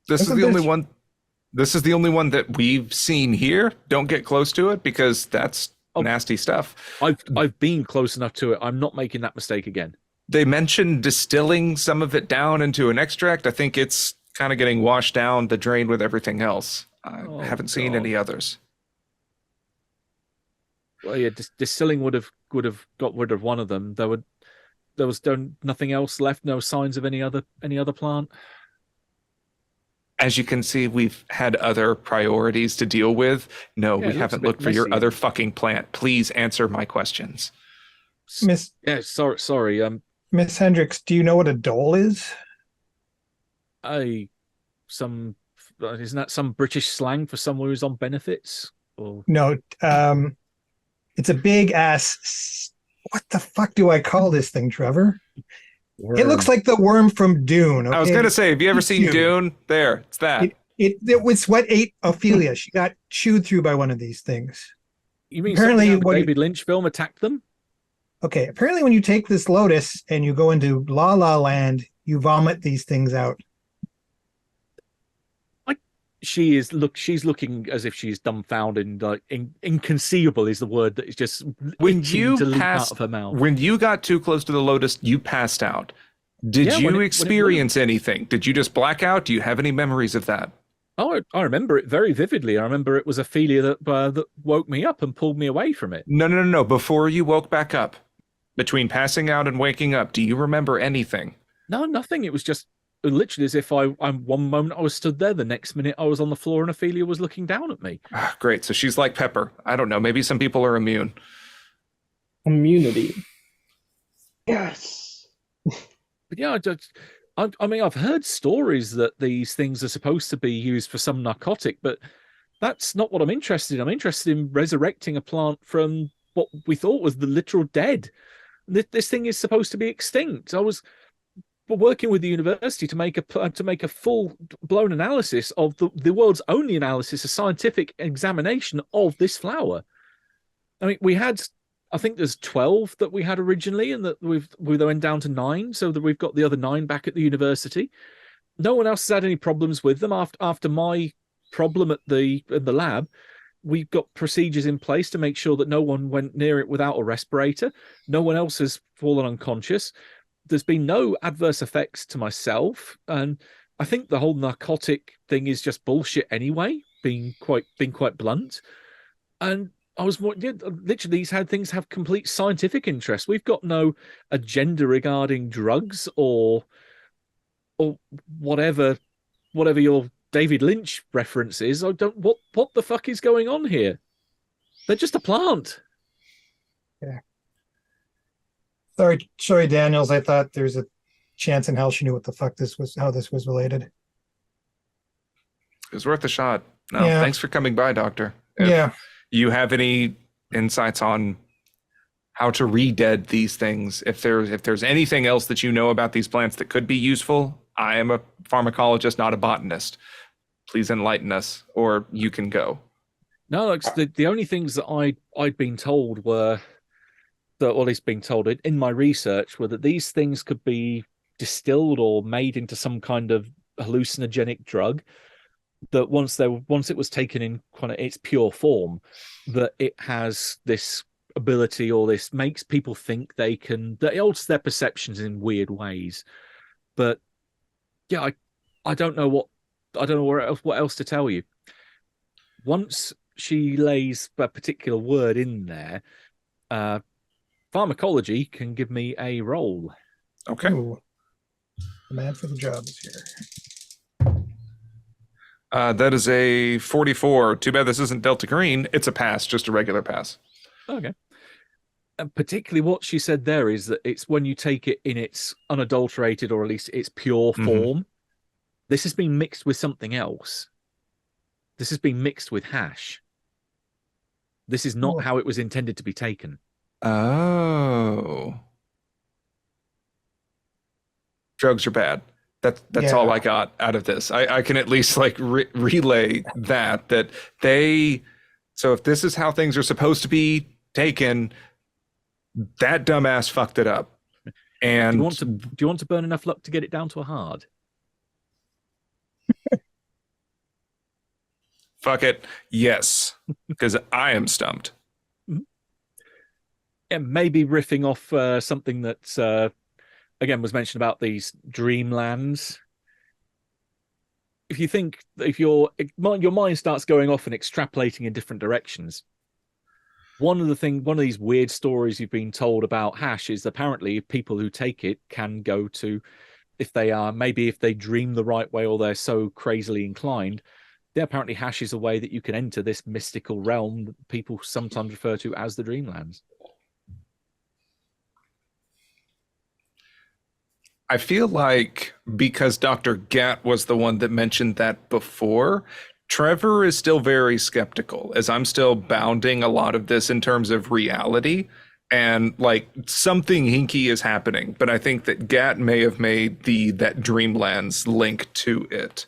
This is the only one. This is the only one that we've seen here. Don't get close to it because that's nasty stuff. I've been close enough to it. I'm not making that mistake again. They mentioned distilling some of it down into an extract. I think it's kind of getting washed down the drain with everything else. I haven't seen any others. Well, yeah, distilling would have got rid of one of them. There was nothing else left. No signs of any other plant. As you can see, we've had other priorities to deal with. No, we haven't looked for your other fucking plant. Please answer my questions. Miss. Yeah, sorry. Miss Hendricks, do you know what a dole is? Isn't that some British slang for someone who's on benefits? Or... No. It's a big ass. What the fuck do I call this thing, Trevor? Worm. It looks like the worm from Dune. Okay? I was going to say, have you ever seen Dune? There, it's that. It was what ate Ophelia. She got chewed through by one of these things. You mean apparently the David Lynch film attacked them? Okay, apparently when you take this lotus and you go into La La Land, you vomit these things out. She's looking as if she's dumbfounded. Like inconceivable is the word that is just when you to leap out of her mouth. When you got too close to the lotus, you passed out. Did you experience anything? Did you just black out? Do you have any memories of that? Oh, I remember it very vividly. I remember it was Ophelia that woke me up and pulled me away from it. No. Before you woke back up, between passing out and waking up, do you remember anything? No, nothing. It was just literally as if I'm one moment I was stood there, the next minute I was on the floor and Ophelia was looking down at me. Great. So she's like Pepper. I don't know. Maybe some people are immune. Immunity. Yes. But yeah, I mean, I've heard stories that these things are supposed to be used for some narcotic, but that's not what I'm interested in. I'm interested in resurrecting a plant from what we thought was the literal dead. This thing is supposed to be extinct. I was working with the university to make a full-blown analysis of the world's only analysis, a scientific examination of this flower. I mean, we had, I think there's 12 that we had originally, and that we went down to 9, so that we've got the other 9 back at the university. No one else has had any problems with them. After my problem at the lab, we've got procedures in place to make sure that no one went near it without a respirator. No one else has fallen unconscious. There's been no adverse effects to myself, and I think the whole narcotic thing is just bullshit anyway, being quite blunt. And I was literally, these things have complete scientific interest. We've got no agenda regarding drugs or whatever your David Lynch reference is. I don't what the fuck is going on here? They're just a plant. Yeah. Sorry, Daniels. I thought there's a chance in hell she knew what the fuck how this was related. It was worth a shot. No, Thanks for coming by, Doctor. If you have any insights on how to re-dead these things? If there's anything else that you know about these plants that could be useful, I am a pharmacologist, not a botanist. Please enlighten us, or you can go. No, like, the only things that I'd been told were that, or at least been told in my research, were that these things could be distilled or made into some kind of hallucinogenic drug. That once it was taken in kind of its pure form, that it has this ability, or this makes people think that it alters their perceptions in weird ways. But yeah, I don't know what else to tell you. Once she lays a particular word in there, pharmacology can give me a roll. Okay. Ooh. The man for the job is here. That is a 44. Too bad this isn't Delta Green. It's a pass, just a regular pass. Okay. And particularly what she said there is that it's when you take it in its unadulterated, or at least its pure form. This has been mixed with something else. This has been mixed with hash. This is not how it was intended to be taken. Oh. Drugs are bad. That's all I got out of this. I can at least like relay that they. So if this is how things are supposed to be taken, that dumbass fucked it up. And do you want to burn enough luck to get it down to a hard? Fuck it. Yes, because I am stumped. Yeah, maybe riffing off something that again was mentioned about these dreamlands. If your mind starts going off and extrapolating in different directions, one of these weird stories you've been told about hash is apparently people who take it can go to, if they dream the right way or they're so crazily inclined, apparently hash is a way that you can enter this mystical realm that people sometimes refer to as the dreamlands. I feel like because Dr. Gatt was the one that mentioned that before, Trevor is still very skeptical, as I'm still bounding a lot of this in terms of reality, and like something hinky is happening. But I think that Gatt may have made that Dreamlands link to it.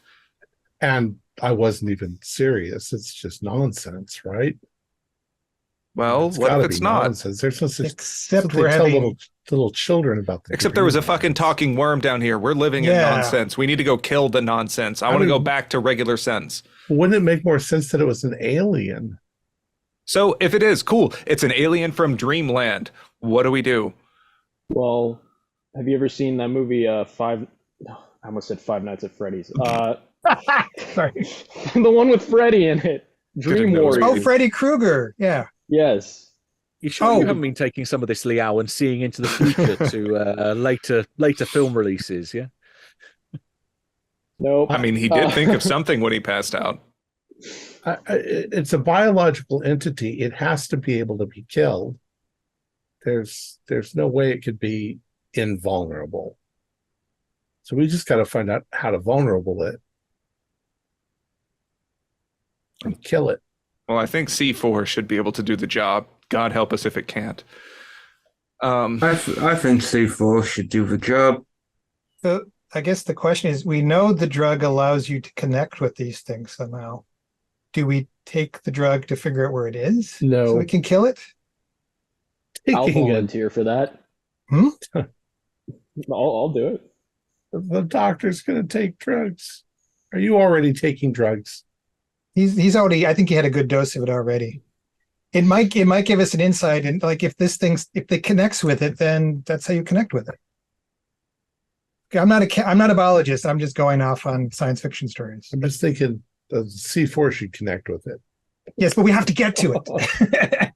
And I wasn't even serious. It's just nonsense, right? Well, what if it's not? Nonsense. There's no such. Except we're having little children about the. Except there was a fucking talking worm down here. We're living in nonsense. We need to go kill the nonsense. I want to go back to regular sense. Wouldn't it make more sense that it was an alien? So if it is, cool. It's an alien from Dreamland. What do we do? Well, have you ever seen that movie I almost said Five Nights at Freddy's. Sorry. The one with Freddy in it. Dream Warriors. Oh, Freddy Krueger. Yeah. Yes. You sure you haven't been taking some of this Liao and seeing into the future to later film releases, yeah? Nope. I mean, he did think of something when he passed out. It's a biological entity. It has to be able to be killed. There's no way it could be invulnerable. So we just got to find out how to vulnerable it and kill it. Well, I think C4 should be able to do the job. God help us if it can't. I think C4 should do the job. So I guess the question is, we know the drug allows you to connect with these things somehow. Do we take the drug to figure out where it is? No. So we can kill it? I'll volunteer for that. I'll do it. The doctor's going to take drugs. Are you already taking drugs? He's already. I think he had a good dose of it already. It might give us an insight, and like if it connects with it, then that's how you connect with it. Okay, I'm not a biologist. I'm just going off on science fiction stories. I'm just thinking the C4 should connect with it. Yes, but we have to get to it.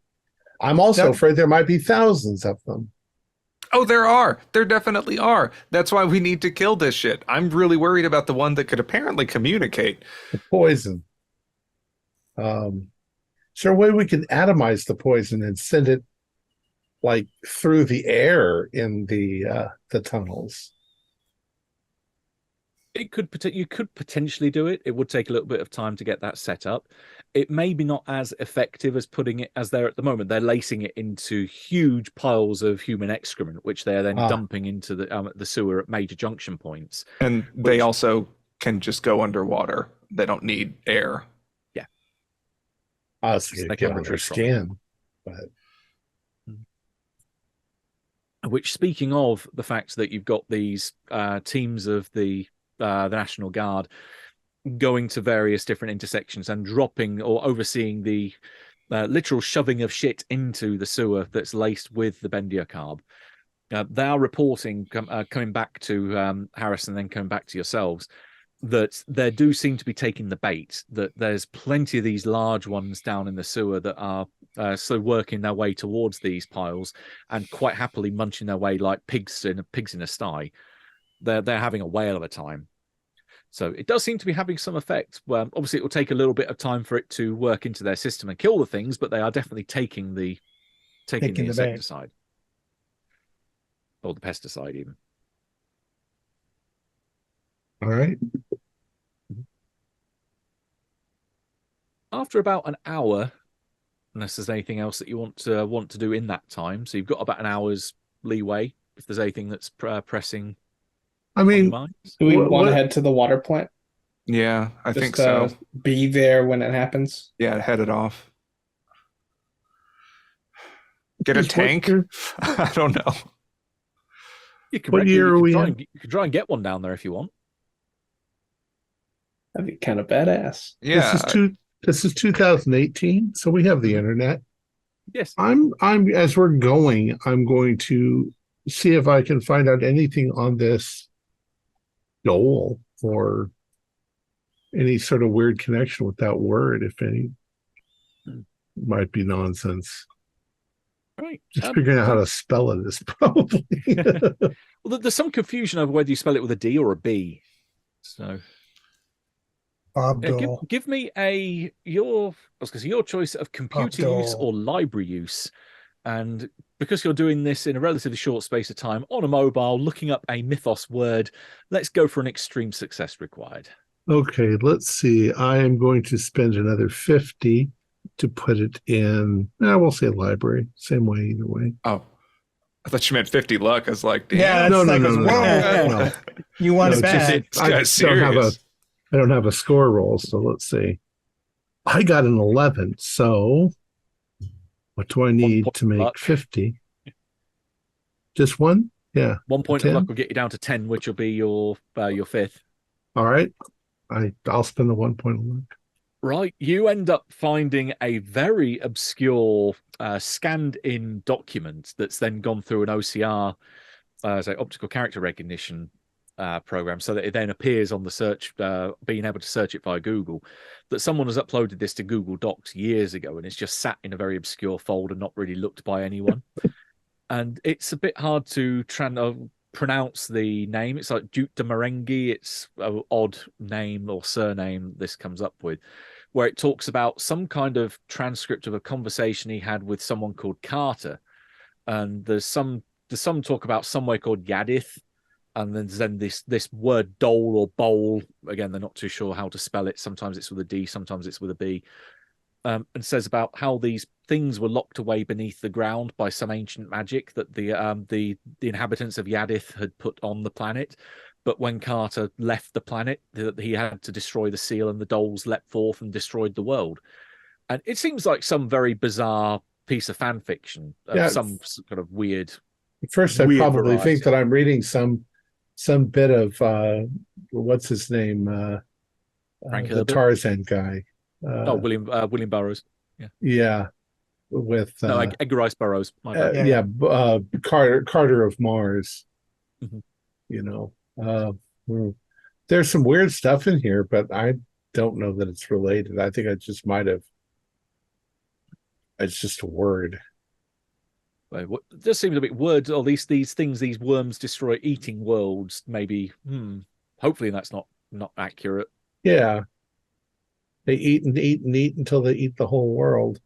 I'm also afraid there might be thousands of them. Oh, there are. There definitely are. That's why we need to kill this shit. I'm really worried about the one that could apparently communicate. The poison. Is there a way we can atomize the poison and send it like through the air in the tunnels? You could potentially do it. It would take a little bit of time to get that set up. It may be not as effective as putting it as they're at the moment. They're lacing it into huge piles of human excrement, which they're then dumping into the sewer at major junction points. And they also can just go underwater. They don't need air. Yeah. So I can understand, but. Which, speaking of the fact that you've got these teams of the National Guard going to various different intersections and dropping or overseeing the literal shoving of shit into the sewer that's laced with the Bendiocarb. They are reporting, coming back to Harris and then coming back to yourselves, that they do seem to be taking the bait, that there's plenty of these large ones down in the sewer that are working their way towards these piles and quite happily munching their way like pigs in a sty. They're having a whale of a time. So it does seem to be having some effect. Well, obviously, it will take a little bit of time for it to work into their system and kill the things, but they are definitely taking the insecticide. Or the pesticide, even. All right. After about an hour, unless there's anything else that you want to do in that time, so you've got about an hour's leeway if there's anything that's pressing. I mean, do we want to head to the water plant? Yeah, I think so. Be there when it happens. Yeah, head it off. Get a tank? I don't know. You could try and get one down there if you want. That'd be kind of badass. Yeah. This is 2018, so we have the internet. Yes. I'm as we're going, I'm going to see if I can find out anything on this Dole or any sort of weird connection with that word, if any. Might be nonsense. Right. Just figuring out how to spell it is probably. Well, there's some confusion over whether you spell it with a D or a B. So give me your choice of computer use or library use. And because you're doing this in a relatively short space of time on a mobile, looking up a mythos word, let's go for an extreme success required. Okay, let's see. I am going to spend another 50 to put it in. We'll say library. Same way, either way. Oh, I thought you meant 50 luck. I was like, damn. Yeah, no. You want it bad. I don't have a score roll, so let's see. I got an 11, so what do I need to make luck. 50? Just one? Yeah. 1 point 10? Of luck will get you down to 10, which will be your fifth. All right. I'll spend the 1 point of luck. Right. You end up finding a very obscure scanned-in document that's then gone through an OCR, optical character recognition program, so that it then appears on the search, being able to search it via Google, that someone has uploaded this to Google Docs years ago, and it's just sat in a very obscure folder, not really looked by anyone. And it's a bit hard to pronounce the name. It's like Duke de Merengue. It's an odd name or surname this comes up with, where it talks about some kind of transcript of a conversation he had with someone called Carter. And there's some talk about somewhere called Yadith. And then this word dole or bowl, again, they're not too sure how to spell it. Sometimes it's with a D, sometimes it's with a B. And says about how these things were locked away beneath the ground by some ancient magic that the inhabitants of Yadith had put on the planet. But when Carter left the planet, he had to destroy the seal, and the doles leapt forth and destroyed the world. And it seems like some very bizarre piece of fan fiction, some kind of weird. At first, I probably think that I'm reading some bit of what's his name, the Tarzan guy. William Burroughs. Yeah, with Edgar Rice Burroughs. My bad. Carter of Mars. Mm-hmm. You know, there's some weird stuff in here, but I don't know that it's related. I think I just might have. It's just a word. It just seems a bit weird. Or these things, these worms destroy eating worlds. Maybe. Hopefully that's not accurate. Yeah. They eat and eat and eat until they eat the whole world.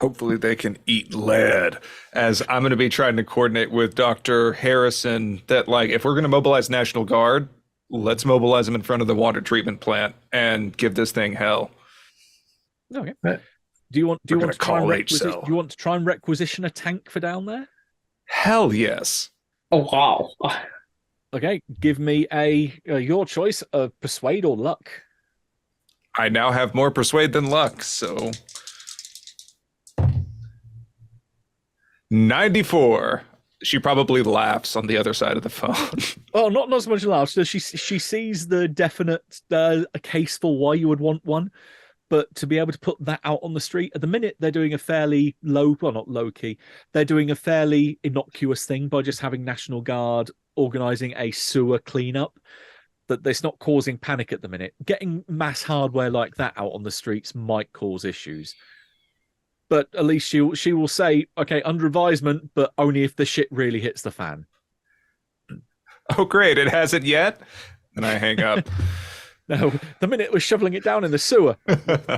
Hopefully they can eat lead, as I'm going to be trying to coordinate with Dr. Harrison that, like, if we're going to mobilize National Guard, let's mobilize them in front of the water treatment plant and give this thing hell. Okay. Do you want to try and HCell. do you want to try and requisition a tank for down there? Hell yes. Oh wow. Okay, give me your choice of persuade or luck. I now have more persuade than luck, so 94. She probably laughs on the other side of the phone. Oh, not so much laughs. She sees the definite a case for why you would want one, but to be able to put that out on the street at the minute, they're doing a fairly not low key. They're doing a fairly innocuous thing by just having National Guard organizing a sewer cleanup. That it's not causing panic at the minute. Getting mass hardware like that out on the streets might cause issues. But at least she will say, okay, under advisement, but only if the shit really hits the fan. Oh, great. It hasn't yet? And I hang up. No, the minute we're shoveling it down in the sewer.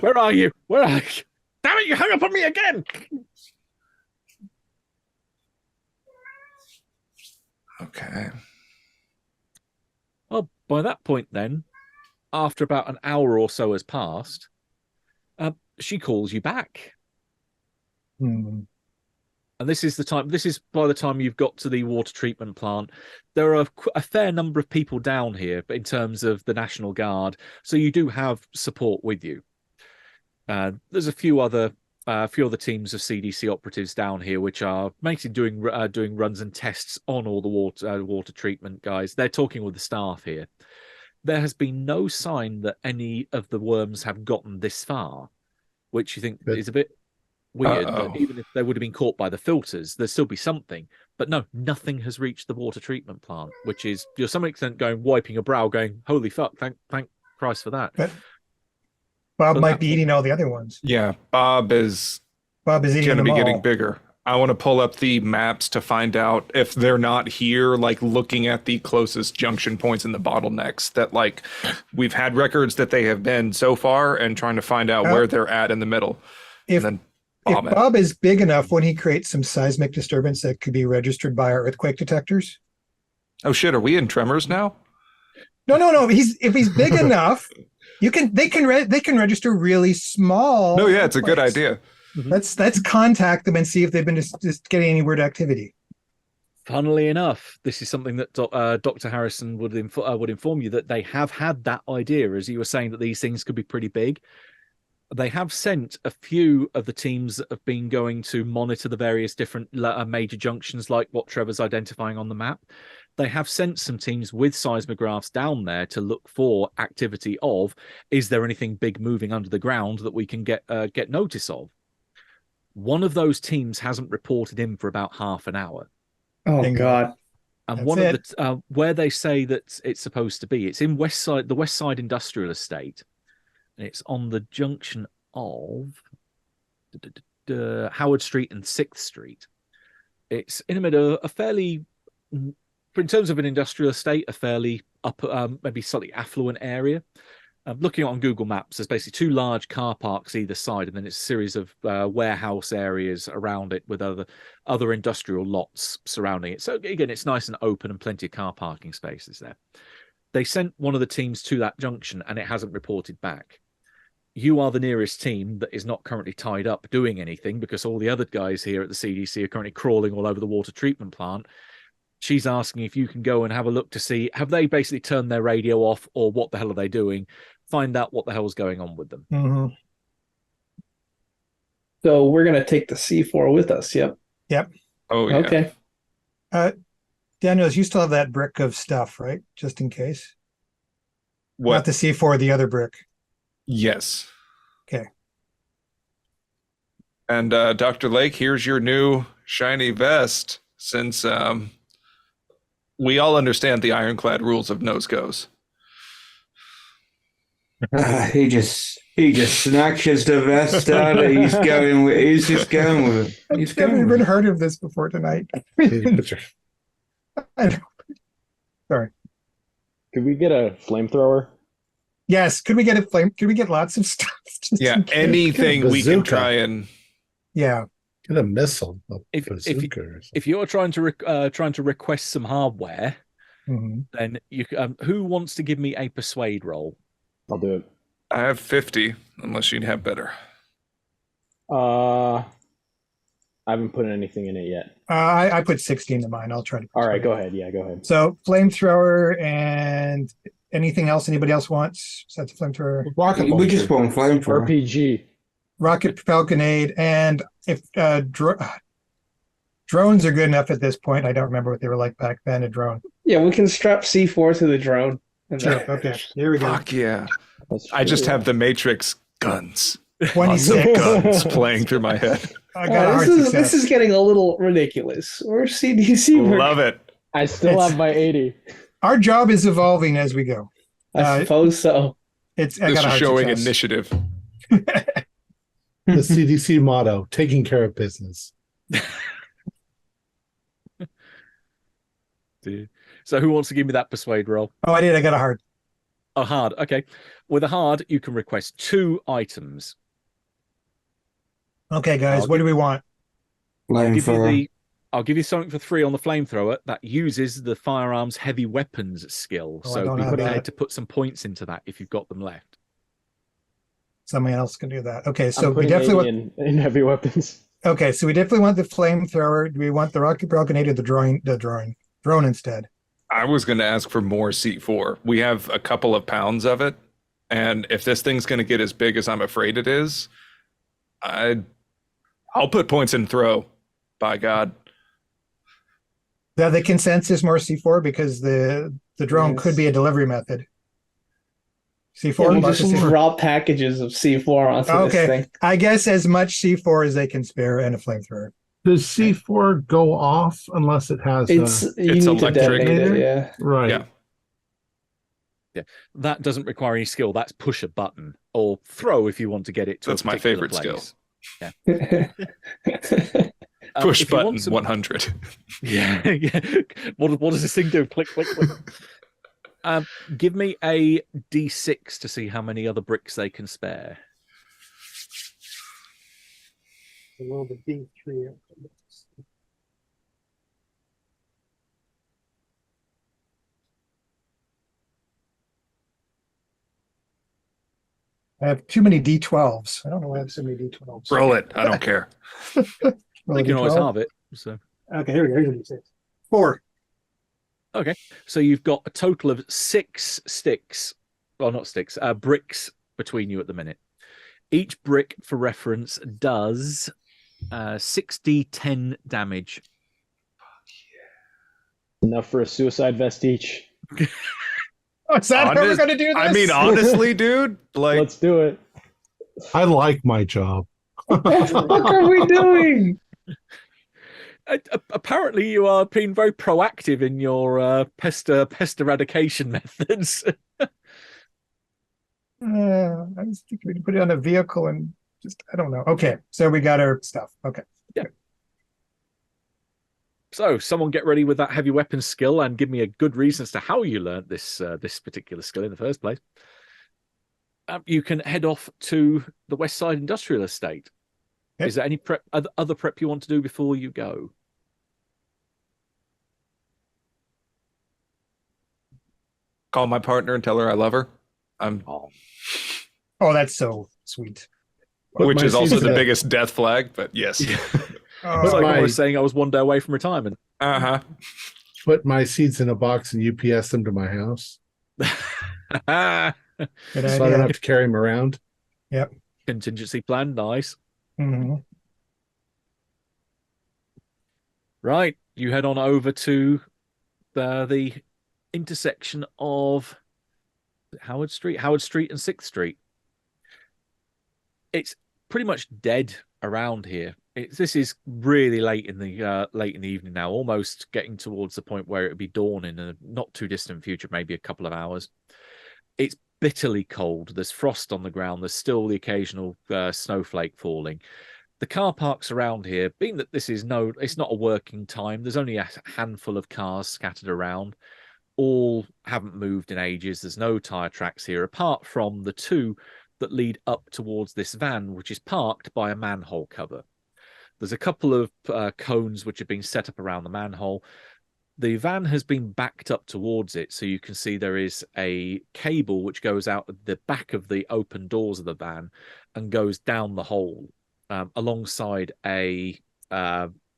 Where are you? Where are you? Damn it, you hung up on me again! Okay. Well, by that point then, after about an hour or so has passed, she calls you back. And this is by the time you've got to the water treatment plant. There are a fair number of people down here in terms of the National Guard, so you do have support with you. There's a few other teams of CDC operatives down here, which are mainly doing runs and tests on all the water treatment guys. They're talking with the staff here. There has been no sign that any of the worms have gotten this far, which you think is a bit weird. That even if they would have been caught by the filters, there'd still be something. But no, nothing has reached the water treatment plant, which is, to some extent, wiping a brow, going, "Holy fuck! Thank Christ for that." But Bob might be eating all the other ones. Yeah, Bob is eating going to them be all. getting bigger. I want to pull up the maps to find out if they're not here, like looking at the closest junction points in the bottlenecks that, like, we've had records that they have been so far, and trying to find out where they're at in the middle. If Bob is big enough, when he creates some seismic disturbance that could be registered by our earthquake detectors. Oh shit, are we in tremors now? No. If he's big enough, they can register really small. No, yeah, it's a good idea. Let's contact them and see if they've been just getting any weird activity. Funnily enough, this is something that Dr. Harrison would inform you that they have had that idea, as you were saying, that these things could be pretty big. They have sent a few of the teams that have been going to monitor the various different major junctions, like what Trevor's identifying on the map. They have sent some teams with seismographs down there to look for activity of, is there anything big moving under the ground that we can get notice of? One of those teams hasn't reported in for about half an hour. Oh, God. And That's one of the where they say that it's supposed to be, it's in the West Side Industrial Estate. And it's on the junction of Howard Street and 6th Street. It's in the middle, a fairly, in terms of an industrial estate, a fairly maybe slightly affluent area. Looking on Google Maps, there's basically two large car parks either side, and then it's a series of warehouse areas around it with other industrial lots surrounding it. So again, it's nice and open and plenty of car parking spaces there. They sent one of the teams to that junction, and it hasn't reported back. You are the nearest team that is not currently tied up doing anything, because all the other guys here at the CDC are currently crawling all over the water treatment plant. She's asking if you can go and have a look to see, have they basically turned their radio off, or what the hell are they doing? Find out what the hell's going on with them. Mm-hmm. So we're going to take the C4 with us. Yep. Oh, yeah. Okay. Daniels, you still have that brick of stuff, right? Just in case. What? Not the C4, the other brick. Yes. Okay. And Dr. Lake, here's your new shiny vest, since we all understand the ironclad rules of nose goes. He just snatches the vest out. He's just going with it. I've never even heard of this before tonight. I know. Sorry. Could we get a flamethrower? Yes. Could we get a flame? Could we get lots of stuff? Yeah, anything we can try and Yeah. Get a missile. If you're trying to request some hardware, then you who wants to give me a persuade roll? I'll do it. I have 50, unless you'd have better. I haven't put anything in it yet. I put 16 in mine. I'll try to. All right, go ahead. Yeah, go ahead. So flamethrower and anything else anybody else wants? So that's a flamethrower. Rocket launcher. We just want flamethrower. RPG. Rocket propelled grenade, and if drones are good enough at this point. I don't remember what they were like back then. A drone. Yeah, we can strap C4 to the drone. Sure. Okay. Here we go. Fuck yeah! I just have the Matrix guns. 26 guns playing through my head. I got a hard success. This is getting a little ridiculous. We're CDC. Love it. I still have my 80. Our job is evolving as we go. I suppose so. This is showing initiative. The CDC motto: taking care of business. So who wants to give me that persuade roll? Oh, I did. I got a hard. A hard. Okay. With a hard, you can request 2 items. Okay, guys. What do we want? I'll give you something for 3 on the flamethrower that uses the firearms heavy weapons skill. So be prepared to put some points into that if you've got them left. Somebody else can do that. Okay, so we definitely want in heavy weapons. Okay, so we definitely want the flamethrower. Do we want the rocket propelled grenade or the drone instead? I was going to ask for more C4. We have a couple of pounds of it, and if this thing's going to get as big as I'm afraid it is, I'll put points in throw. By God. The consensus more C4 because the drone could be a delivery method. C4. Yeah, just drop packages of C4 onto this thing. I guess as much C4 as they can spare and a flamethrower. Does C4 go off unless it has? It's electric. Yeah. Right. Yeah. That doesn't require any skill. That's push a button or throw if you want to get it to. That's my favorite skill. Yeah. Push button 100. Yeah. What does this thing do? Click, click, click. Give me a D6 to see how many other bricks they can spare. Roll the D3. I have too many D12s. I don't know why I have so many D12s. Roll it. I don't care. You can always have it. So. Okay, here we go. Here's a D6. 4. Okay, so you've got a total of 6 sticks. Well, not sticks. Bricks between you at the minute. Each brick, for reference, does 6d10 damage. Enough for a suicide vest each. Is that how we're going to do this? I mean, honestly, dude, like, let's do it. I like my job. What the fuck are we doing? Apparently, you are being very proactive in your pest eradication methods. I was thinking we could put it on a vehicle and I don't know. Okay, so we got our stuff. Okay. Yeah. So, someone get ready with that heavy weapons skill and give me a good reason as to how you learned this particular skill in the first place. You can head off to the West Side Industrial Estate. Okay. Is there any other prep you want to do before you go? Call my partner and tell her I love her. Oh, that's so sweet. Which is also the biggest death flag, but yes. It's like I was saying I was one day away from retirement. Uh-huh. Put my seeds in a box and UPS them to my house. Good So I idea. don't have to carry them around. Yep. Contingency plan, nice. Mm-hmm. Right, you head on over to the intersection of Howard Street and 6th Street. It's pretty much dead around here. This is really late in the evening now, almost getting towards the point where it would be dawn in a not too distant future, maybe a couple of hours. It's bitterly cold. There's frost on the ground. There's still the occasional snowflake falling. The car parks around here, being that this is it's not a working time. There's only a handful of cars scattered around. All haven't moved in ages. There's no tire tracks here, apart from the 2 that lead up towards this van, which is parked by a manhole cover. There's a couple of cones which have been set up around the manhole. The van has been backed up towards it, so you can see there is a cable which goes out the back of the open doors of the van and goes down the hole alongside a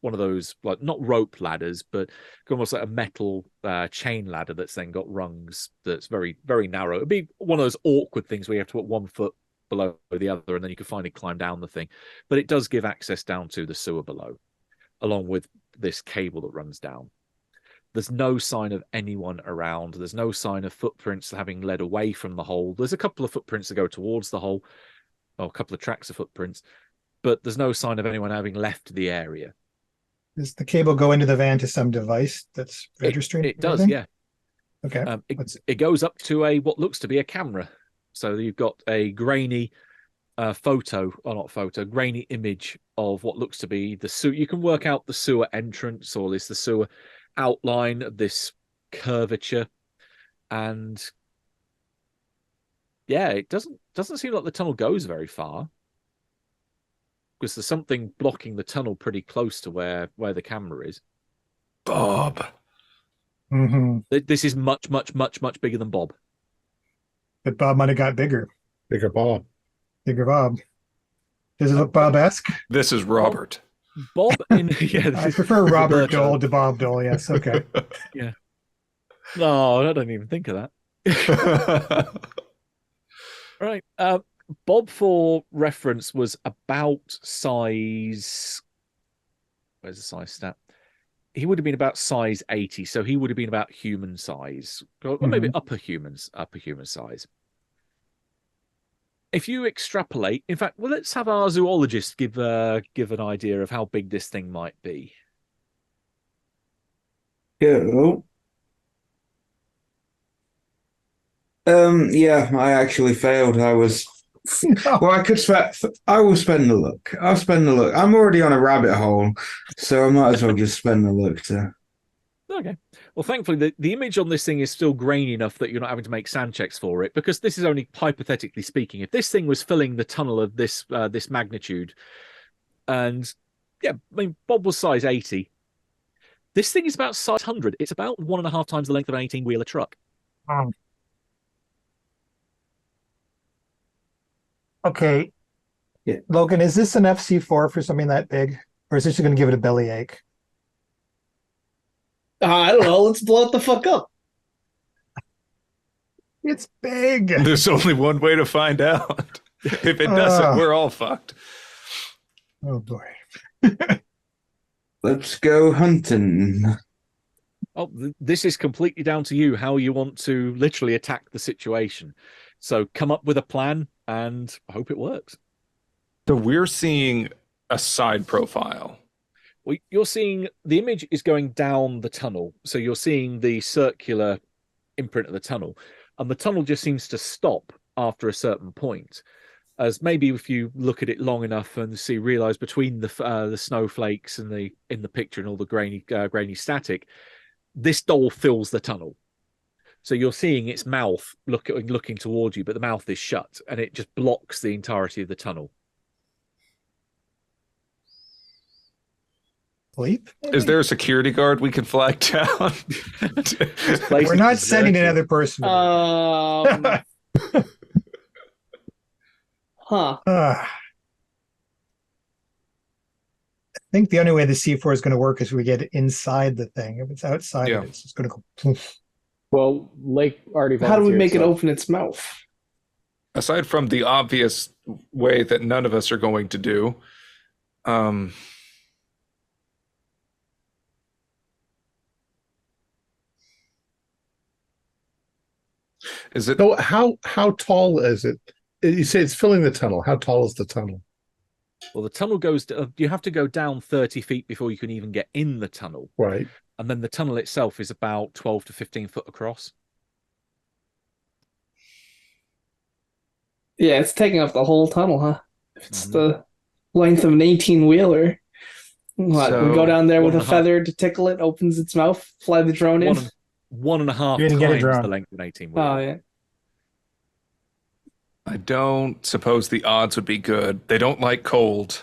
one of those, like, not rope ladders, but almost like a metal chain ladder that's then got rungs that's very, very narrow. It'd be one of those awkward things where you have to put one foot below the other and then you can finally climb down the thing. But it does give access down to the sewer below, along with this cable that runs down. There's no sign of anyone around. There's no sign of footprints having led away from the hole. There's a couple of footprints that go towards the hole, or a couple of tracks of footprints, but there's no sign of anyone having left the area. Does the cable go into the van to some device that's registering? It does, yeah. Okay. It goes up to what looks to be a camera. So you've got a grainy grainy image of what looks to be the sewer. You can work out the sewer entrance, or at least the sewer outline of this curvature. And yeah, it doesn't seem like the tunnel goes very far, because there's something blocking the tunnel pretty close to where the camera is. Bob. Mm-hmm. This is much, much, much, much bigger than Bob. But Bob might have got bigger. Bigger Bob. Bigger Bob. Does it look Bob-esque? This is Robert. Bob in I prefer Robert Dole to Bob Dole, yes. Okay. Yeah. No, I don't even think of that. Right. Bob, for reference, was about size. Where's the size stat? He would have been about size 80, so he would have been about human size, or maybe upper human size. If you extrapolate, in fact, well, let's have our zoologist give an idea of how big this thing might be. Go. Yeah, I actually failed. I was. Well, I will spend a look. I'll spend a look. I'm already on a rabbit hole, so I might as well just spend a look to. Okay. Well, thankfully, the image on this thing is still grainy enough that you're not having to make sand checks for it, because this is only hypothetically speaking. If this thing was filling the tunnel of this magnitude, and yeah, I mean, Bob was size 80. This thing is about size 100. It's about 1.5 times the length of an 18-wheeler truck. Okay. Yeah. Logan, is this an FC4 for something that big? Or is this going to give it a bellyache? I don't know. Let's blow it the fuck up. It's big. There's only one way to find out. If it doesn't, we're all fucked. Oh, boy. Let's go hunting. Oh, this is completely down to you, how you want to literally attack the situation. So come up with a plan and hope it works. So we're seeing a side profile. Well, you're seeing the image is going down the tunnel. So you're seeing the circular imprint of the tunnel. And the tunnel just seems to stop after a certain point. As maybe if you look at it long enough and realize between the snowflakes and in the picture and all the grainy static, this doll fills the tunnel. So you're seeing its mouth looking towards you, but the mouth is shut, and it just blocks the entirety of the tunnel. Sleep? Is there a security guard we can flag down? We're not sending another person. Huh. I think the only way the C4 is going to work is we get it inside the thing. If it's outside of it, it's just going to go poof. Well, Lake already How do we make it so- open its mouth? Aside from the obvious way that none of us are going to do, is it? So how tall is it? You say it's filling the tunnel. How tall is the tunnel? Well, the tunnel you have to go down 30 feet before you can even get in the tunnel. Right. And then the tunnel itself is about 12 to 15 foot across. Yeah, it's taking up the whole tunnel, huh? If it's the length of an 18-wheeler. What, So, we go down there with a 1.5 feather to tickle it, opens its mouth, fly the drone in. 1.5 You didn't get a times drone. the length of an 18-wheeler. Oh, yeah. I don't suppose the odds would be good. They don't like cold.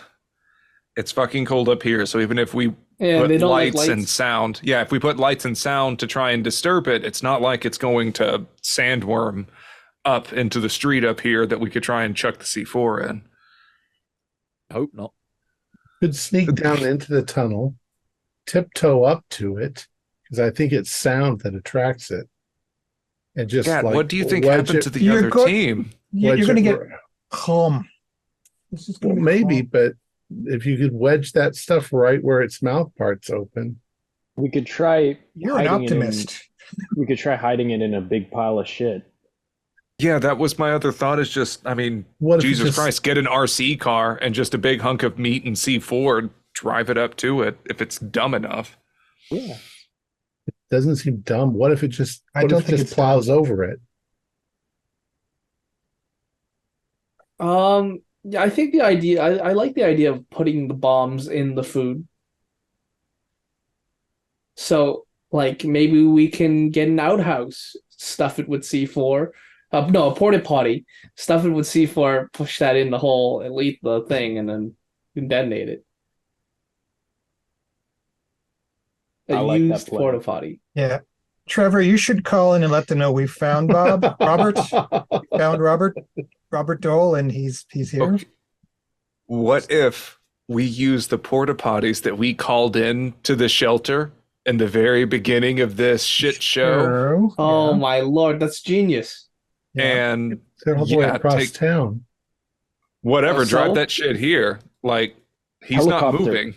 it's fucking cold up here. So even if we Yeah, put they don't like lights and lights. sound, if we put lights and sound to try and disturb it, it's not like it's going to sandworm up into the street up here that we could try and chuck the C4 in. Hope not. Could sneak down into the tunnel, tiptoe up to it, because I think it's sound that attracts it. And just God, what do you think wedge happened it- to the You're other go- team? You're wedge going to it get calm. This is Well, gonna be maybe, calm. but if you could wedge that stuff right where its mouth part's open. We could try You're an hiding it in- optimist. we could try hiding it in a big pile of shit. Yeah, that was my other thought is just, I mean, What if it Jesus just- Christ, get an RC car and just a big hunk of meat and C4 and drive it up to it if it's dumb enough. Yeah. Doesn't seem dumb. What if it just? I What don't if it think just it's plows over it? Yeah, I think the idea. I like the idea of putting the bombs in the food. So, like, maybe we can get an outhouse, stuff it with C4. No, a porta potty, stuff it with C4, push that in the hole, and eat the thing, and then detonate it. I like that used plan. porta potty. Yeah. Trevor, you should call in and let them know we found Robert. Found Robert Dole, and he's here. Okay. What if we use the porta potties that we called in to the shelter in the very beginning of this shit show? Sure. Oh Yeah. my lord, that's genius. Yeah. And They're all the way Yeah, across take- town. whatever, Also- drive that shit here. Like, he's not Helicopter. moving.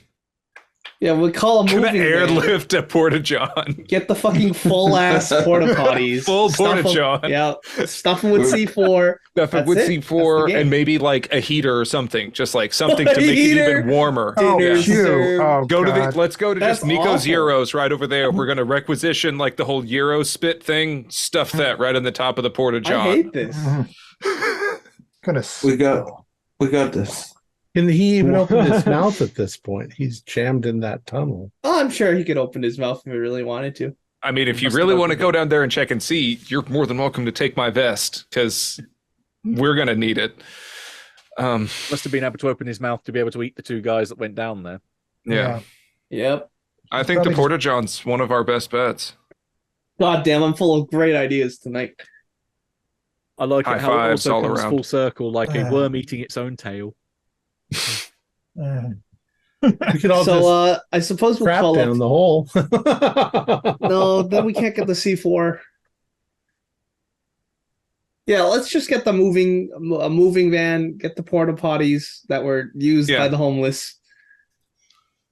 Yeah, we call a Gonna moving van. airlift a porta john. Get the fucking full ass porta potties. Full Stuff 'em- porta-john. Yeah, stuff them with C4. Stuff it That's with it. C4 That's the game. and maybe like a heater or something. Just like something to make it Heater. even warmer. Oh, Dinner Yeah. phew. served. Oh, Go to God. let's go to That's just Nico's awful. Euros right over there. We're gonna requisition like the whole Euro spit thing, stuff that right on the top of the porta I john. hate this. Gonna We got this. Can he even open his mouth at this point? He's jammed in that tunnel. Oh, I'm sure he could open his mouth if he really wanted to. I mean, if you Must really have want to opened go it. down there and check and see, you're more than welcome to take my vest because we're gonna need it. Must have been able to open his mouth to be able to eat the two guys that went down there. Yeah. Yep. I think the Probably porta john's one of our best bets. God damn, I'm full of great ideas tonight. I like High it how it fives also all comes around. full circle, like a Uh. worm eating its own tail. Uh, We could all So, I suppose just we'll crap call down up. the hole. No, then we can't get the C4. Yeah, let's just get a moving van, get the porta potties that were used Yeah. by the homeless.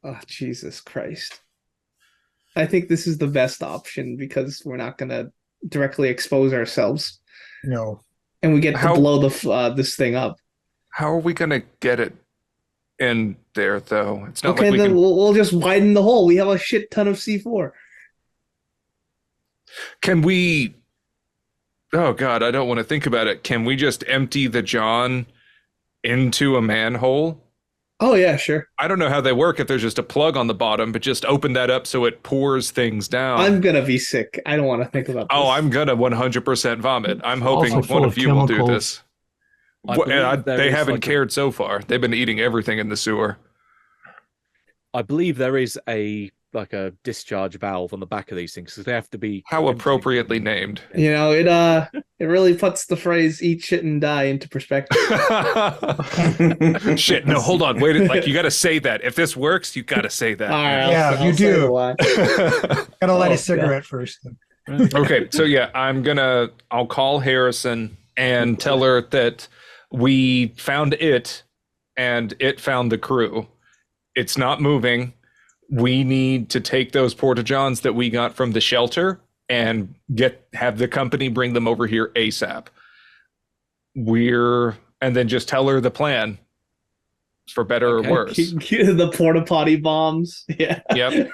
Oh, Jesus Christ. I think this is the best option because we're not going to directly expose ourselves, no. and we get to How- blow this thing up. How are we gonna get it in there though? It's not Okay, like we then can. we'll just widen the hole. We have a shit ton of C4. Can we? Oh God, I don't want to think about it. Can we just empty the john into a manhole? Oh yeah, sure. I don't know how they work if there's just a plug on the bottom, but just open that up so it pours things down. I'm gonna be sick. I don't want to think about this. Oh, I'm gonna 100% vomit. I'm hoping Also full one of of you will do chemicals. this. I What- and believe there they is haven't like a- cared so far. They've been eating everything in the sewer. I believe there is a discharge valve on the back of these things because they have to be How empty. appropriately named. You know, it really puts the phrase "eat shit and die" into perspective. Shit, no, hold on. Wait, like you got to say that. If this works, you got to say that. All right, Yeah, I'll you say do. the lie. Gotta light Oh, a cigarette first. Okay, so yeah, I'll call Harrison and tell her that we found it and it found the crew. It's not moving. We need to take those porta johns that we got from the shelter and have the company bring them over here ASAP. And then just tell her the plan, for better Okay. or worse. The porta potty bombs. Yeah. Yep.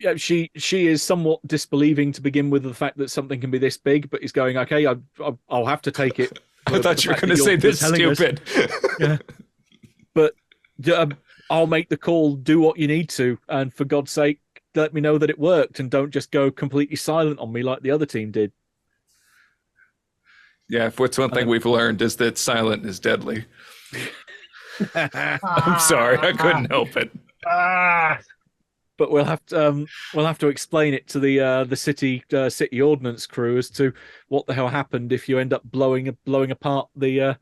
Yeah, she is somewhat disbelieving to begin with the fact that something can be this big, but is going, okay, I'll have to take it. I thought you were going to say this stupid. Yeah. But I'll make the call, do what you need to, and for God's sake, let me know that it worked, and don't just go completely silent on me like the other team did. Yeah, if what's one thing we've learned is that silent is deadly. I'm sorry, I couldn't help it. But we'll have to explain it to the city ordnance crew as to what the hell happened if you end up blowing apart the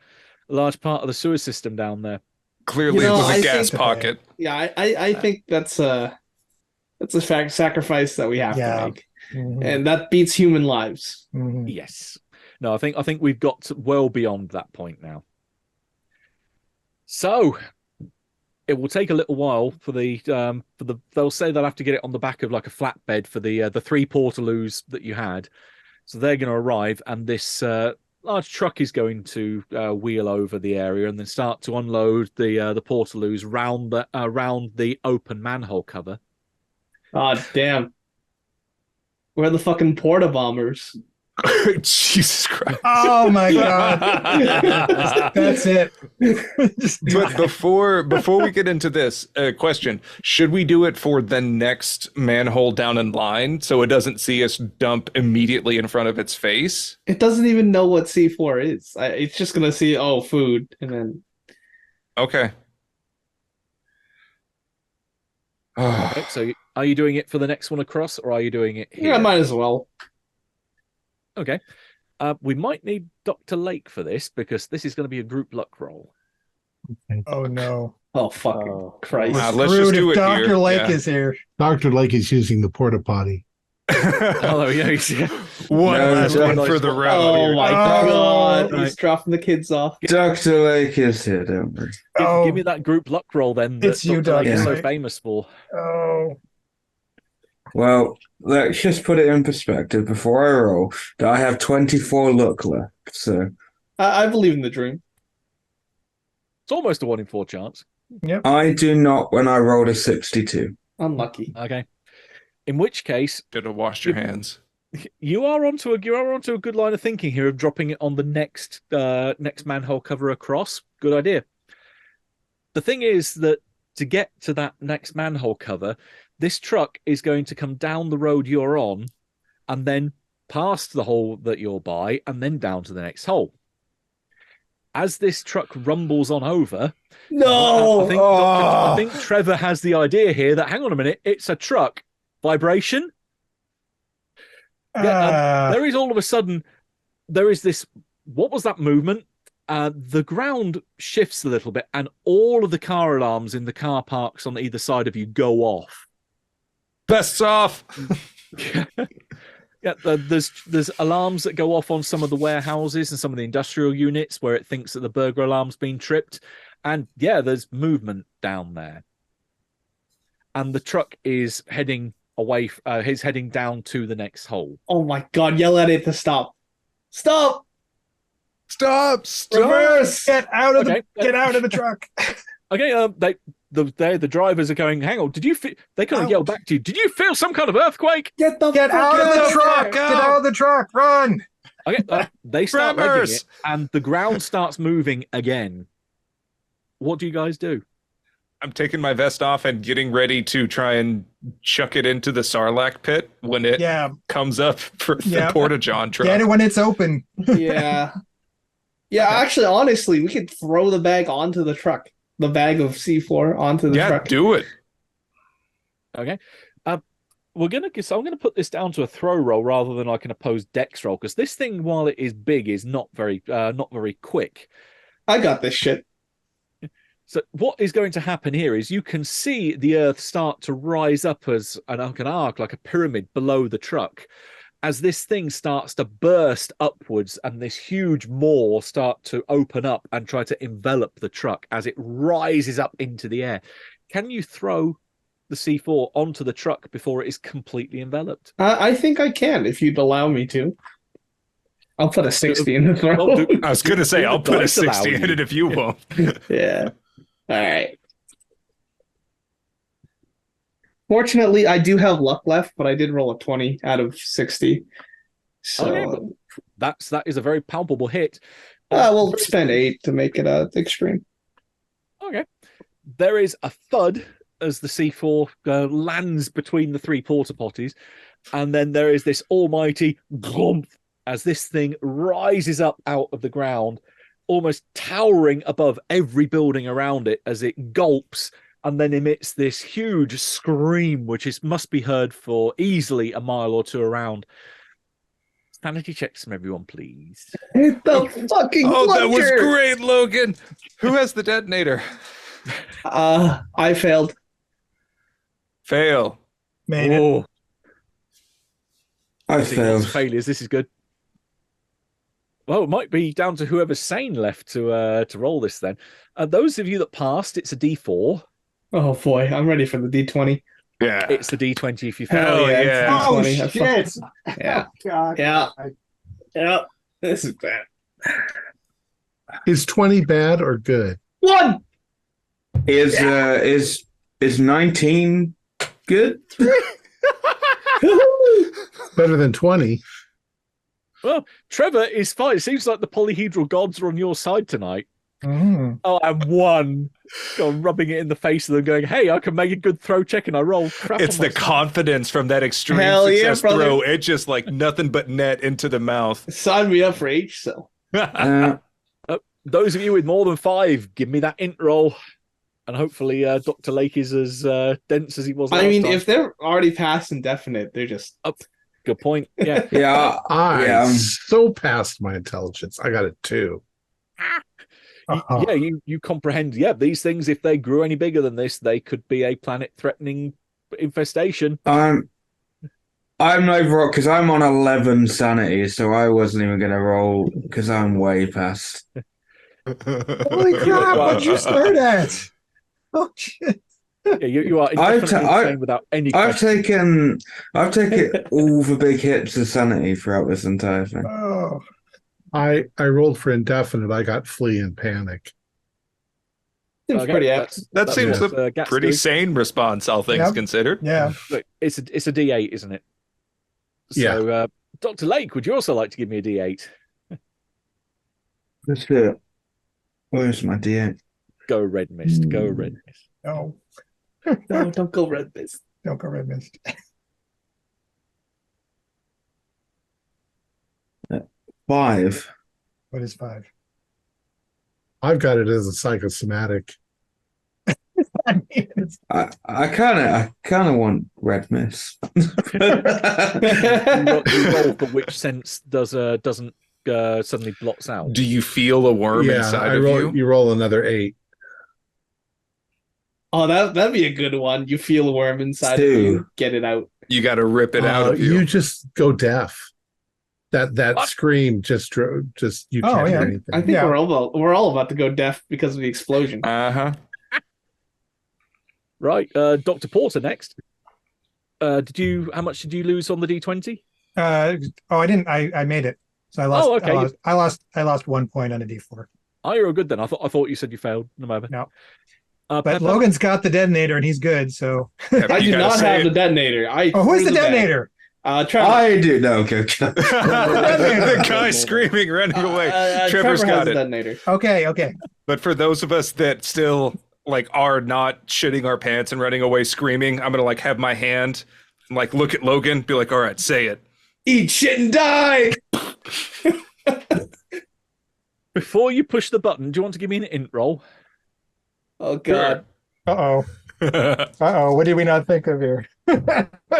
large part of the sewer system down there. Clearly, it was a gas pocket. Yeah, I think that's a sacrifice that we have to make, and that beats human lives. Yes. No, I think we've got well beyond that point now. So it will take a little while for they'll say they'll have to get it on the back of like a flatbed for the 3 portaloos that you had. So they're going to arrive, and this large truck is going to wheel over the area and then start to unload the portaloos round the open manhole cover. Oh damn! We're the fucking porta bombers. Jesus Christ! Oh my God! That's it. But before we get into this, question: should we do it for the next manhole down in line so it doesn't see us dump immediately in front of its face? It doesn't even know what C4 is. It's just gonna see food and then. Okay. Okay, so are you doing it for the next one across, or are you doing it here? Yeah, might as well. Okay. We might need Dr. Lake for this because this is going to be a group luck roll. Oh no! Oh fucking Christ! Let's just do it Dr. here. Lake is here. Dr. Lake is using the porta potty. Oh yeah, one last one for the road. Oh my God! Right. He's dropping the kids off. Dr. Lake is here, don't we? Give me that group luck roll then. It's you, Dr. Lake is Dr. so famous for. Oh. Well, let's just put it in perspective before I roll. I have 24 luck left, so I believe in the dream. It's almost a 1 in 4 chance. Yep. I do not when I rolled a 62. Unlucky. Okay. In which case, Should have washed your hands. you are onto a good line of thinking here of dropping it on the next manhole cover across. Good idea. The thing is that to get to that next manhole cover, this truck is going to come down the road you're on and then past the hole that you're by and then down to the next hole. As this truck rumbles on over, No! I think Trevor has the idea here that, hang on a minute, it's a truck. Vibration? There is all of a sudden, there is this, what was that movement? The ground shifts a little bit and all of the car alarms in the car parks on either side of you go off. Vests off. Yeah, there's alarms that go off on some of the warehouses and some of the industrial units where it thinks that the burglar alarm's been tripped. And yeah, there's movement down there. And the truck is heading away, he's heading down to the next hole. Oh my God, yell at it to stop. Stop! Stop! Reverse! Get out of the truck. Okay, the drivers are going, hang on, did you feel, they kind of yell back to you, did you feel some kind of earthquake? Get out of the truck! Get out of the truck! Run! Okay, they start revving it, and the ground starts moving again. What do you guys do? I'm taking my vest off and getting ready to try and chuck it into the Sarlacc pit when it comes up for the Porta-John truck. Get it when it's open. Yeah. Yeah, actually, honestly, we could throw the bag onto the truck. The bag of C4 onto the truck. Yeah, do it. Okay. I'm gonna put this down to a throw roll rather than like an opposed dex roll, because this thing, while it is big, is not very quick. I got this shit. So what is going to happen here is you can see the earth start to rise up as an arc, like a pyramid below the truck, as this thing starts to burst upwards and this huge maw start to open up and try to envelop the truck as it rises up into the air. Can you throw the C4 onto the truck before it is completely enveloped? I think I can, if you'd allow me to. I'll put a 60 in the throw. I was going to say, I'll put a 60 in it if you won't. Yeah. All right. Fortunately, I do have luck left, but I did roll a 20 out of 60. So okay, that is a very palpable hit. We'll spend 8 to make it extreme. Okay. There is a thud as the C4 lands between the 3 porta potties, and then there is this almighty glump as this thing rises up out of the ground almost towering above every building around it as it gulps and then emits this huge scream, which must be heard for easily a mile or two around. Sanity checks from everyone, please. Hit the fucking that was plunger! great, Logan. Who has the detonator? I failed. Fail. Made it. Oh, I lots failed. of failures. This is good. Well, it might be down to whoever's sane left to roll this then. Those of you that passed, it's a D4. Oh boy, I'm ready for the D20. Yeah. It's the D20 if you Hell fail. yeah. Oh, D20. That's fine. shit. Yeah. God. Yeah. Yeah. This is bad. Is 20 bad or good? 1! Is 19 good? Better than 20. Well, Trevor is fine. It seems like the polyhedral gods are on your side tonight. Mm. Oh, and 1. Going rubbing it in the face of them, going, "Hey, I can make a good throw check," and I roll crap. It's on the myself. confidence from that extreme Hell yeah, success brother. throw. It just like nothing but net into the mouth. Sign me up for H, so. Those of you with more than 5, give me that int roll. And hopefully Dr. Lake is as dense as he was last I mean, time. if they're already past indefinite, they're just. Good point. Yeah. Yeah. I Yeah. so passed my intelligence. I got a 2. Uh-huh. Yeah, you comprehend. Yeah, these things, if they grew any bigger than this, they could be a planet-threatening infestation. I'm over because I'm on 11 sanity, so I wasn't even going to roll because I'm way past. Holy crap, what'd you start at? Oh, shit. Yeah, you are I've indefinitely insane without any I've question. taken all the big hits of sanity throughout this entire thing. Oh. I rolled for indefinite. I got flee and panic. Seems Okay, pretty apt. That that's seems what, a Gats pretty do. sane response, all things Yep. considered. Yeah. Look, it's a D8, isn't it? So, Dr. Lake, would you also like to give me a D8? That's it. Where's my D8? Go red mist. Go red mist. No. No, don't go red mist. Don't go red mist. 5. What is 5? I've got it as a psychosomatic. I mean, it's- I kind of want red mist. You roll for which sense doesn't suddenly blots out. Do you feel a worm Yeah, inside I of roll. you? You roll another 8. Oh, that'd be a good one. You feel a worm inside of 2. you. Get it out. You got to rip it out of you. You just go deaf. That What? scream just you Oh, can't yeah. hear anything. I think Yeah. we're all about to go deaf because of the explosion. Uh-huh. Right, Dr. Porter next. How much did you lose on the D20? I didn't. I made it. So I lost. Oh, okay. I lost 1 point on a D4. Oh, you're good then. I thought you said you failed. No matter. No. But But Logan's got the detonator and he's good. So. Yeah, I you do gotta not say have the it. detonator. Oh, who's the detonator? Trevor. I do. No, okay. The guy screaming, running away. Trevor's Trevor got has it. the detonator. Okay. But for those of us that still like are not shitting our pants and running away screaming, I'm gonna like have my hand and like look at Logan, be like, all right, say it. Eat shit and die. before you push the button, do you want to give me an int roll? Oh God. Uh-oh. Uh-oh. What did we not think of here?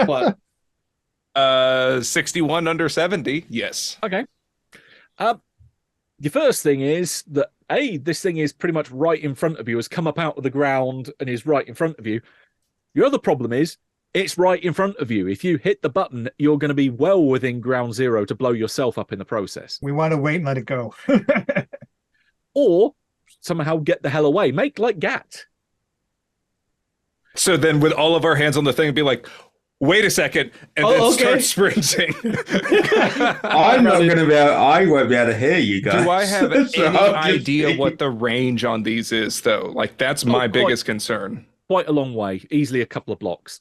What? 61 under 70. Yes. Okay. Your first thing is that this thing is pretty much right in front of you, has come up out of the ground and is right in front of you. Your other problem is it's right in front of you. If you hit the button, you're going to be well within ground zero to blow yourself up in the process. We want to wait and let it go. Or somehow get the hell away. Make like Gat. So then with all of our hands on the thing, be like, wait a second, and then start sprinting. I'm not going to be able, I won't be able to hear you guys. Do I have So any I'll just idea be- what the range on these is, though? Like, that's my quite. biggest concern. Quite a long way, easily a couple of blocks.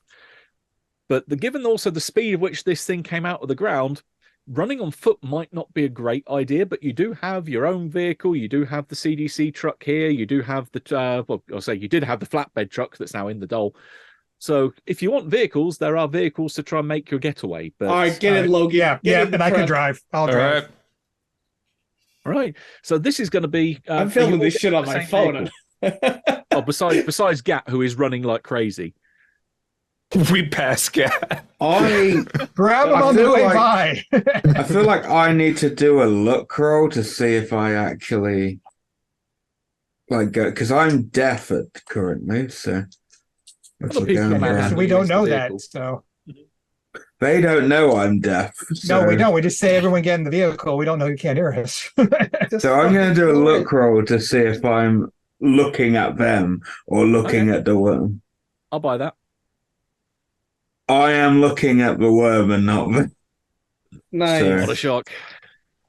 But given also the speed at which this thing came out of the ground, running on foot might not be a great idea, but you do have your own vehicle. You do have the CDC truck here. You do have you did have the flatbed truck that's now in the Dole. So if you want vehicles, there are vehicles to try and make your getaway. But All right, get it, Logan. Yeah, Get in the and I can truck. drive. I'll All drive. right. Right. So this is going to be. I'm filming this shit on my phone. Oh, besides Gat, who is running like crazy. We pass Gat. I grab him on the way by. I feel like I need to do a look roll to see if I actually go, because I'm deaf currently, so we don't know that, so they don't know I'm deaf. So. No, we don't. We just say everyone get in the vehicle. We don't know you can't hear us. So I'm going to do a look roll to see if I'm looking at them or looking at the worm. I'll buy that. I am looking at the worm and not them. Nice. So. What a shock.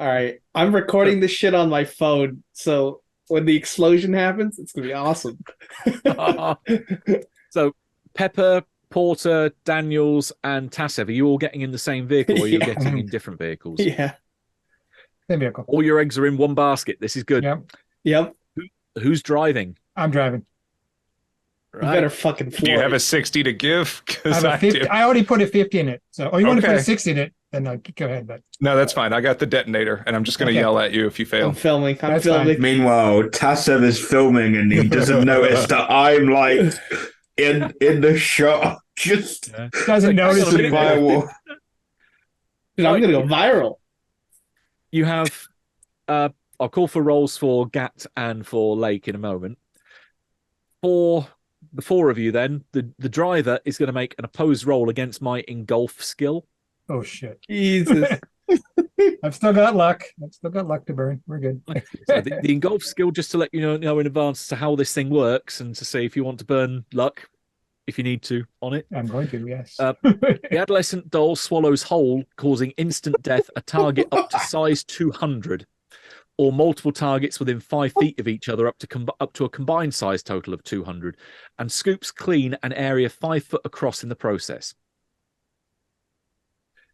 All right. I'm recording this shit on my phone, so when the explosion happens, it's going to be awesome. So, Pepper, Porter, Daniels, and Tassev, are you all getting in the same vehicle or are you getting in different vehicles? Yeah. Same vehicle. All your eggs are in one basket. This is good. Yep. Who's driving? I'm driving. Right. You better fucking floor. Do you have a 60 to give? I already put a 50 in it. So, you want to put a 60 in it? Then go ahead. But no, that's fine. I got the detonator, and I'm just going to yell at you if you fail. I'm filming. I'm filming. Meanwhile, Tassev is filming, and he doesn't notice that I'm like in the shot. Just doesn't notice the firewall. I'm going to go viral. You have. I'll call for rolls for Gat and for Lake in a moment. For the four of you, then the driver is going to make an opposed roll against my engulf skill. Oh shit! Jesus, I've still got luck. To burn. We're good. So the engulf skill, just to let you know in advance as to how this thing works, and to see if you want to burn luck, if you need to, on it. I'm going to. Yes. The adolescent doll swallows whole, causing instant death. A target up to size 200. Or multiple targets within 5 feet of each other up to a combined size total of 200, and scoops clean an area 5 foot across in the process.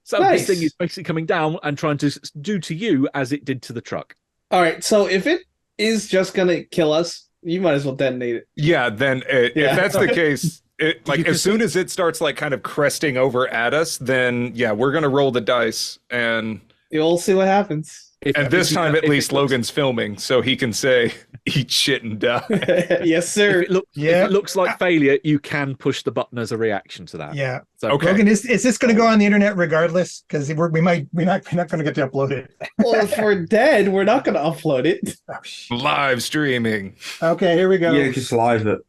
So This thing is basically coming down and trying to do to you as it did to the truck. All right, so if it is just going to kill us, you might as well detonate it. Yeah, then if that's the case, as soon as it starts kind of cresting over at us, then yeah, we're going to roll the dice and you'll see what happens. And this time, at least, Logan's filming, so he can say, eat shit and die. Yes, sir. If it looks like failure, you can push the button as a reaction to that. Yeah. So, okay. Logan, is this going to go on the internet regardless? Because we're not going to get to upload it. Well, if we're dead, we're not going to upload it. Oh, Live streaming. Okay, here we go. Yeah, just live it.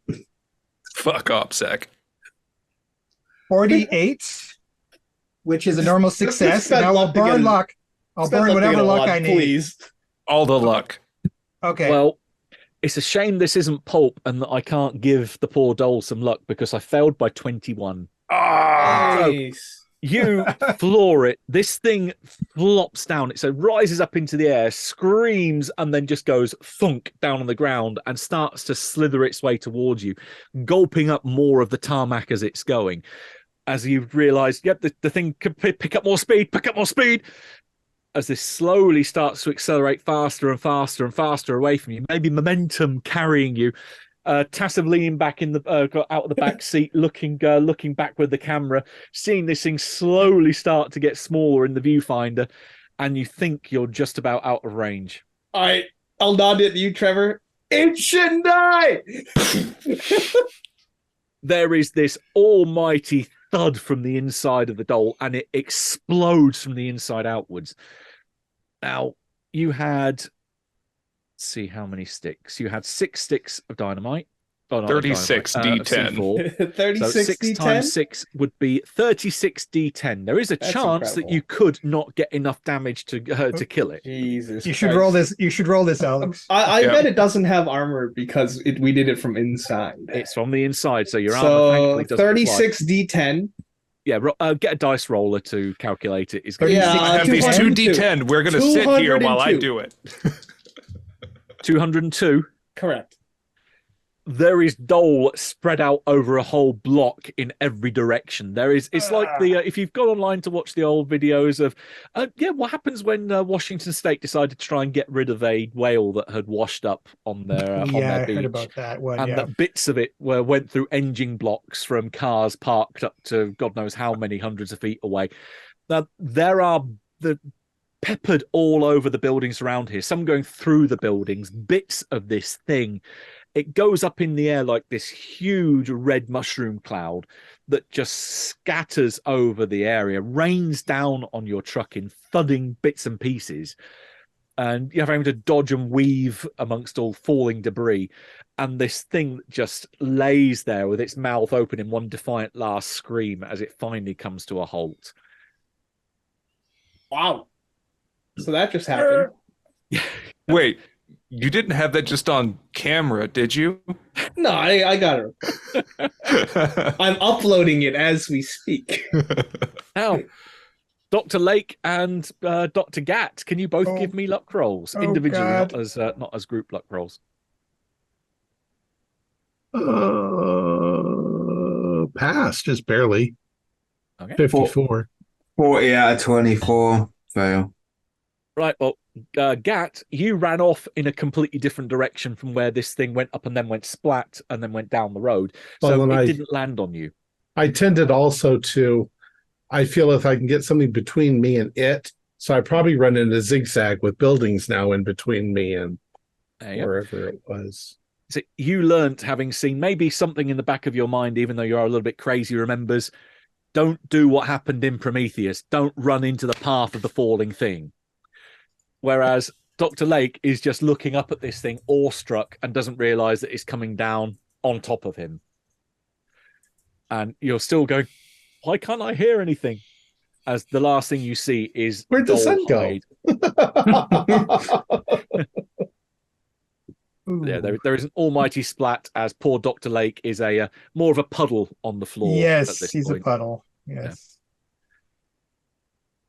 Fuck OPSEC. 48, which is a normal success. And I will burn luck. I'll burn whatever luck I need. Please. All the luck. Okay. Well, it's a shame this isn't pulp and that I can't give the poor doll some luck because I failed by 21. Nice. You floor it. This thing flops down. It rises up into the air, screams, and then just goes thunk down on the ground and starts to slither its way towards you, gulping up more of the tarmac as it's going. As you realise, the thing can pick up more speed, as this slowly starts to accelerate faster and faster and faster away from you, maybe momentum carrying you. Tassev leaning back out of the back seat, looking back with the camera, seeing this thing slowly start to get smaller in the viewfinder, and you think you're just about out of range. All right, I'll nod at you, Trevor. It shouldn't die! There is this almighty thud from the inside of the doll, and it explodes from the inside outwards. Now, you had, let's see how many sticks. You had 6 sticks of dynamite. Oh, no, 36 D10. 36 so 6 D10? times 6 would be 36 D10. There is a chance that you could not get enough damage to kill it. Jesus, you should roll this. You should roll this, Alex. I bet it doesn't have armor because we did it from inside. It's from the inside, so your armor thankfully doesn't 36 D10. Yeah, get a dice roller to calculate it. It's I have these 2 D10. We're going to sit here while I do it. 202. Correct. There is dole spread out over a whole block in every direction. It's like if you've gone online to watch the old videos of what happens when Washington State decided to try and get rid of a whale that had washed up on their on their beach. I heard about that one. And that bits of it went through engine blocks from cars parked up to God knows how many hundreds of feet away. Now there are the peppered all over the buildings around here, some going through the buildings, bits of this thing. It goes up in the air like this huge red mushroom cloud that just scatters over the area, rains down on your truck in thudding bits and pieces. And you're having to dodge and weave amongst all falling debris. And this thing just lays there with its mouth open in one defiant last scream as it finally comes to a halt. Wow. So that just happened. Wait, you didn't have that just on camera, did you? No, I got it. I'm uploading it as we speak. Now, Dr. Lake and Dr. Gat, can you both give me luck rolls individually, not as group luck rolls? Pass, just barely. Okay. 54. 40 out of 24. Fail. Right, well, Gat, you ran off in a completely different direction from where this thing went up and then went splat and then went down the road. So it didn't land on you. I tended also to, I feel if I can get something between me and it, so I probably run in a zigzag with buildings now in between me and wherever it was. So you learnt, having seen maybe something in the back of your mind, even though you are a little bit crazy, remembers, don't do what happened in Prometheus. Don't run into the path of the falling thing. Whereas Dr. Lake is just looking up at this thing, awestruck, and doesn't realize that it's coming down on top of him. And you're still going, why can't I hear anything? As the last thing you see is where'd the sun go? Yeah, there is an almighty splat as poor Dr. Lake is a more of a puddle on the floor. Yes, at he's point. a puddle. Yes. Yeah.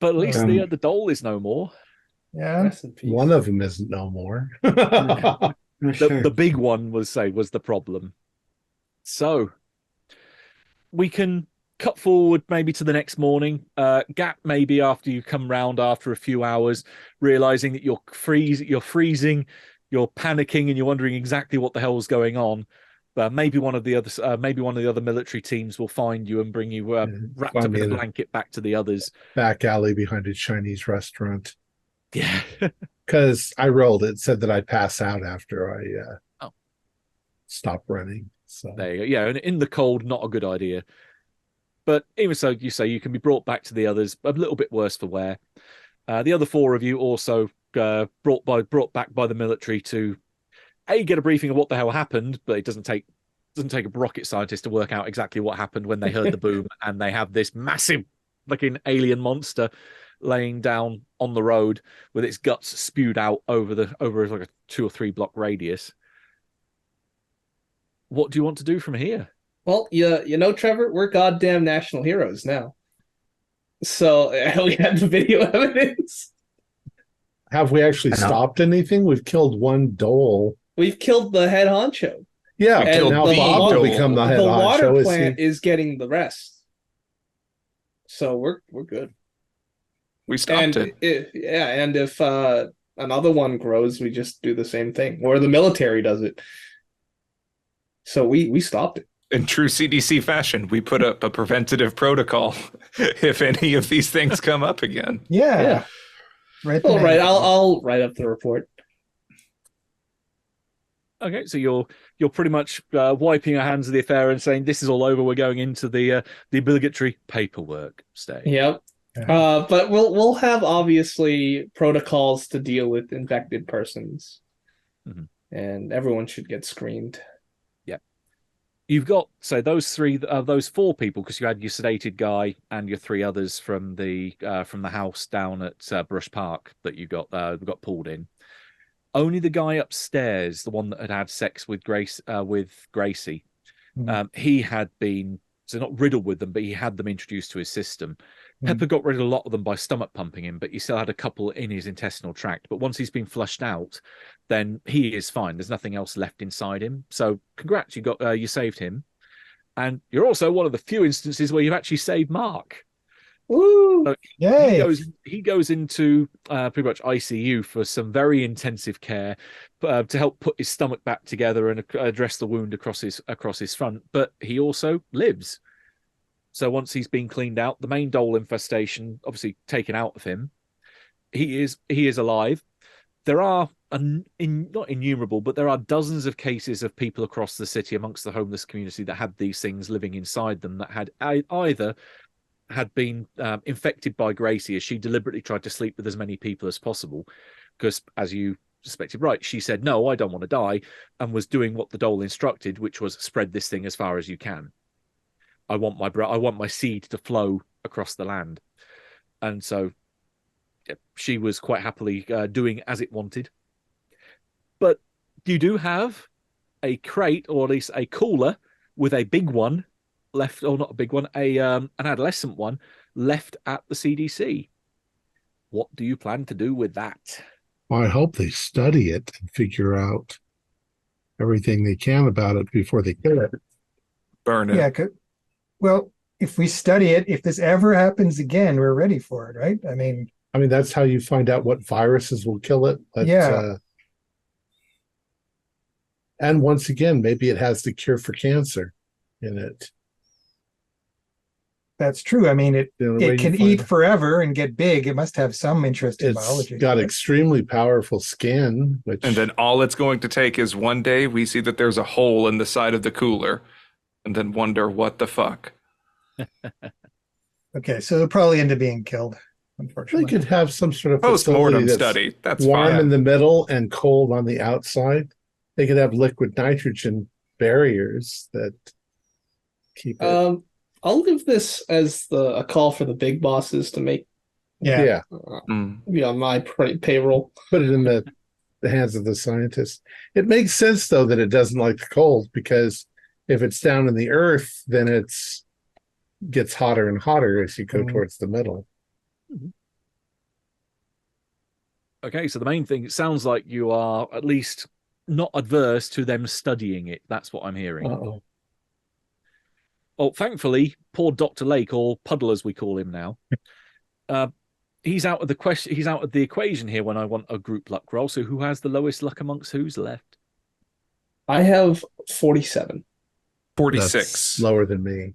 But at least the doll is no more. Yeah. One of them isn't no more. The big one was the problem. So we can cut forward maybe to the next morning. Gat, maybe after you come round after a few hours, realizing that you're freezing, you're panicking, and you're wondering exactly what the hell's going on. But maybe one of the other military teams will find you and bring you wrapped up in a blanket back to the others. Back alley behind a Chinese restaurant. Yeah. Because I rolled it, said that I pass out after I stop running. So there you go. Yeah, and in the cold, not a good idea. But even so, you say you can be brought back to the others, a little bit worse for wear. The other four of you also brought back by the military to get a briefing of what the hell happened, but it doesn't take a rocket scientist to work out exactly what happened when they heard the boom and they have this massive looking alien monster laying down on the road with its guts spewed out over like a 2 or 3 block radius. What do you want to do from here? Well, you know, Trevor, we're goddamn national heroes now. So we have the video evidence. Have we actually stopped anything? We've killed one dole. We've killed the head honcho. Yeah, and now Bob will become the head honcho. The water plant is getting the rest. So we're good. We stopped it. And if another one grows, we just do the same thing. Or the military does it. So we stopped it. In true CDC fashion, we put up a preventative protocol if any of these things come up again. Yeah. Right. All right, I'll write up the report. Okay, so you're pretty much wiping your hands of the affair and saying this is all over. We're going into the obligatory paperwork stage. Yep. But we'll have obviously protocols to deal with infected persons, and everyone should get screened. Yeah, you've got those 4 people, because you had your sedated guy and your 3 others from the house down at Brush Park that you got pulled in. Only the guy upstairs, the one that had sex with Gracie, he had been not riddled with them, but he had them introduced to his system. Pepper got rid of a lot of them by stomach pumping him, but he still had a couple in his intestinal tract. But once he's been flushed out, then he is fine. There's nothing else left inside him. So congrats, you saved him. And you're also one of the few instances where you've actually saved Mark. Woo! So Yay! He goes into pretty much ICU for some very intensive care to help put his stomach back together and address the wound across his front. But he also lives. So once he's been cleaned out, the main dole infestation obviously taken out of him, he is alive. There are not innumerable, but there are dozens of cases of people across the city amongst the homeless community that had these things living inside them that had either had been infected by Gracie as she deliberately tried to sleep with as many people as possible, because as you suspected, right, she said, no, I don't want to die, and was doing what the dole instructed, which was spread this thing as far as you can. I want my seed to flow across the land. And so she was quite happily doing as it wanted. But you do have a crate, or at least a cooler, with a big one left, or not a big one, an adolescent one left at the CDC. What do you plan to do with that? Well, I hope they study it and figure out everything they can about it before they kill it. Burn it. Yeah. Well, if we study it, if this ever happens again, we're ready for it, right? I mean, that's how you find out what viruses will kill it. But, yeah. And once again, maybe it has the cure for cancer in it. That's true. I mean, it can eat forever and get big. It must have some interest in biology. It's got extremely powerful skin. And then all it's going to take is one day we see that there's a hole in the side of the cooler and then wonder what the fuck. Okay, so they'll probably end up being killed, unfortunately. They could have some sort of post-mortem study. That's warm fine. in the middle and cold on the outside. They could have liquid nitrogen barriers that keep it. I'll leave this as a call for the big bosses to make. Yeah. On my payroll. Put it in the hands of the scientists. It makes sense, though, that it doesn't like the cold, because if it's down in the earth, then it gets hotter and hotter as you go towards the middle. Okay, so the main thing, it sounds like you are at least not adverse to them studying it. That's what I'm hearing. Uh-oh. Oh, thankfully, poor Dr. Lake, or Puddle as we call him now, he's out of the equation here when I want a group luck roll. So who has the lowest luck amongst who's left? I have 47. 46. That's lower than me.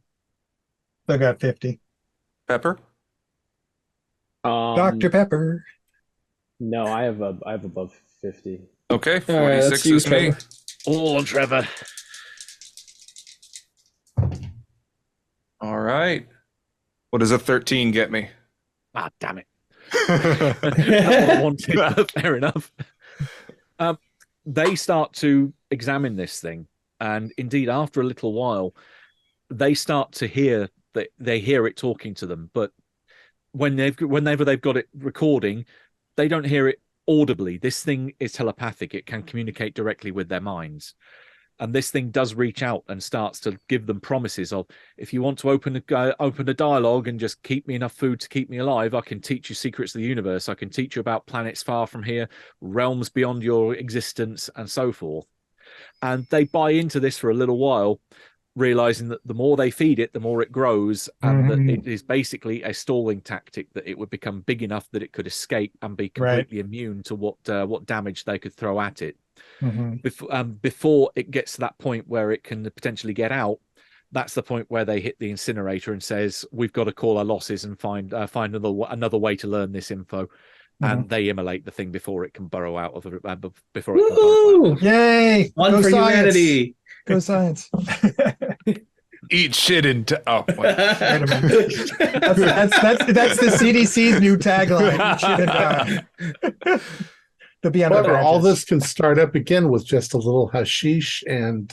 I got 50. Pepper? Dr. Pepper. No, I have above 50. Okay, 46 is me. All on Trevor. All right. What does a 13 get me? Ah, damn it. Not what I wanted, but fair enough. They start to examine this thing, and indeed, after a little while, they start to hear that they hear it talking to them. But whenever they've got it recording, they don't hear it audibly. This thing is telepathic; it can communicate directly with their minds. And this thing does reach out and starts to give them promises of, if you want to open a dialogue and just keep me enough food to keep me alive, I can teach you secrets of the universe. I can teach you about planets far from here, realms beyond your existence, and so forth. And they buy into this for a little while, realizing that the more they feed it, the more it grows, and that it is basically a stalling tactic, that it would become big enough that it could escape and be completely immune to what damage they could throw at it. Before it gets to that point where it can potentially get out, that's the point where they hit the incinerator and says, we've got to call our losses and find another way to learn this info. And they immolate the thing before it can burrow out of it. Before it can burrow out. Yay! One Go for science. humanity. Go science. Eat shit into. Oh, wait. Wait a minute. That's the CDC's new tagline. Eat shit and die. They'll be on However, all this can start up again with just a little hashish and.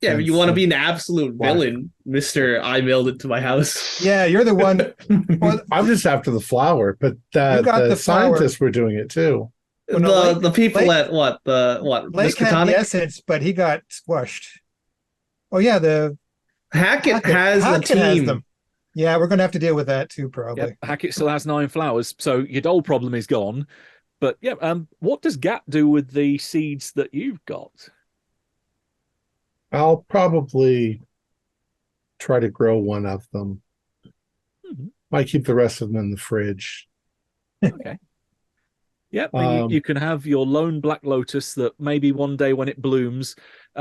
Yeah, if you want to be an absolute villain, Mr. I mailed it to my house. Yeah, you're the one. Well, I'm just after the flower, but the scientists were doing it too. The people Lake, at what? Lake had the essence, but he got squashed. Oh yeah, the Hackett has a team. Has them. Yeah, we're gonna have to deal with that too, probably. Yep, Hackett still has 9 flowers, so your dole problem is gone. But yeah, what does Gat do with the seeds that you've got? I'll probably try to grow one of them. Might keep the rest of them in the fridge. Okay. Yep, you can have your lone black lotus that maybe one day when it blooms,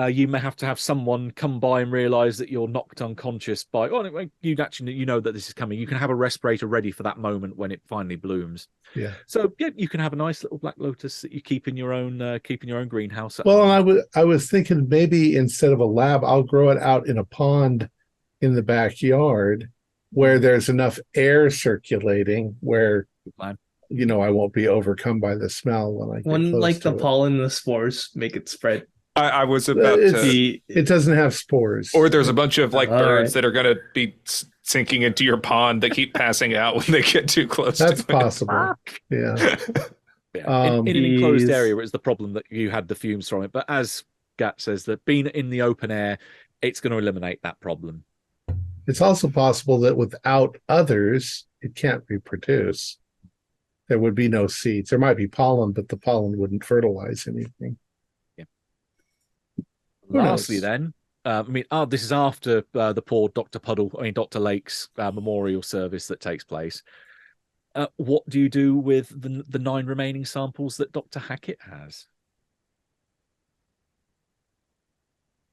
you may have to have someone come by and realize that you're knocked unconscious by. Oh, you actually know that this is coming. You can have a respirator ready for that moment when it finally blooms. Yeah. So yeah, you can have a nice little black lotus that you keep in your own greenhouse. Well, and I was thinking maybe instead of a lab, I'll grow it out in a pond in the backyard where there's enough air circulating where I won't be overcome by the smell when I get close like to the pollen and the spores make it spread. I was about to. It doesn't have spores. Or there's a bunch of birds that are going to be sinking into your pond that keep passing out when they get too close. That's possible. Yeah. In an enclosed area, it was the problem that you had the fumes from it. But as Gat says, that being in the open air, it's going to eliminate that problem. It's also possible that without others, it can't reproduce. There would be no seeds. There might be pollen, but the pollen wouldn't fertilize anything. Yeah. Lastly, then, this is after the poor Dr. Lake's memorial service that takes place. What do you do with the 9 remaining samples that Dr. Hackett has?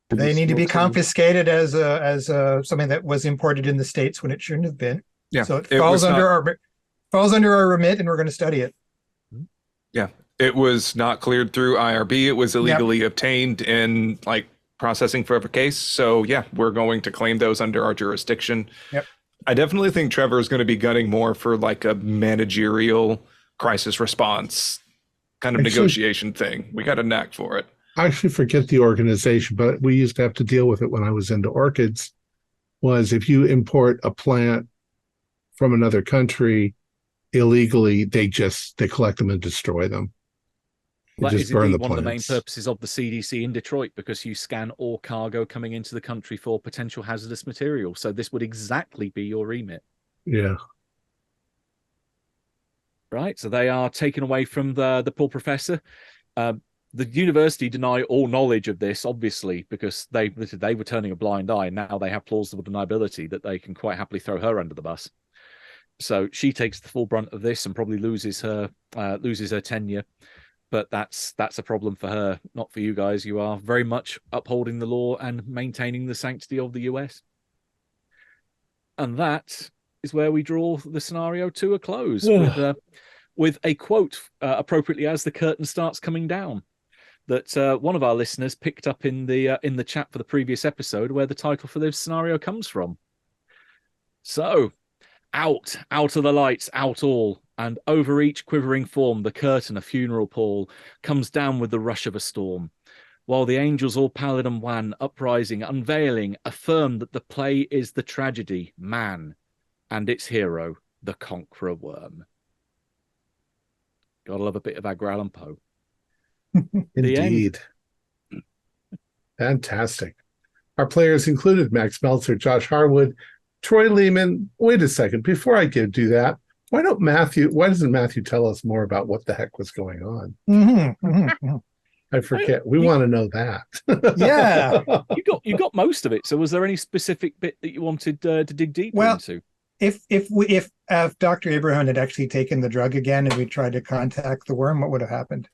They need to be confiscated as something that was imported in the States when it shouldn't have been. Yeah, so it falls under our remit, and we're going to study it. Yeah, it was not cleared through IRB. It was illegally obtained in processing for every case. So yeah, we're going to claim those under our jurisdiction. Yep. I definitely think Trevor is going to be gunning more for a managerial crisis response kind of negotiation thing. We got a knack for it. I actually forget the organization, but we used to have to deal with it when I was into orchids. Was if you import a plant from another country illegally, they collect them and destroy them. That is indeed one of the main purposes of the CDC in Detroit, because you scan all cargo coming into the country for potential hazardous material. So this would exactly be your remit. Yeah. Right. So they are taken away from the poor professor. The university deny all knowledge of this, obviously, because they were turning a blind eye. Now they have plausible deniability that they can quite happily throw her under the bus. So she takes the full brunt of this and probably loses her tenure. But that's a problem for her, not for you guys. You are very much upholding the law and maintaining the sanctity of the US. And that is where we draw the scenario to a close with a quote, appropriately as the curtain starts coming down, that one of our listeners picked up in the chat for the previous episode, where the title for this scenario comes from. So, out of the lights, out all, and over each quivering form the curtain, a funeral pall, comes down with the rush of a storm, while the angels all pallid and wan, uprising, unveiling, affirm that the play is the tragedy, man, and its hero, the conqueror worm. Gotta love a bit of Edgar Allan Poe. Indeed. Fantastic. Our players included Max Meltzer, Josh Harwood, Troy Lehman. Wait a second. Before I do that, why doesn't Matthew tell us more about what the heck was going on? I forget. We want to know that. Yeah. You got most of it. So was there any specific bit that you wanted to dig deeper into? If Dr. Abraham had actually taken the drug again and we tried to contact the worm, what would have happened?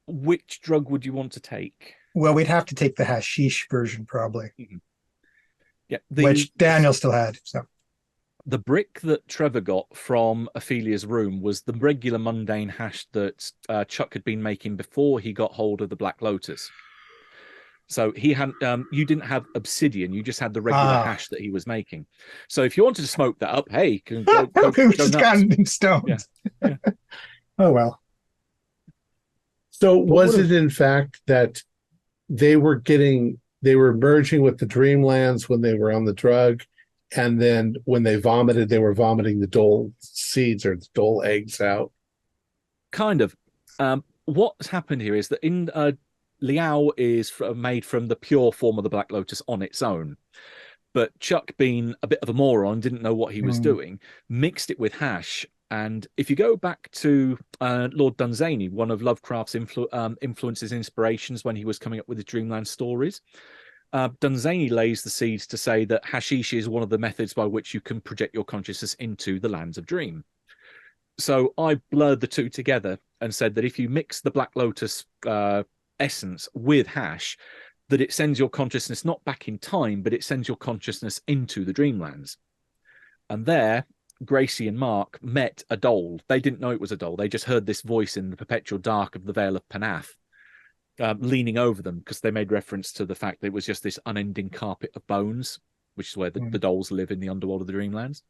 Which drug would you want to take? Well, we'd have to take the hashish version, probably. Mm-hmm. Yeah, which Daniel still had. So the brick that Trevor got from Ophelia's room was the regular mundane hash that Chuck had been making before he got hold of the Black Lotus. So he had you didn't have obsidian, you just had the regular hash that he was making. So if you wanted to smoke that up, hey, can go just gotten stoned. Yeah. Oh well. So was it in fact that they were merging with the Dreamlands when they were on the drug, and then when they vomited, they were vomiting the Dole seeds or the Dole eggs out? Kind of. What's happened here is that in Liao is made from the pure form of the Black Lotus on its own. But Chuck, being a bit of a moron, didn't know what he was doing, mixed it with hash. And if you go back to Lord Dunsany, one of Lovecraft's influences and inspirations when he was coming up with his Dreamland stories, Dunsany lays the seeds to say that hashish is one of the methods by which you can project your consciousness into the lands of dream. So I blurred the two together and said that if you mix the Black Lotus essence with hash, that it sends your consciousness not back in time, but it sends your consciousness into the Dreamlands. And there, Gracie and Mark met a doll. They didn't know it was a doll. They just heard this voice in the perpetual dark of the Vale of Panath, leaning over them, because they made reference to the fact that it was just this unending carpet of bones, which is where the dolls live in the underworld of the Dreamlands.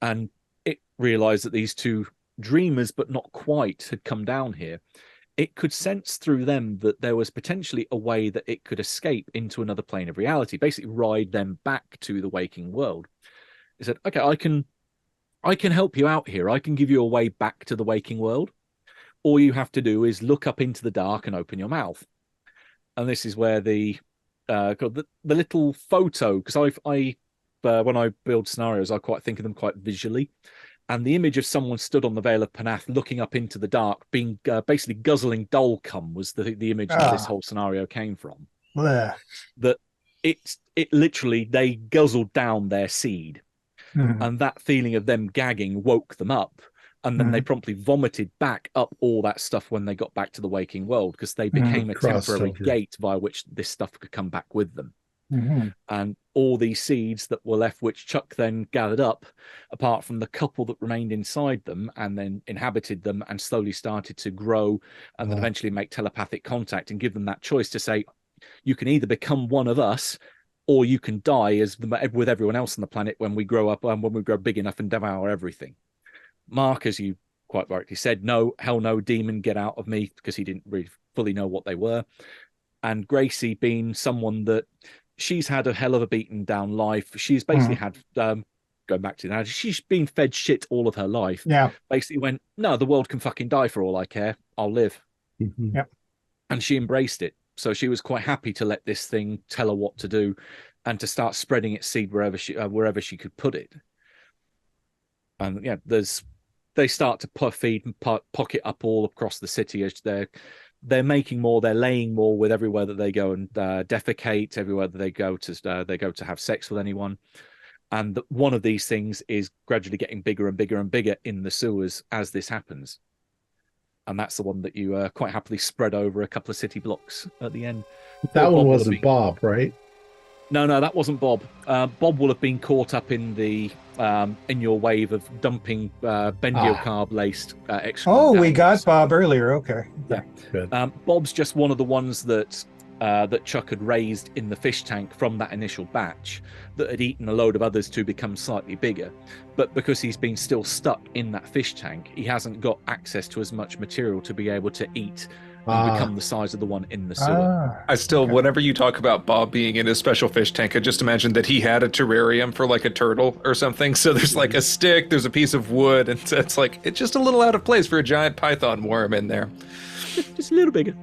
And it realized that these two dreamers, but not quite, had come down here. It could sense through them that there was potentially a way that it could escape into another plane of reality, basically ride them back to the waking world. It said, okay, I can help you out here. I can give you a way back to the waking world. All you have to do is look up into the dark and open your mouth. And this is where the little photo, because I when I build scenarios, I quite think of them quite visually. And the image of someone stood on the Vale of Panath looking up into the dark, being basically guzzling dole cum, was the image that this whole scenario came from. Bleh. That it literally, they guzzled down their seed. And that feeling of them gagging woke them up. And then they promptly vomited back up all that stuff when they got back to the waking world, because they became a temporary gate via which this stuff could come back with them. And all these seeds that were left, which Chuck then gathered up, apart from the couple that remained inside them and then inhabited them and slowly started to grow and then eventually make telepathic contact and give them that choice to say, you can either become one of us or you can die with everyone else on the planet when we grow up and when we grow big enough and devour everything. Mark, as you quite rightly said, no, hell no, demon, get out of me, because he didn't really fully know what they were. And Gracie, being someone that she's had a hell of a beaten down life. She's basically had, going back to that, she's been fed shit all of her life. Yeah. Basically went, no, the world can fucking die for all I care. I'll live. Yep. And she embraced it. So she was quite happy to let this thing tell her what to do and to start spreading its seed wherever she could put it. And yeah, they start to feed and pocket up all across the city as they're making more, they're laying more with everywhere that they go and defecate, everywhere that they go to have sex with anyone. And one of these things is gradually getting bigger and bigger and bigger in the sewers as this happens. And that's the one that you quite happily spread over a couple of city blocks at the end. That one wasn't Bob, right? No, that wasn't Bob. Bob will have been caught up in the in your wave of dumping benziocarb-laced excrement. Oh, we got Bob earlier. Okay. Yeah. Good. Bob's just one of the ones that Chuck had raised in the fish tank from that initial batch that had eaten a load of others to become slightly bigger. But because he's been still stuck in that fish tank, he hasn't got access to as much material to be able to eat and become the size of the one in the sewer. I still, whenever you talk about Bob being in his special fish tank, I just imagine that he had a terrarium for like a turtle or something. So there's like a stick, there's a piece of wood, and it's like, it's just a little out of place for a giant python worm in there. Just a little bigger.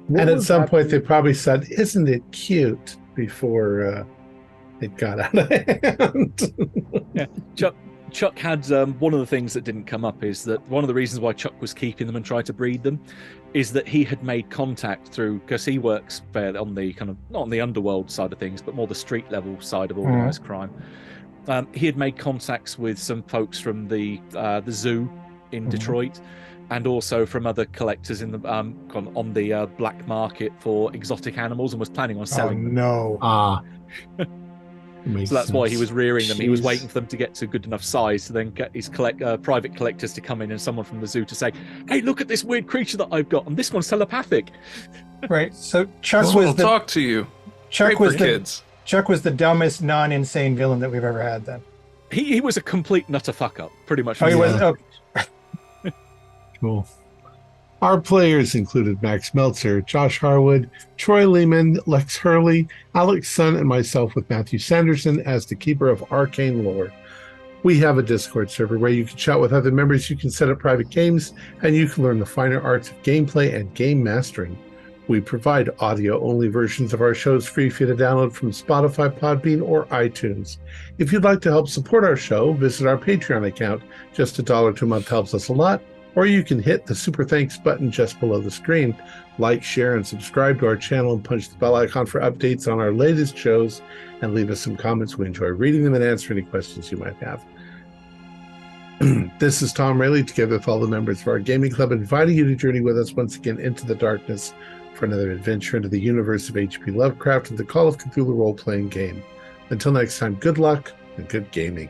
And at some point they probably said, isn't it cute, before it got out of hand. Yeah, Chuck had one of the things that didn't come up is that one of the reasons why Chuck was keeping them and tried to breed them is that he had made contact through, because he works fairly on the kind of, not on the underworld side of things, but more the street level side of organized crime. He had made contacts with some folks from the zoo in Detroit, and also from other collectors in the on the black market for exotic animals, and was planning on selling them. So that's why he was rearing them. He was waiting for them to get to good enough size to then get his private collectors to come in, and someone from the zoo to say, hey, look at this weird creature that I've got, and this one's telepathic. Right. So Chuck will talk to you. Chuck was kids. Chuck was the dumbest non-insane villain that we've ever had then. He was a complete nutter fuck up, pretty much. Oh, he was. Oh. Cool. Our players included Max Meltzer, Josh Harwood, Troy Lehman, Lex Hurley, Alex Sun, and myself, with Matthew Sanderson as the keeper of arcane lore. We have a Discord server where you can chat with other members, you can set up private games, and you can learn the finer arts of gameplay and game mastering. We provide audio-only versions of our shows free for you to download from Spotify, Podbean, or iTunes. If you'd like to help support our show, visit our Patreon account. Just $1 a month helps us a lot. Or you can hit the super thanks button just below the screen. Like, share, and subscribe to our channel, and punch the bell icon for updates on our latest shows, and leave us some comments. We enjoy reading them and answering any questions you might have. This is Thom Raley, together with all the members of our gaming club, inviting you to journey with us once again into the darkness for another adventure into the universe of H.P. Lovecraft and the Call of Cthulhu role-playing game. Until next time, good luck and good gaming.